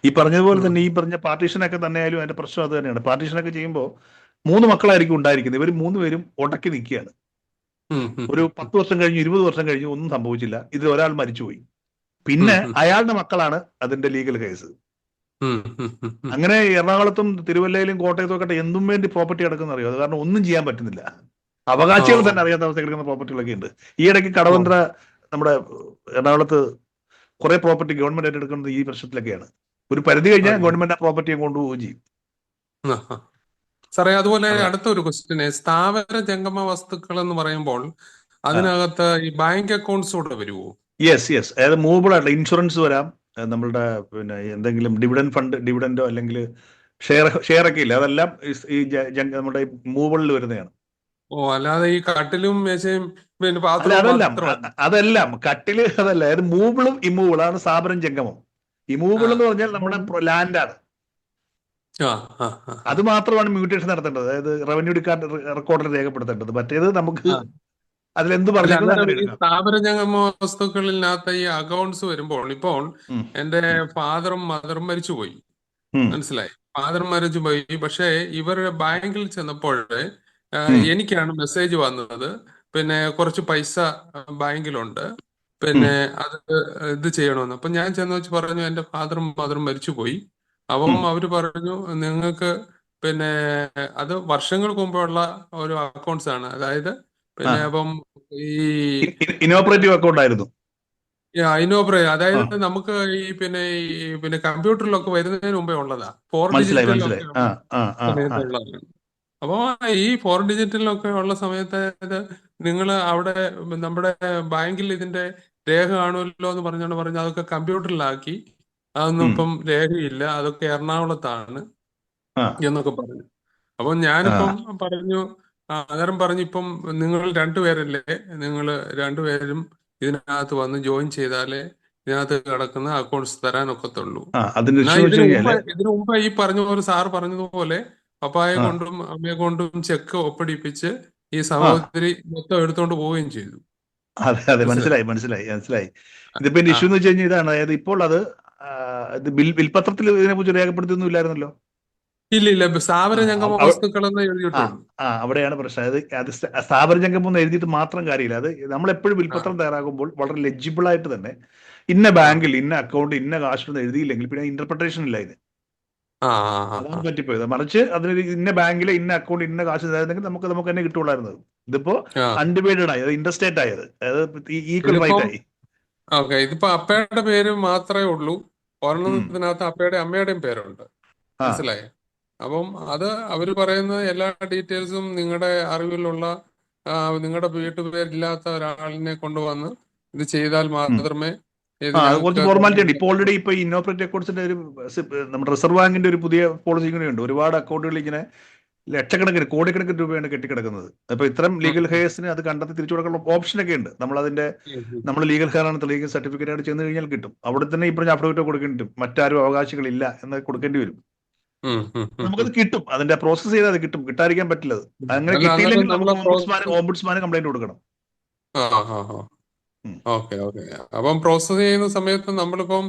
ഈ പറഞ്ഞതുപോലെ തന്നെ ഈ പറഞ്ഞ പാർട്ടീഷനൊക്കെ തന്നെ ആയാലും അതിന്റെ പ്രശ്നം അത് തന്നെയാണ്. പാർട്ടീഷനൊക്കെ ചെയ്യുമ്പോൾ 3 മക്കളായിരിക്കും ഉണ്ടായിരിക്കുന്നത്. ഇവർ 3 പേരും ഉടക്കി നിൽക്കുകയാണ്. ഒരു 10 വർഷം കഴിഞ്ഞു, 20 വർഷം കഴിഞ്ഞു, ഒന്നും സംഭവിച്ചില്ല. ഇതിൽ ഒരാൾ മരിച്ചുപോയി. പിന്നെ അയാളുടെ മക്കളാണ് അതിന്റെ ലീഗൽ കേസ്. അങ്ങനെ എറണാകുളത്തും തിരുവല്ലയിലും കോട്ടയത്തും ഒക്കെ എന്തും വേണ്ടി പ്രോപ്പർട്ടി കിടക്കുന്ന അറിയോ? അത് കാരണം ഒന്നും ചെയ്യാൻ പറ്റുന്നില്ല. അവകാശികൾ തന്നെ അറിയാത്ത അവസ്ഥ കിടക്കുന്ന പ്രോപ്പർട്ടികളൊക്കെ ഉണ്ട്. ഈ ഇടയ്ക്ക് കടവന്ത്ര നമ്മുടെ എറണാകുളത്ത് കുറെ പ്രോപ്പർട്ടി ഗവൺമെന്റ് ഏറ്റെടുക്കുന്നത് ഈ പ്രശ്നത്തിലൊക്കെയാണ്. ഒരു പരിധി കഴിഞ്ഞാൽ ഗവൺമെന്റ് ആ പ്രോപ്പർട്ടിയെ കൊണ്ടുപോവുകയും ചെയ്യും. സാറേ, അതുപോലെ അടുത്തൊരു ക്വസ്റ്റ്യന്, സ്ഥാവര ജംഗമ വസ്തുക്കൾ എന്ന് പറയുമ്പോൾ അതിനകത്ത് ഈ ബാങ്ക് അക്കൗണ്ട്സ് കൂടെ വരുമോ? യെസ്. അതായത് മൂവബിൾ ആയിട്ടുള്ള ഇൻഷുറൻസ് വരാം, നമ്മളുടെ പിന്നെ എന്തെങ്കിലും ഡിവിഡൻഡോ അല്ലെങ്കിൽ ഷെയർ ഒക്കെ ഇല്ല, അതെല്ലാം ഈ നമ്മുടെ മൂവബിളിൽ വരുന്നതാണ്. ഓ, അല്ലാതെ ഈ കട്ടിലും മേശയും പിന്നെ പാത്രവും അതെല്ലാം കട്ടില് അതല്ല. അതായത് മൂവബിളും ഇമ്മൂവബിളും ആണ് സ്ഥാപനം ജംഗമം. ഇമ്മൂവബിൾ എന്ന് പറഞ്ഞാൽ നമ്മുടെ ലാൻഡാണ്. അത് മാത്രമാണ് മ്യൂട്ടേഷൻ നടത്തേണ്ടത്, അതായത് റവന്യൂ റെക്കോർഡിൽ രേഖപ്പെടുത്തേണ്ടത്. മറ്റേത് നമുക്ക് അതിലെന്ത് പറഞ്ഞു. ഈ സ്ഥാപന ജംഗമ വസ്തുക്കളിനകത്ത് ഈ അക്കൗണ്ട്സ് വരുമ്പോൾ ഇപ്പോൾ എന്റെ ഫാദറും മദറും മരിച്ചുപോയി, മനസ്സിലായി? ഫാദർ മരിച്ചുപോയി. പക്ഷേ ഇവർ ബാങ്കിൽ ചെന്നപ്പോൾ എനിക്കാണ് മെസ്സേജ് വന്നത്, പിന്നെ കുറച്ച് പൈസ ബാങ്കിലുണ്ട്, പിന്നെ അത് ഇത് ചെയ്യണമെന്ന്. അപ്പൊ ഞാൻ ചെന്ന് വെച്ച് പറഞ്ഞു എന്റെ ഫാദറും മദറും മരിച്ചുപോയി. അപ്പം അവര് പറഞ്ഞു നിങ്ങൾക്ക് പിന്നെ അത് വർഷങ്ങൾക്ക് മുമ്പുള്ള ഒരു അക്കൗണ്ട്സ് ആണ്, അതായത് പിന്നെ അപ്പം ഈ ഇനോപ്പറേറ്റീവ് അക്കൗണ്ട് ആയിരുന്നു. അതായത് നമുക്ക് ഈ പിന്നെ കമ്പ്യൂട്ടറിലൊക്കെ വരുന്നതിന് മുമ്പേ ഉള്ളതാ, 4 ഡിജിറ്റലൊക്കെ സമയത്തുള്ളതാണ്. അപ്പൊ ഈ 4 ഡിജിറ്റലൊക്കെ ഉള്ള സമയത്ത് നിങ്ങൾ അവിടെ നമ്മുടെ ബാങ്കിൽ ഇതിന്റെ രേഖ കാണുമല്ലോ എന്ന് പറഞ്ഞു അതൊക്കെ കമ്പ്യൂട്ടറിലാക്കി, അതൊന്നും ഇപ്പം രേഖയില്ല, അതൊക്കെ എറണാകുളത്താണ് എന്നൊക്കെ പറഞ്ഞു. അപ്പൊ ഞാനിപ്പം പറഞ്ഞു, അന്നേരം പറഞ്ഞു ഇപ്പം നിങ്ങൾ രണ്ടുപേരല്ലേ, നിങ്ങൾ രണ്ടുപേരും ഇതിനകത്ത് വന്ന് ജോയിൻ ചെയ്താലേ ഇതിനകത്ത് കിടക്കുന്ന അക്കൗണ്ട്സ് തരാനൊക്കത്തുള്ളൂ. ഇതിനു മുമ്പ് ഈ പറഞ്ഞ പോലെ സാറ് പറഞ്ഞതുപോലെ പപ്പായെ കൊണ്ടും അമ്മയെ കൊണ്ടും ചെക്ക് ഒപ്പിടിപ്പിച്ച് ഈ സഹോദരി മൊത്തം എടുത്തോണ്ട് പോവുകയും ചെയ്തു. അതെ, മനസ്സിലായി. ഇതിപ്പോ ഇഷ്യൂ എന്ന് വെച്ച് കഴിഞ്ഞാൽ ഇതാണ്. അതായത് ഇപ്പോൾ അത് ബിൽപത്രത്തിൽ ഇതിനെ കുറിച്ച് രേഖപ്പെടുത്തിയൊന്നും ഇല്ലായിരുന്നല്ലോ. ഇല്ല, സ്ഥാപന ജംഗമ വസ്തുക്കൾ എന്ന് എഴുതിയിട്ടുണ്ട്. അവിടെയാണ് പ്രശ്നം. അത് സ്ഥാപന ജംഗമം എന്ന് എഴുതിയിട്ട് മാത്രം കാര്യമില്ല. അത് നമ്മളെപ്പോഴും ബിൽപത്രം തയ്യാറാക്കുമ്പോൾ വളരെ ലെജിബിൾ ആയിട്ട് തന്നെ ഇന്ന ബാങ്കിൽ ഇന്ന അക്കൗണ്ട് ഇന്ന കാശ് എഴുതിയില്ലെങ്കിൽ പിന്നെ ഇന്റർപ്രിട്ടേഷൻ ഇല്ല ഇതിന്. അതാണ് പറ്റിപ്പോയത്. മറിച്ച് അതിന് ഇന്ന ബാങ്കിലെ ഇന്ന അക്കൗണ്ട് ഇന്ന കാശ് ഇതായിരുന്നെങ്കിൽ നമുക്ക് തന്നെ കിട്ടുള്ളായിരുന്നത്. ഇതിപ്പോ അൺഡിവൈഡഡ് ആയി, അത് ഇന്റർസ്റ്റേറ്റ് ആയത്, അതായത് ഈക്വൽ റൈറ്റ് ആയി. ഓക്കെ, ഇതിപ്പോ അപ്പയുടെ പേര് മാത്രമേ ഉള്ളൂ, ഒരെണ്ണത്തിനകത്ത് അപ്പയുടെ അമ്മയുടെയും പേരുണ്ട്, മനസ്സിലായി? അപ്പം അത് അവര് പറയുന്ന എല്ലാ ഡീറ്റെയിൽസും നിങ്ങളുടെ അറിവിലുള്ള നിങ്ങളുടെ വീട്ടുപേരില്ലാത്ത ഒരാളിനെ കൊണ്ടുവന്ന് ഇത് ചെയ്താൽ മാത്രമേ കുറച്ച് ഫോർമാലിറ്റി ഉണ്ട്. ഇപ്പോൾ ഓൾറെഡി ഇപ്പൊ ഇന്നോപ്പറേറ്റ് അക്കൗണ്ട്സിന്റെ ഒരു നമ്മുടെ റിസർവ് ബാങ്കിന്റെ ഒരു പുതിയ പോളിസി കൂടെ ഉണ്ട്. ഒരുപാട് അക്കൗണ്ടുകൾ ഇങ്ങനെ ലക്ഷക്കണക്കിന് കോടിക്കണക്കിന് രൂപയാണ് കെട്ടിക്കിടക്കുന്നത്. അപ്പൊ ഇത്തരം ലീഗൽ ഹെയർസിന് അത് കണ്ടെത്തി തിരിച്ചു കൊടുക്കാനുള്ള ഓപ്ഷനൊക്കെ ഉണ്ട്. നമ്മൾ ലീഗൽ ഹെയർ ആണ് തെളിയിക്കുന്ന സർട്ടിഫിക്കറ്റ് ആയിട്ട് ചെന്ന് കഴിഞ്ഞാൽ കിട്ടും. അവിടെ തന്നെ ഈ പറഞ്ഞ അഫിഡവിറ്റ് കൊടുക്കേണ്ടി വരും. മറ്റാരും അവകാശികളില്ല എന്ന് കൊടുക്കേണ്ടി വരും. നമുക്കത് കിട്ടും, അതിന്റെ പ്രോസസ് ചെയ്താൽ അത് കിട്ടും. കിട്ടാതിരിക്കാൻ പറ്റില്ല. അങ്ങനെ കിട്ടിയില്ലെങ്കിൽ നമ്മൾ ഓംബുഡ്സ്മാന് കംപ്ലൈന്റ് കൊടുക്കണം. ഓക്കെ. അപ്പം പ്രോസസ് ചെയ്യുന്ന സമയത്ത് നമ്മളിപ്പം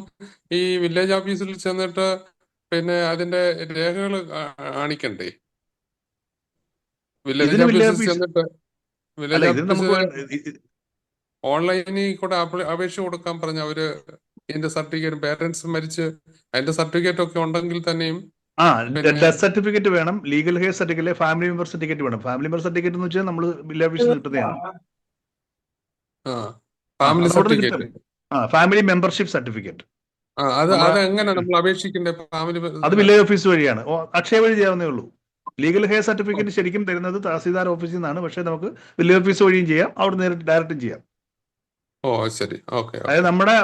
ഈ വില്ലേജ് ഓഫീസിൽ ചെന്നിട്ട് പിന്നെ അതിന്റെ രേഖകൾ കാണിക്കണ്ടേ? വില്ലേജ് ഓഫീസിൽ ചെന്നിട്ട് ഓൺലൈനിൽ കൂടെ അപേക്ഷ കൊടുക്കാൻ പറഞ്ഞ അവര് ഇതിന്റെ സർട്ടിഫിക്കറ്റ്, പേരൻസ് മരിച്ച് അതിന്റെ സർട്ടിഫിക്കറ്റ് ഒക്കെ ഉണ്ടെങ്കിൽ തന്നെയും ഡെത്ത് സർട്ടിഫിക്കറ്റ് വേണം, legal heir certificate, family member certificate വേണം. ഫാമിലി മെമ്പർ സർട്ടിഫിക്കറ്റ് എന്ന് വെച്ചാൽ നമ്മൾ വില്ലേജ് ഓഫീസിൽ കിട്ടുന്നതാണ്. ഫാമിലി മെമ്പർഷിപ്പ് സർട്ടിഫിക്കറ്റ് അത് വില്ലേജ് ഓഫീസ് വഴിയാണ്, അക്ഷയ വഴി ചെയ്യാവുന്നേ ഉള്ളൂ. ലീഗൽ ഹെയർ സർട്ടിഫിക്കറ്റ് ശരിക്കും തരുന്നത് തഹസീൽദാർ ഓഫീസിൽ നിന്നാണ്. പക്ഷെ നമുക്ക് വില്ലേജ് ഓഫീസ് വഴിയും ചെയ്യാം, അവിടെ നേരിട്ട് ഡയറക്റ്റും ചെയ്യാം. ഓ ശരി, ഓക്കെ. അതായത് നമ്മുടെ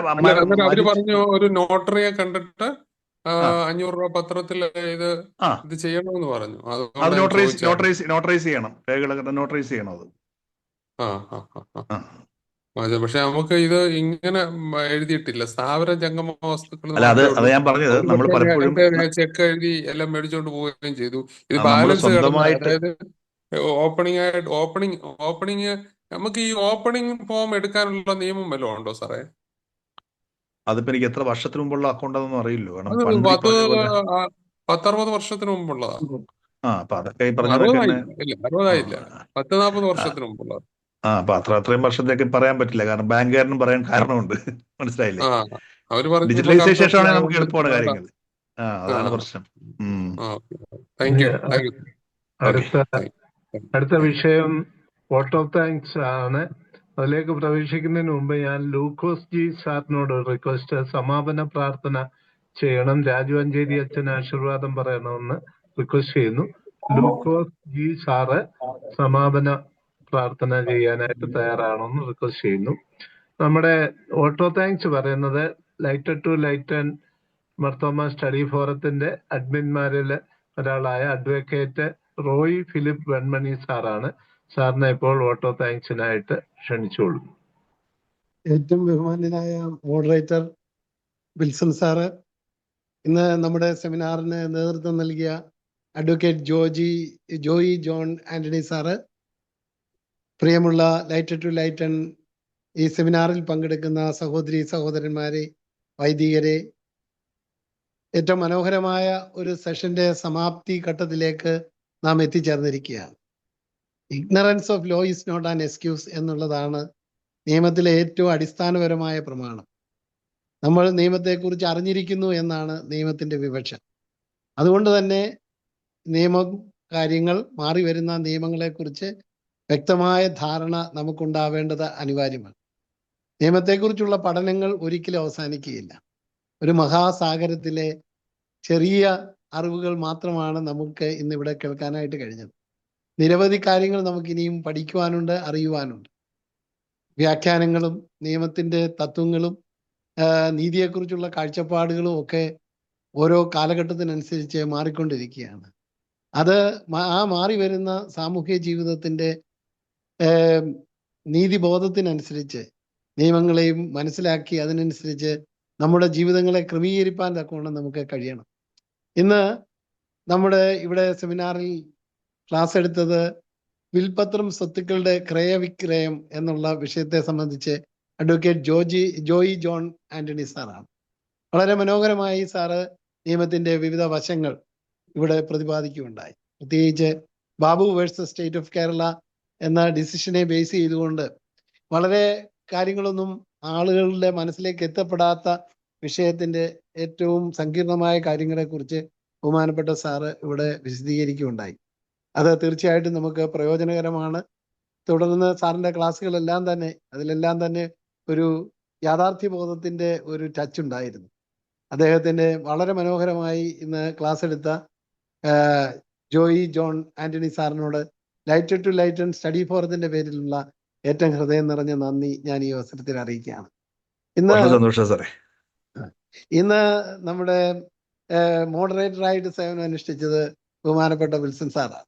അവര് പറഞ്ഞു ഒരു നോട്ടറിയെ കണ്ടിട്ട് 500 രൂപ പത്രത്തിൽ ഇത് ചെയ്യണമെന്ന് പറഞ്ഞു. അത് നോട്ടറൈസ് ചെയ്യണം, രേഖകളൊക്കെ നോട്ടറൈസ് ചെയ്യണം. അത് പക്ഷെ നമുക്ക് ഇത് ഇങ്ങനെ എഴുതിയിട്ടില്ല. സ്ഥാവര ജംഗമ വസ്തുക്കൾ എന്ന് അല്ല അത് മാത്രമേ അത് ഉള്ളൂ. ഞാൻ പറഞ്ഞത് അവര് നമ്മൾ പക്ഷേ പലപ്പോഴും നേരത്തെ ചെക്ക് എഴുതി എല്ലാം മേടിച്ചുകൊണ്ട് പോവുകയും ചെയ്തു. ഇത് നമ്മൾ ബാലൻസ് കിടന്ന, സ്വന്തമായിട്ട് അതായത് ഓപ്പണിങ് നമുക്ക് ഈ ഓപ്പണിംഗ് ഫോം എടുക്കാനുള്ള നിയമം വല്ലതും ഉണ്ടോ സാറേ? അതിപ്പോ എനിക്ക് എത്ര വർഷത്തിന് മുമ്പുള്ള അക്കൗണ്ടാണെന്നൊന്നും അറിയില്ലോ. കാരണം അത് പണ്ട് ഈ പറഞ്ഞ പോലെ 10-60 വർഷത്തിന് മുമ്പുള്ളതാ. അപ്പൊ അതൊക്കെ ഈ പറഞ്ഞ കണക്ക് തന്നെ. 60 ഇല്ല, 60 10-40 ആ, വർഷത്തിന് മുമ്പുള്ളതാ. അപ്പൊ അത്രയും വർഷത്തേക്ക് പറയാൻ പറ്റില്ല. കാരണം ബാങ്കുകാരനും പറയാൻ കാരണമുണ്ട്. മനസ്സിലായില്ലേ? ആ അവര് പറഞ്ഞു ഇപ്പൊ ഡിജിറ്റലൈസേഷൻ കറക്റ്റ് ശേഷമാണെങ്കിൽ നമുക്ക് ആയതുകൊണ്ട് എളുപ്പമാണ് വേണ്ട. കാര്യങ്ങൾ. ആ അതാണ് പ്രശ്നം. Thank you. ഓക്കെ. അടുത്ത വിഷയം വോട്ട് ഓഫ് താങ്ക്സ് ആണ്. അതിലേക്ക് പ്രവേശിക്കുന്നതിന് മുമ്പ് ഞാൻ ലൂക്കോസ് ജി സാറിനോട് റിക്വസ്റ്റ്, സമാപന പ്രാർത്ഥന ചെയ്യണം. രാജുവഞ്ചേരി അച്ഛൻ ആശീർവാദം പറയണമെന്ന് റിക്വസ്റ്റ് ചെയ്യുന്നു. ലൂക്കോസ് ജി സാറ് സമാപന പ്രാർത്ഥന ചെയ്യാനായിട്ട് തയ്യാറാണെന്ന് റിക്വസ്റ്റ് ചെയ്യുന്നു. നമ്മുടെ വോട്ട് ഓഫ് താങ്ക്സ് പറയുന്നത് Lighter to Lighten Marthoma Study ഫോറത്തിന്റെ അഡ്മിന്മാരിൽ ഒരാളായ അഡ്വക്കേറ്റ് റോയ് ഫിലിപ്പ് വെൺമണി സാറാണ്. സാറിനെ ഇപ്പോൾ വോട്ട് ഓഫ് താങ്ക്സിനായിട്ട് ക്ഷണിച്ചോളൂ. ഏറ്റവും ബഹുമാന്യനായ മോഡറേറ്റർ വിൽസൺ സാറ്, ഇന്ന് നമ്മുടെ സെമിനാറിന് നേതൃത്വം നൽകിയ advocate Joy John Antony sir, പ്രിയമുള്ള ലൈറ്റർ ടു ലൈറ്റൺ ഈ സെമിനാറിൽ പങ്കെടുക്കുന്ന സഹോദരി സഹോദരന്മാരെ, വൈദികരെ, ഏറ്റവും മനോഹരമായ ഒരു സെഷന്റെ സമാപ്തി ഘട്ടത്തിലേക്ക് നാം എത്തിച്ചേർന്നിരിക്കുകയാണ്. Ignorance of law is not an excuse എന്നുള്ളതാണ് നിയമത്തിലെ ഏറ്റവും അടിസ്ഥാനപരമായ പ്രമാണം. നമ്മൾ നിയമത്തെക്കുറിച്ച് അറിഞ്ഞിരിക്കുന്നു എന്നാണ് നിയമത്തിന്റെ വിവക്ഷ. അതുകൊണ്ട് തന്നെ കാര്യങ്ങൾ മാറി വരുന്ന നിയമങ്ങളെക്കുറിച്ച് വ്യക്തമായ ധാരണ നമുക്കുണ്ടാവേണ്ടത് അനിവാര്യമാണ്. നിയമത്തെക്കുറിച്ചുള്ള പഠനങ്ങൾ ഒരിക്കലും അവസാനിക്കുകയില്ല. ഒരു മഹാസാഗരത്തിലെ ചെറിയ അറിവുകൾ മാത്രമാണ് നമുക്ക് ഇന്നിവിടെ കേൾക്കാനായിട്ട് കഴിഞ്ഞത്. നിരവധി കാര്യങ്ങൾ നമുക്കിനിയും പഠിക്കുവാനുണ്ട്, അറിയുവാനുണ്ട്. വ്യാഖ്യാനങ്ങളും നിയമത്തിന്റെ തത്വങ്ങളും നീതിയെക്കുറിച്ചുള്ള കാഴ്ചപ്പാടുകളും ഒക്കെ ഓരോ കാലഘട്ടത്തിനനുസരിച്ച് മാറിക്കൊണ്ടിരിക്കുകയാണ്. അത് മാറി വരുന്ന സാമൂഹ്യ ജീവിതത്തിന്റെ നീതിബോധത്തിനനുസരിച്ച് നിയമങ്ങളെയും മനസ്സിലാക്കി അതിനനുസരിച്ച് നമ്മുടെ ജീവിതങ്ങളെ ക്രമീകരിക്കാൻ തക്കവണ്ണം നമുക്ക് കഴിയണം. ഇന്ന് നമ്മുടെ ഇവിടെ സെമിനാറിൽ ക്ലാസ് എടുത്തത് വിൽപത്രം സ്വത്തുക്കളുടെ ക്രയവിക്രയം എന്നുള്ള വിഷയത്തെ സംബന്ധിച്ച് അഡ്വക്കേറ്റ് ജോയി ജോൺ ആന്റണി സാറാണ്. വളരെ മനോഹരമായി സാറ് നിയമത്തിന്റെ വിവിധ വശങ്ങൾ ഇവിടെ പ്രതിപാദിക്കുകയുണ്ടായി. പ്രത്യേകിച്ച് Babu versus state of Kerala എന്ന ഡിസിഷനെ ബേസ് ചെയ്തുകൊണ്ട് വളരെ കാര്യങ്ങളൊന്നും ആളുകളുടെ മനസ്സിലേക്ക് എത്തപ്പെടാത്ത വിഷയത്തിന്റെ ഏറ്റവും സങ്കീർണമായ കാര്യങ്ങളെക്കുറിച്ച് ബഹുമാനപ്പെട്ട സാറ് ഇവിടെ വിശദീകരിക്കുകയുണ്ടായി. അത് തീർച്ചയായിട്ടും നമുക്ക് പ്രയോജനകരമാണ്. തുടർന്ന് സാറിന്റെ ക്ലാസ്സുകളെല്ലാം തന്നെ അതിലെല്ലാം തന്നെ ഒരു യാഥാർത്ഥ്യബോധത്തിന്റെ ഒരു ടച്ച് ഉണ്ടായിരുന്നു. അദ്ദേഹത്തിന്റെ വളരെ മനോഹരമായി ഇന്ന് ക്ലാസ് എടുത്ത ജോയി ജോൺ ആന്റണി സാറിനോട് ലൈറ്റർ ടു ലൈറ്റൺ സ്റ്റഡി ഫോറത്തിന്റെ പേരിലുള്ള ഏറ്റവും ഹൃദയം നിറഞ്ഞ നന്ദി ഞാൻ ഈ അവസരത്തിൽ അറിയിക്കുകയാണ്. ഇന്ന് നമ്മുടെ മോഡറേറ്ററായിട്ട് സേവനം അനുഷ്ഠിച്ചത് ബഹുമാനപ്പെട്ട വിൽസൺ സാറാണ്.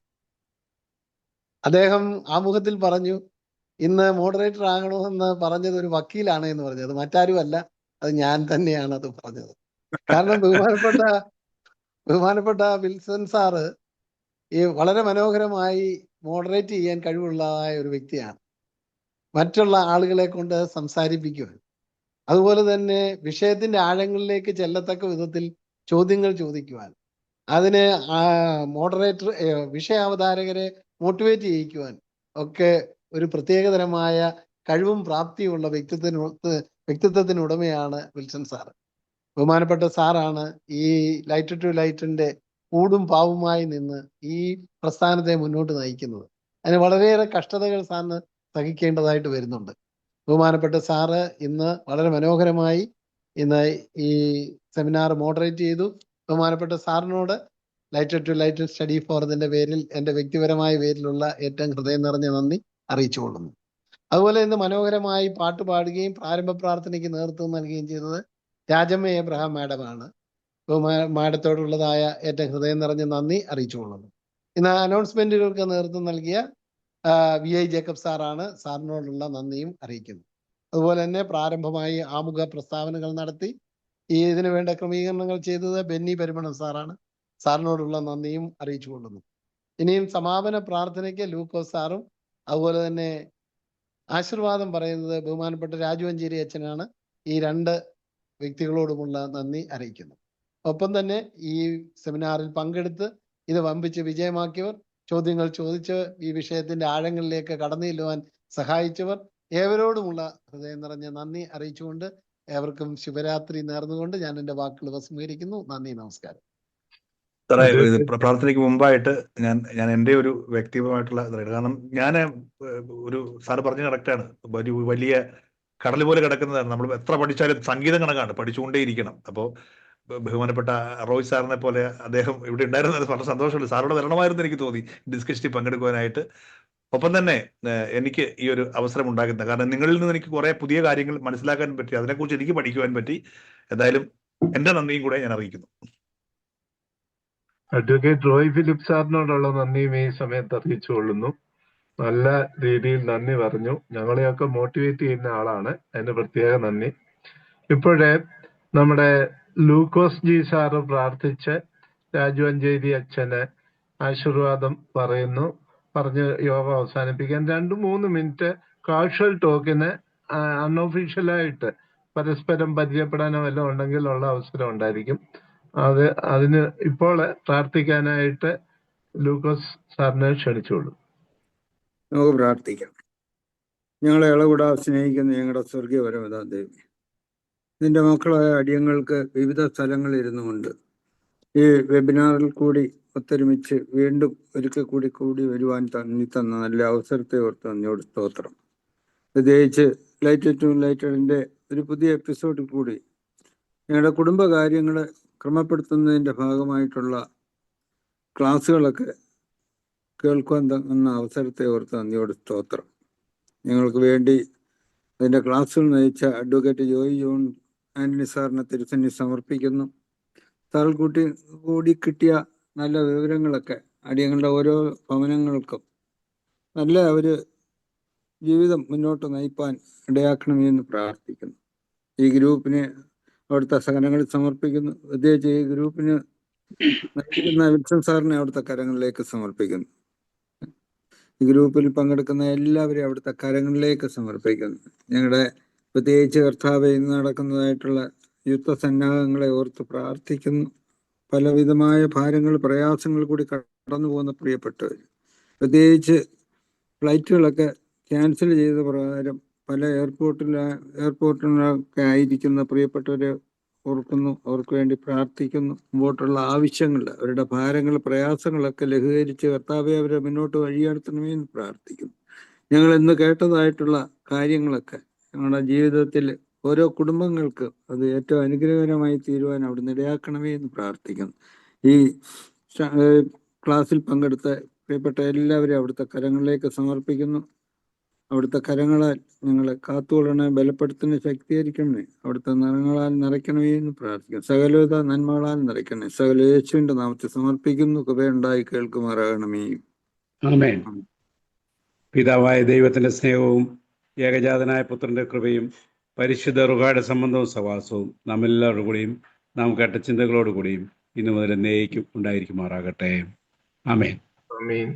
അദ്ദേഹം ആമുഖത്തിൽ പറഞ്ഞു, ഇന്ന് മോഡറേറ്റർ ആകണമെന്ന് പറഞ്ഞത് ഒരു വക്കീലാണ് എന്ന് പറഞ്ഞത്. മറ്റാരുമല്ല, അത് ഞാൻ തന്നെയാണ് അത് പറഞ്ഞത്. കാരണം ബഹുമാനപ്പെട്ട വിൽസൺ സാറ് ഈ വളരെ മനോഹരമായി മോഡറേറ്റ് ചെയ്യാൻ കഴിവുള്ളതായ ഒരു വ്യക്തിയാണ്. മറ്റുള്ള ആളുകളെ കൊണ്ട് സംസാരിപ്പിക്കുവാൻ, അതുപോലെ തന്നെ വിഷയത്തിന്റെ ആഴങ്ങളിലേക്ക് ചെല്ലത്തക്ക വിധത്തിൽ ചോദ്യങ്ങൾ ചോദിക്കുവാൻ, അതിന് മോഡറേറ്റർ വിഷയാവതാരകരെ മോട്ടിവേറ്റ് ചെയ്യിക്കുവാൻ ഒക്കെ ഒരു പ്രത്യേകതരമായ കഴിവും പ്രാപ്തിയുമുള്ള വ്യക്തിത്വത്തിനുടമയാണ് വിൽസൺ സാറ്. ബഹുമാനപ്പെട്ട സാറാണ് ഈ ലൈറ്റർ ടു ലൈറ്ററിന്റെ ഊടും പാവുമായി നിന്ന് ഈ പ്രസ്ഥാനത്തെ മുന്നോട്ട് നയിക്കുന്നത്. അതിന് വളരെയേറെ കഷ്ടതകൾ സാറിന് സഹിക്കേണ്ടതായിട്ട് വരുന്നുണ്ട്. ബഹുമാനപ്പെട്ട സാറ് ഇന്ന് വളരെ മനോഹരമായി ഇന്ന് ഈ സെമിനാർ മോഡറേറ്റ് ചെയ്തു. ബഹുമാനപ്പെട്ട സാറിനോട് ലൈറ്റർ ടു ലൈറ്റർ സ്റ്റഡി ഫോറത്തിന്റെ പേരിൽ എൻ്റെ വ്യക്തിപരമായ പേരിലുള്ള ഏറ്റവും ഹൃദയം നിറഞ്ഞ നന്ദി അറിയിച്ചുകൊള്ളുന്നു. അതുപോലെ ഇന്ന് മനോഹരമായി പാട്ട് പാടുകയും പ്രാരംഭ പ്രാർത്ഥനയ്ക്ക് നേതൃത്വം നൽകുകയും ചെയ്തത് രാജമ്മ എബ്രഹാം മാഡമാണ്. മാഡത്തോടുള്ളതായ ഏറ്റവും ഹൃദയം നിറഞ്ഞ നന്ദി അറിയിച്ചുകൊള്ളുന്നു. ഇന്ന് അനൗൺസ്മെന്റുകൾക്ക് നേതൃത്വം നൽകിയ VI ജേക്കബ് സാറാണ്. സാറിനോടുള്ള നന്ദിയും അറിയിക്കുന്നു. അതുപോലെ തന്നെ പ്രാരംഭമായി ആമുഖ പ്രസ്താവനകൾ നടത്തി ഇതിനു വേണ്ട ക്രമീകരണങ്ങൾ ചെയ്തത് ബെന്നി പെരുമണം സാറാണ്. സാറിനോടുള്ള നന്ദിയും അറിയിച്ചു കൊള്ളുന്നു. ഇനിയും സമാപന പ്രാർത്ഥനയ്ക്ക് ലൂക്കോസ് സാറും അതുപോലെ തന്നെ ആശീർവാദം പറയുന്നത് ബഹുമാനപ്പെട്ട രാജു അഞ്ചേരി അച്ഛനാണ്. ഈ രണ്ട് വ്യക്തികളോടുമുള്ള നന്ദി അറിയിക്കുന്നു. ഒപ്പം തന്നെ ഈ സെമിനാറിൽ പങ്കെടുത്ത് ഇത് വമ്പിച്ച് വിജയമാക്കിയവർ, ചോദ്യങ്ങൾ ചോദിച്ച് ഈ വിഷയത്തിന്റെ ആഴങ്ങളിലേക്ക് കടന്നു ചെല്ലുവാൻ സഹായിച്ചവർ ഏവരോടുമുള്ള ഹൃദയം നിറഞ്ഞ നന്ദി അറിയിച്ചുകൊണ്ട് ഏവർക്കും ശുഭരാത്രി നേർന്നുകൊണ്ട് ഞാൻ എൻ്റെ വാക്കുകൾ ഉപസംഹരിക്കുന്നു. നന്ദി, നമസ്കാരം. പ്രാർത്ഥനയ്ക്ക് മുമ്പായിട്ട് ഞാൻ എൻ്റെ ഒരു വ്യക്തിപരമായിട്ടുള്ള കാരണം ഞാൻ ഒരു സാറ് പറഞ്ഞ കറക്റ്റാണ്. ഒരു വലിയ കടൽ പോലെ കിടക്കുന്നതാണ്. നമ്മൾ എത്ര പഠിച്ചാലും സംഗീതം കണക്കാണ്, പഠിച്ചുകൊണ്ടേയിരിക്കണം. അപ്പോൾ ബഹുമാനപ്പെട്ട റോയ് സാറിനെ പോലെ അദ്ദേഹം ഇവിടെ ഉണ്ടായിരുന്നത് വളരെ സന്തോഷമുണ്ട്. സാറോട് വരണമായിരുന്നു എനിക്ക് തോന്നി ഡിസ്കഷനിൽ പങ്കെടുക്കുവാനായിട്ട്. ഒപ്പം തന്നെ എനിക്ക് ഈ ഒരു അവസരം ഉണ്ടാകുന്നത് കാരണം നിങ്ങളിൽ നിന്ന് എനിക്ക് കുറെ പുതിയ കാര്യങ്ങൾ മനസ്സിലാക്കാൻ പറ്റി, അതിനെക്കുറിച്ച് എനിക്ക് പഠിക്കുവാൻ പറ്റി. എന്തായാലും എൻ്റെ നന്ദിയും കൂടെ ഞാൻ അറിയിക്കുന്നു. അഡ്വക്കേറ്റ് റോയ് ഫിലിപ്പ് സാറിനോടുള്ള നന്ദിയും ഈ സമയത്ത് അറിയിച്ചുകൊള്ളുന്നു. നല്ല രീതിയിൽ നന്ദി പറഞ്ഞു. ഞങ്ങളെയൊക്കെ മോട്ടിവേറ്റ് ചെയ്യുന്ന ആളാണ്. അതിന് പ്രത്യേക നന്ദി. ഇപ്പോഴേ നമ്മുടെ ലൂക്കോസ് ജി സാറ് പ്രാർത്ഥിച്ച് രാജു അഞ്ചേരി അച്ഛന് ആശീർവാദം പറഞ്ഞ് യോഗം അവസാനിപ്പിക്കാൻ 2-3 മിനിറ്റ് കാഷ്വൽ ടോക്കിന് അൺഒഫീഷ്യലായിട്ട് പരസ്പരം പരിചയപ്പെടാനോ വല്ലതും ഉണ്ടെങ്കിൽ ഉള്ള അവസരം ഉണ്ടായിരിക്കും. അതിന് ഇപ്പോൾ പ്രാർത്ഥിക്കാനായിട്ട് ലൂക്കോസ് സാറിനെ ക്ഷണിച്ചോളൂ. നമുക്ക് പ്രാർത്ഥിക്കാം. ഞങ്ങളെ ഇളകൂടാതെ സ്നേഹിക്കുന്ന ഞങ്ങളുടെ സ്വർഗീയ പരമപിതാ ദൈവമേ, നിന്റെ മക്കളായ അടിയങ്ങൾക്ക് വിവിധ സ്ഥലങ്ങളിൽ ഇരുന്നു കൊണ്ട് ഈ വെബിനാറിൽ കൂടി ഒത്തൊരുമിച്ച് വീണ്ടും ഒരിക്കൽ കൂടി വരുവാൻ തന്ന നല്ല അവസരത്തെ ഓർത്ത് നന്ദിയോട് സ്തോത്രം. പ്രത്യേകിച്ച് ലൈറ്റ് ടു ലൈറ്റഡിൻ്റെ ഒരു പുതിയ എപ്പിസോഡിൽ കൂടി ഞങ്ങളുടെ കുടുംബകാര്യങ്ങൾ ക്രമപ്പെടുത്തുന്നതിൻ്റെ ഭാഗമായിട്ടുള്ള ക്ലാസ്സുകളൊക്കെ കേൾക്കുവാൻ തന്ന അവസരത്തെ ഓർത്ത് നന്ദിയോട് സ്തോത്രം. ഞങ്ങൾക്ക് വേണ്ടി അതിൻ്റെ ക്ലാസ്സുകൾ നയിച്ച അഡ്വക്കേറ്റ് ജോയി ജോൺ ആന്റണി സാറിനെ തിരുസന്നി സമർപ്പിക്കുന്നു. സാർ കൂടി കിട്ടിയ നല്ല വിവരങ്ങളൊക്കെ അടിയങ്ങളുടെ ഓരോ ഭവനങ്ങൾക്കും നല്ല ഒരു ജീവിതം മുന്നോട്ട് നയിപ്പാൻ ഇടയാക്കണമെന്ന് പ്രാർത്ഥിക്കുന്നു. ഈ ഗ്രൂപ്പിന് അവിടുത്തെ സഹനങ്ങളിൽ സമർപ്പിക്കുന്നു. പ്രത്യേകിച്ച് ഈ ഗ്രൂപ്പിന് നയിക്കുന്ന വിൽസൺ സാറിനെ അവിടുത്തെ കരങ്ങളിലേക്ക് സമർപ്പിക്കുന്നു. ഈ ഗ്രൂപ്പിൽ പങ്കെടുക്കുന്ന എല്ലാവരെയും അവിടുത്തെ കരങ്ങളിലേക്ക് സമർപ്പിക്കുന്നു. ഞങ്ങളുടെ പ്രത്യേകിച്ച് കർത്താവ് ഇന്ന് നടക്കുന്നതായിട്ടുള്ള യുദ്ധസന്നാഹങ്ങളെ ഓർത്ത് പ്രാർത്ഥിക്കുന്നു. പലവിധമായ ഭാരങ്ങൾ പ്രയാസങ്ങൾ കൂടി കടന്നു പോകുന്ന പ്രിയപ്പെട്ടവർ, പ്രത്യേകിച്ച് ഫ്ലൈറ്റുകളൊക്കെ ക്യാൻസൽ ചെയ്ത പ്രകാരം പല എയർപോർട്ടിലൊക്കെ ആയിരിക്കുന്ന പ്രിയപ്പെട്ടവരെ ഓർക്കുന്നു. അവർക്ക് വേണ്ടി പ്രാർത്ഥിക്കുന്നു. മുമ്പോട്ടുള്ള ആവശ്യങ്ങൾ, അവരുടെ ഭാരങ്ങൾ, പ്രയാസങ്ങളൊക്കെ ലഘൂകരിച്ച് കർത്താവെ അവരെ മുന്നോട്ട് വഴിയാടത്തണമെന്ന് പ്രാർത്ഥിക്കുന്നു. ഞങ്ങൾ ഇന്ന് കേട്ടതായിട്ടുള്ള കാര്യങ്ങളൊക്കെ ഞങ്ങളുടെ ജീവിതത്തിൽ ഓരോ കുടുംബങ്ങൾക്ക് അത് ഏറ്റവും അനുഗ്രഹകരമായി തീരുവാൻ അവിടുന്ന് ഇടയാക്കണമേ എന്ന് പ്രാർത്ഥിക്കുന്നു. ഈ ക്ലാസ്സിൽ പങ്കെടുത്ത പ്രിയപ്പെട്ട എല്ലാവരെയും അവിടുത്തെ കരങ്ങളിലേക്ക് സമർപ്പിക്കുന്നു. അവിടുത്തെ കരങ്ങളാൽ ഞങ്ങളെ കാത്തുകൊള്ളണേ, ബലപ്പെടുത്തണേ, ശക്തീകരിക്കണമേ, അവിടുത്തെ നിറങ്ങളാൽ നിറയ്ക്കണമേ എന്ന് പ്രാർത്ഥിക്കുന്നു. സകലവിധ നന്മകളാൽ നിറയ്ക്കണേ. സകല യേശുവിന്റെ നാമത്തിൽ സമർപ്പിക്കുന്നു. കൃപയുണ്ടായി കേൾക്കുമാറാകണമേ. ആമേൻ. പിതാവായ ദൈവത്തിന്റെ സ്നേഹവും ഏകജാതനായ പുത്രന്റെ കൃപയും പരിശുദ്ധ റുഹായുടെ സംബന്ധവും സവാസവും നമ്മെല്ലാവരുടെ കൂടെയും നാം കേട്ട ചിന്തകളോടുകൂടിയും ഇന്നു മുതൽ എന്നേക്കും ഉണ്ടായിരിക്കുമാറാകട്ടെ. ആമേൻ. ആമേൻ.